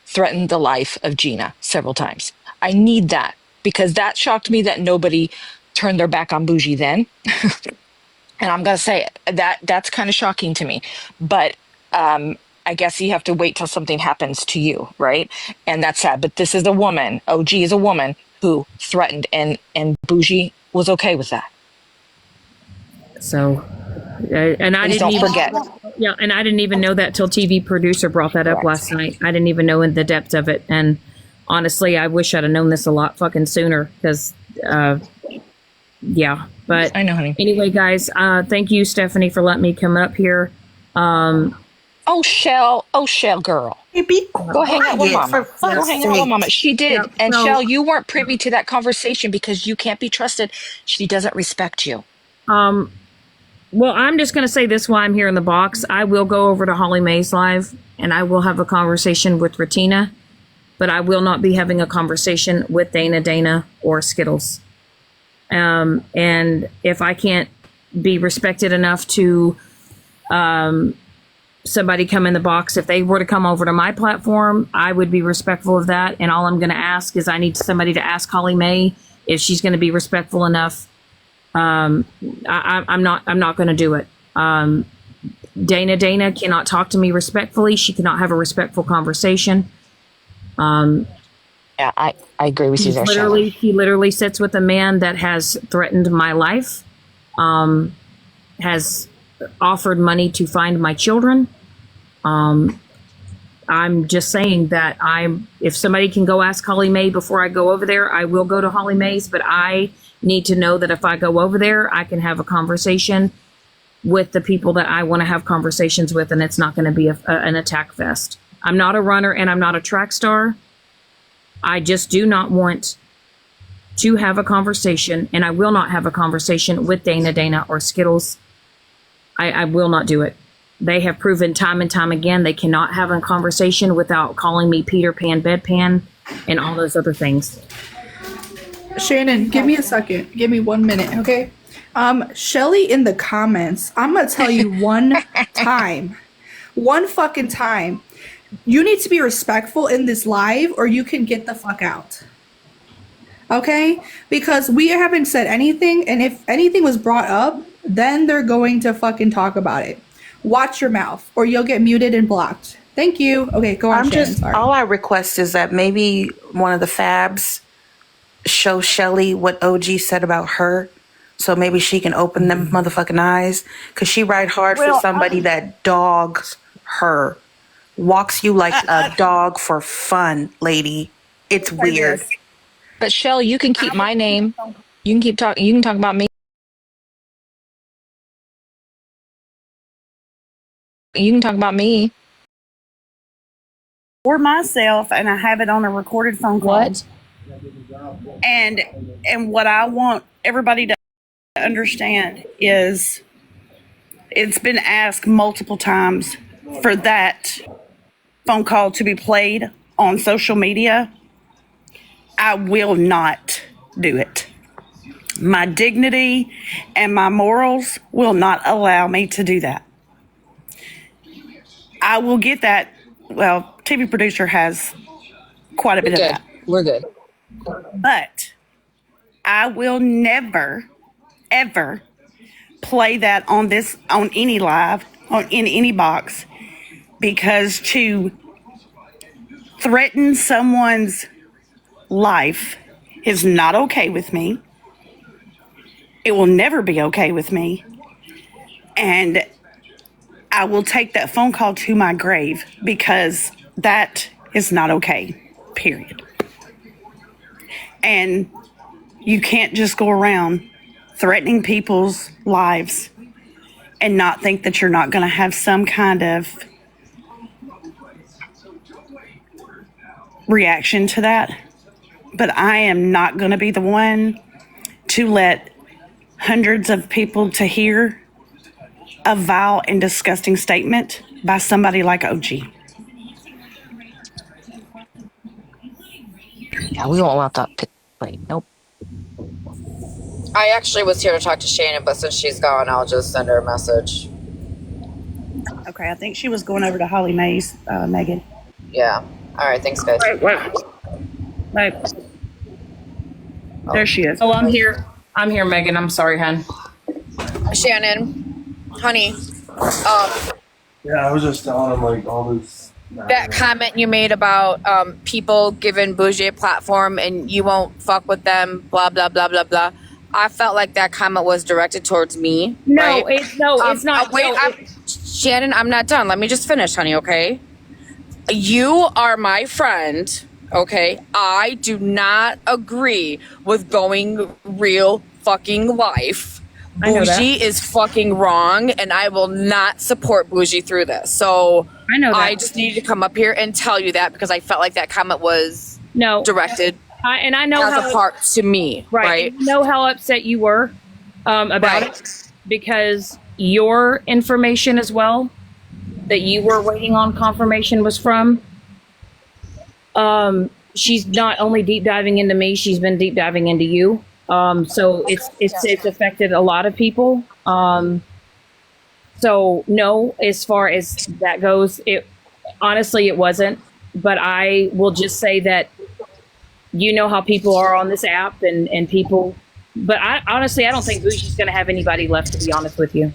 threatened the life of Gina several times. I need that because that shocked me that nobody turned their back on Bougie then. And I'm going to say that's kind of shocking to me. But I guess you have to wait till something happens to you, right? And that's sad. But this is a woman, OG is a woman who threatened, and Bougie was okay with that. So, and I didn't even forget. Yeah, and I didn't even know that till TV producer brought that up last night. I didn't even know in the depth of it. And honestly, I wish I'd have known this a lot fucking sooner because, yeah. But I know, honey. Anyway, guys, thank you, Stephanie, for letting me come up here. Oh, Shell girl. Go hang out with Mama. Go hang out with Mama. She did. Yeah, and Shell, you weren't privy to that conversation because you can't be trusted. She doesn't respect you. Well, I'm just going to say this while I'm here in the box. I will go over to Holly Mae's Live and I will have a conversation with Ratina, but I will not be having a conversation with Dana, or Skittles. And if I can't be respected enough to somebody come in the box, if they were to come over to my platform, I would be respectful of that. And all I'm going to ask is I need somebody to ask Holly Mae if she's going to be respectful enough I'm not going to do it. Dana cannot talk to me respectfully. She cannot have a respectful conversation. Yeah, I agree with you there, Shannon. He literally sits with a man that has threatened my life, has offered money to find my children. I'm just saying that if somebody can go ask Holly Mae before I go over there, I will go to Holly Mae's, but I need to know that if I go over there, I can have a conversation with the people that I want to have conversations with, and it's not going to be an attack fest. I'm not a runner and I'm not a track star. I just do not want to have a conversation, and I will not have a conversation with Dana or Skittles. I will not do it. They have proven time and time again they cannot have a conversation without calling me Peter Pan, Bedpan, and all those other things. Shannon, give me a second. Give me 1 minute, okay? Shelly in the comments, I'm gonna tell you one fucking time. You need to be respectful in this live or you can get the fuck out. Okay? Because we haven't said anything, and if anything was brought up, then they're going to fucking talk about it. Watch your mouth or you'll get muted and blocked. Thank you. Okay, go on, Shannon. Sorry. All I request is that maybe one of the Fabs show Shelly what OG said about her, so maybe she can open them motherfucking eyes, because she ride hard for somebody that dogs her, walks you like a dog for fun, lady. It's weird. But Shell, you can keep my name. You can talk about me. You can talk about me. Or myself, and I have it on a recorded phone call. What? And what I want everybody to understand is it's been asked multiple times for that phone call to be played on social media. I will not do it. My dignity and my morals will not allow me to do that. I will get that. Well, TV producer has quite a bit of that. We're good. But I will never, ever play that on any live, in any box, because to threaten someone's life is not okay with me. It will never be okay with me. And I will take that phone call to my grave, because that is not okay, period. And you can't just go around threatening people's lives and not think that you're not going to have some kind of reaction to that. But I am not going to be the one to let hundreds of people to hear a vile and disgusting statement by somebody like OG. Yeah, we won't let that. Wait, nope. I actually was here to talk to Shannon, but since she's gone, I'll just send her a message. Okay, I think she was going over to Holly Mae's, Megan. Yeah. All right, thanks, guys. Wait. There she is. Oh, I'm here. I'm here, Megan. I'm sorry, hon. Shannon, honey, Yeah, I was just telling him like all this. that comment you made about people giving Bougie a platform and you won't fuck with them, blah, blah, blah, blah, blah. I felt like that comment was directed towards me. No, right? it's not. Shannon, I'm not done. Let me just finish, honey, okay? You are my friend, okay? I do not agree with going real fucking life. Bougie is fucking wrong, and I will not support Bougie through this. So I know that. I just needed to come up here and tell you that, because I felt like that comment was directed. I know as how a part to me, right? I know how upset you were about it, because your information as well that you were waiting on confirmation was from. She's not only deep diving into me; she's been deep diving into you. So it's affected a lot of people. So no, as far as that goes, it wasn't. But I will just say that you know how people are on this app, and people But I honestly, I don't think Bougie's going to have anybody left, to be honest with you.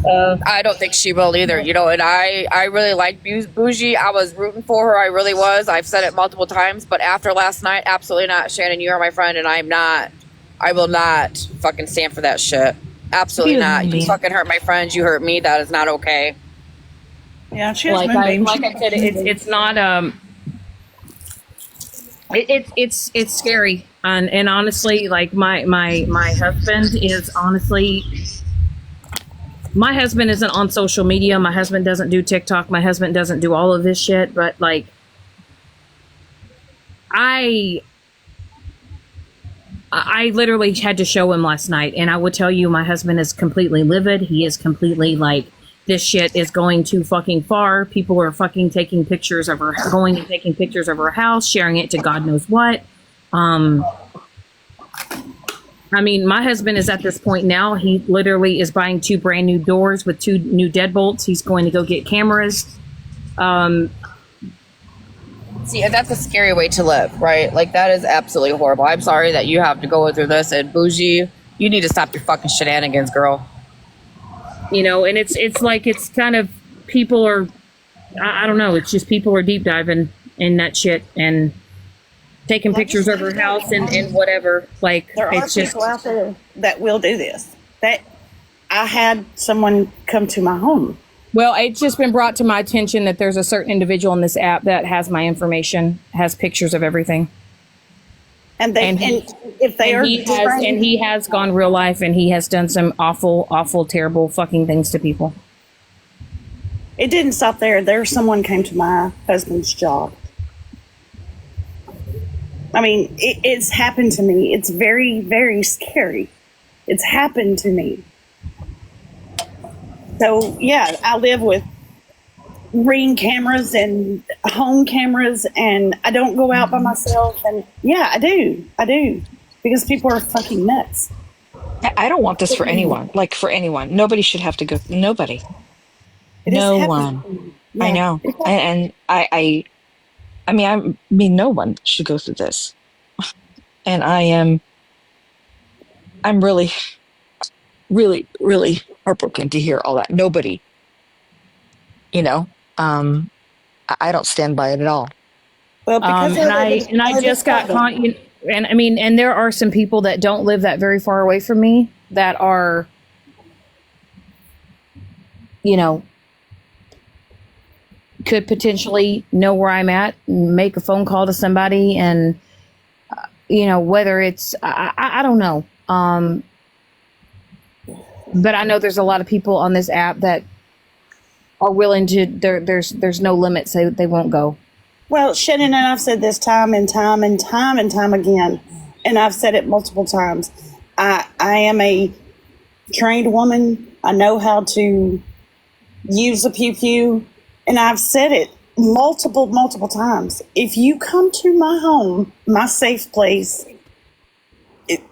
I don't think she will either, you know, and I really like Bougie. I was rooting for her. I really was. I've said it multiple times, but after last night, absolutely not. Shannon, you are my friend, and I will not fucking stand for that shit. Absolutely not. You fucking hurt my friends. You hurt me. That is not okay. Yeah, she like I said, it's not it's scary, and honestly, like my husband is honestly. My husband isn't on social media. My husband doesn't do TikTok. My husband doesn't do all of this shit. But like, I literally had to show him last night, and I would tell you, my husband is completely livid. He is completely like, this shit is going too fucking far. People are fucking taking pictures of her, going and taking pictures of her house, sharing it to God knows what. I mean, my husband is at this point now. He literally is buying 2 brand new doors with 2 new deadbolts. He's going to go get cameras. See, that's a scary way to live, right? Like, that is absolutely horrible. I'm sorry that you have to go through this. And Bougie, you need to stop your fucking shenanigans, girl. You know, and it's like, it's kind of, people are, I don't know. It's just people are deep diving in that shit and taking pictures of her house and whatever. Like, there are it's just people out there that will do this. That I had someone come to my home. Well, it's just been brought to my attention that there's a certain individual in this app that has my information, has pictures of everything. And he has gone real life, and he has done some awful, terrible fucking things to people. It didn't stop there. There's someone came to my husband's job. I mean, it's happened to me. It's very, very scary. It's happened to me. So, yeah, I live with Ring cameras and home cameras, and I don't go out by myself. And, yeah, I do. Because people are fucking nuts. I don't want this for anyone. Like, for anyone. Nobody should have to go. Nobody. No one. Yeah. I know. And I mean, no one should go through this. And I'm really, really, really heartbroken to hear all that. Nobody, you know, I don't stand by it at all. Well, because I just got caught. And I mean, and there are some people that don't live that very far away from me that are, you know, could potentially know where I'm at, make a phone call to somebody, and you know, whether it's I don't know, but I know there's a lot of people on this app that are willing to. There's no limits. They won't go. Well, Shannon and I've said this time and time again, and I've said it multiple times. I am a trained woman. I know how to use a pew. And I've said it multiple times. If you come to my home, my safe place,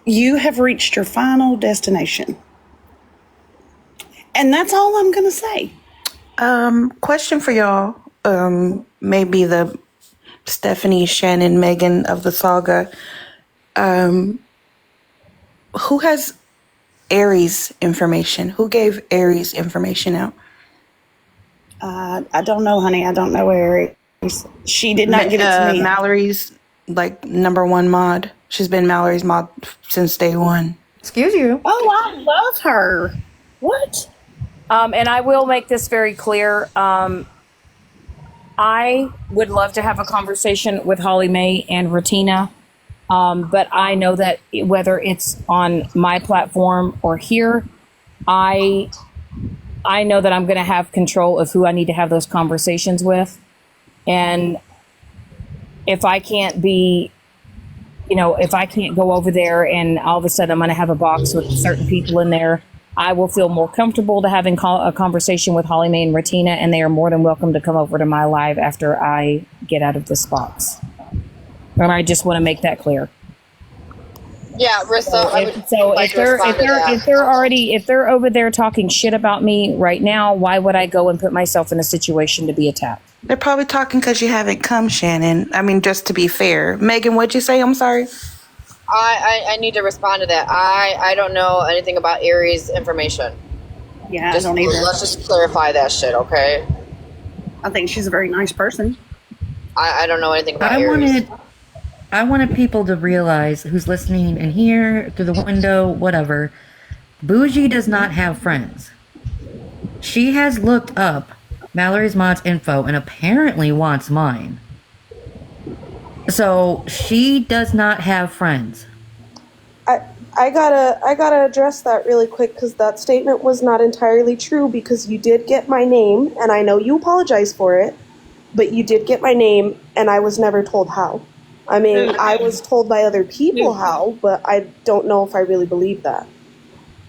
you have reached your final destination. And that's all I'm going to say. Question for y'all. Maybe the Stephanie, Shannon, Megan of the saga. Who has Aries information? Who gave Aries information out? I don't know, honey. I don't know Aries. She did not give it to me. Mallory's like #1 mod. She's been Mallory's mod since day one. Excuse you. Oh, I love her. What? And I will make this very clear. I would love to have a conversation with Holly Mae and Ratina. But I know that whether it's on my platform or here, I know that I'm going to have control of who I need to have those conversations with. And if I can't be, you know, if I can't go over there and all of a sudden I'm going to have a box with certain people in there, I will feel more comfortable to having a conversation with Holly Mae and Ratina, and they are more than welcome to come over to my live after I get out of this box. And I just want to make that clear. Yeah, Rissa. If they're over there talking shit about me right now, why would I go and put myself in a situation to be attacked? They're probably talking because you haven't come, Shannon. I mean, just to be fair. Megan, what'd you say? I'm sorry. I need to respond to that. I don't know anything about Aries information. Yeah, I don't either. Let's just clarify that shit, okay? I think she's a very nice person. I don't know anything about I Aries. wanted people to realize, who's listening in here, through the window, whatever, Bougie does not have friends. She has looked up Mallory's Mod's info and apparently wants mine. So she does not have friends. I gotta address that really quick because that statement was not entirely true because you did get my name and I know you apologize for it, but you did get my name and I was never told how. I mean, I was told by other people how, but I don't know if I really believe that.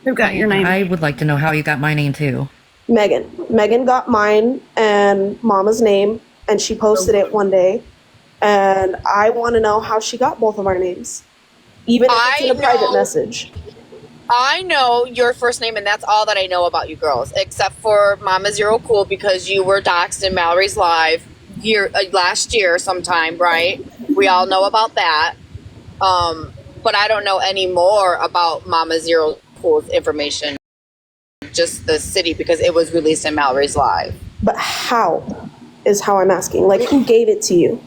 Who got your name? I would like to know how you got my name too. Megan. Megan got mine and Mama's name and she posted it one day and I want to know how she got both of our names. Even if it's in a private message. I know your first name, and that's all that I know about you girls, except for Mama Zero Cool, because you were doxxed in Mallory's live last year sometime, right? We all know about that. But I don't know any more about Mama Zero Cool's information, just the city, because it was released in Mallory's live. But how is how I'm asking. Like, who gave it to you?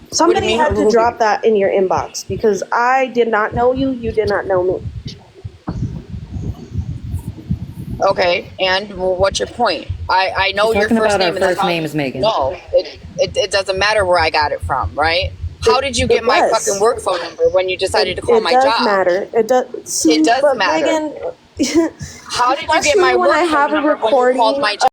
Somebody had to drop that in your inbox because I did not know you. You did not know me. Okay, and what's your point? I know your Talking first about name. our first name is Megan. No, it doesn't matter where I got it from, right? How did you get my fucking work phone number when you decided to call my job? It does matter. It does. It does matter. Megan, how did you get my work phone number when you called my job?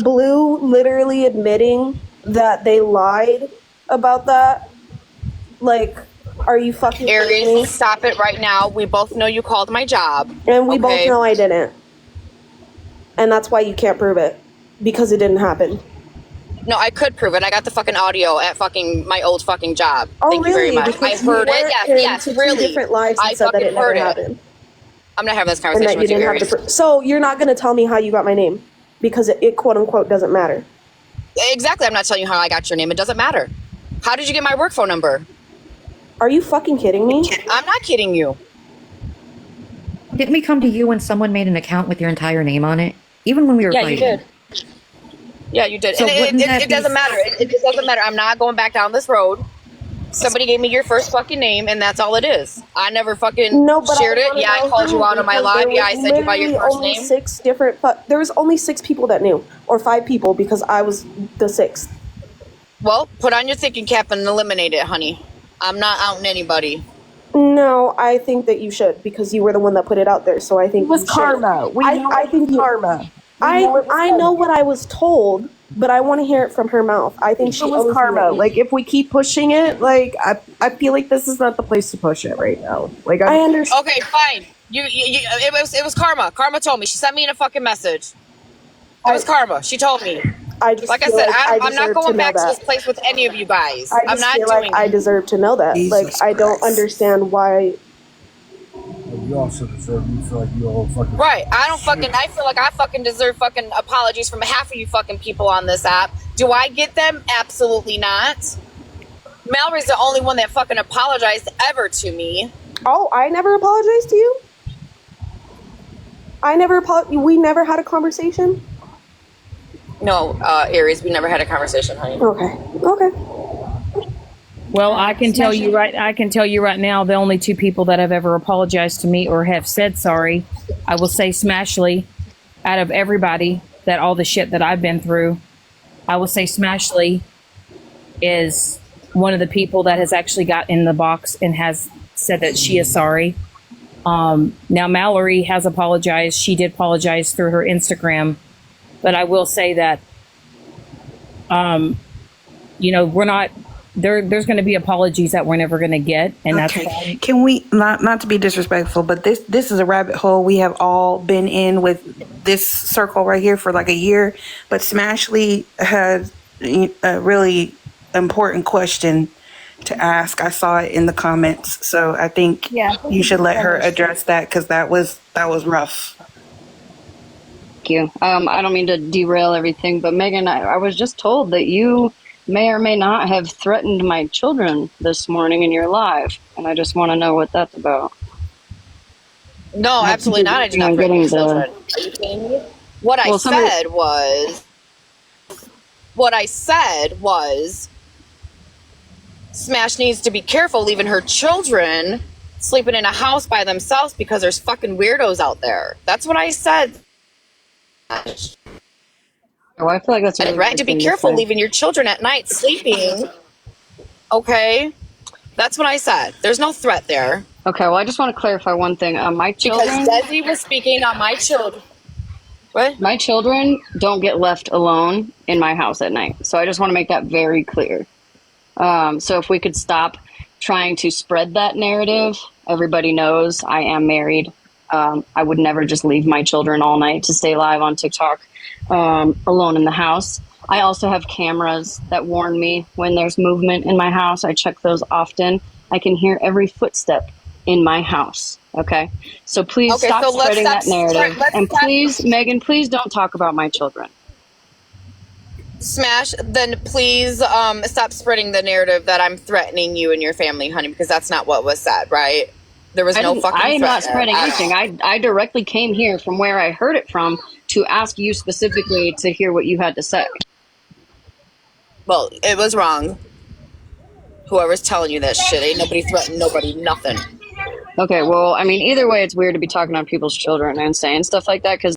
Blue literally admitting that they lied about that. Like, are you fucking kidding me? Aries, stop it right now. We both know you called my job. And we both know I didn't. And that's why you can't prove it. Because it didn't happen. No, I could prove it. I got the fucking audio at fucking my old fucking job. Oh, Thank really? you very much. Because I heard you it. went Yes, into really. two different lives and I said that fucking it never heard it. happened. I'm not having this And conversation that with you you, didn't have Aries. the so you're not going to tell me how you got my name. Because it quote unquote doesn't matter. Exactly. I'm not telling you how I got your name. It doesn't matter. How did you get my work phone number? Are you fucking kidding me? I'm not kidding you. Didn't we come to you when someone made an account with your entire name on it? Even when we were fighting. You did. Yeah, you did. So And it doesn't matter. It doesn't matter. I'm not going back down this road. Somebody gave me your first fucking name, and that's all it is. I never fucking shared it. Yeah, I called you out on my live. Yeah, I said you by your first name. There was only 6 people that knew. Or 5 people because I was the 6th. Well, put on your thinking cap and eliminate it, honey. I'm not outing anybody. No, I think that you should because you were the one that put it out there. So I think it was karma. I think karma. I know what I was told, but I want to hear it from her mouth. I think she was karma. Like if we keep pushing it, like I feel like this is not the place to push it right now. Like I understand. Okay, fine. It was karma. Karma told me. She sent me in a fucking message. It was karma. She told me. Like I said, I'm not going back to this place with any of you guys. I'm not feel doing like I deserve to know that. Jesus I don't understand why. You also deserve. You feel like you all fucking. Right. I feel like I fucking deserve fucking apologies from half of you fucking people on this app. Do I get them? Absolutely not. Mallory's the only one that fucking apologized ever to me. Oh, I never apologized to you? We never had a conversation? No, Aries, we never had a conversation, honey. Okay. Well, I can tell you right now, the only 2 people that have ever apologized to me or have said sorry, I will say Smashly. Out of everybody, that all the shit that I've been through, I will say Smashly is one of the people that has actually got in the box and has said that she is sorry. Now Mallory has apologized. She did apologize through her Instagram, but I will say that, we're not. There's going to be apologies that we're never going to get, and that's fine. Can we not to be disrespectful, but this is a rabbit hole we have all been in with this circle right here for like a year. But Smashly has a really important question to ask. I saw it in the comments, so I think you should let her address that because that was rough. Thank you. I don't mean to derail everything, but Megan, I was just told that you may or may not have threatened my children this morning in your live, and I just want to know what that's about. No, absolutely not. I did not threaten your children. Are you kidding me? What I said was Smash needs to be careful leaving her children sleeping in a house by themselves because there's fucking weirdos out there. That's what I said. Oh, I feel like that's really right to be careful leaving your children at night sleeping. Okay, that's what I said. There's no threat there. Okay, well, I just want to clarify one thing. My children, because Desi was speaking on my children. What? My children don't get left alone in my house at night, so I just want to make that very clear. So if we could stop trying to spread that narrative, everybody knows I am married. I would never just leave my children all night to stay live on TikTok alone in the house. I also have cameras that warn me when there's movement in my house. I check those often. I can hear every footstep in my house. Okay, so please stop spreading that narrative. And please, Megan, please don't talk about my children. Smash, then please stop spreading the narrative that I'm threatening you and your family, honey, because that's not what was said, right? There was no fucking I am threat not spreading there. anything. I directly came here from where I heard it from to ask you specifically to hear what you had to say. Well, it was wrong. Whoever's telling you that shit, ain't nobody threatened nobody, nothing. Okay, well, I mean, either way, it's weird to be talking on people's children and saying stuff like that because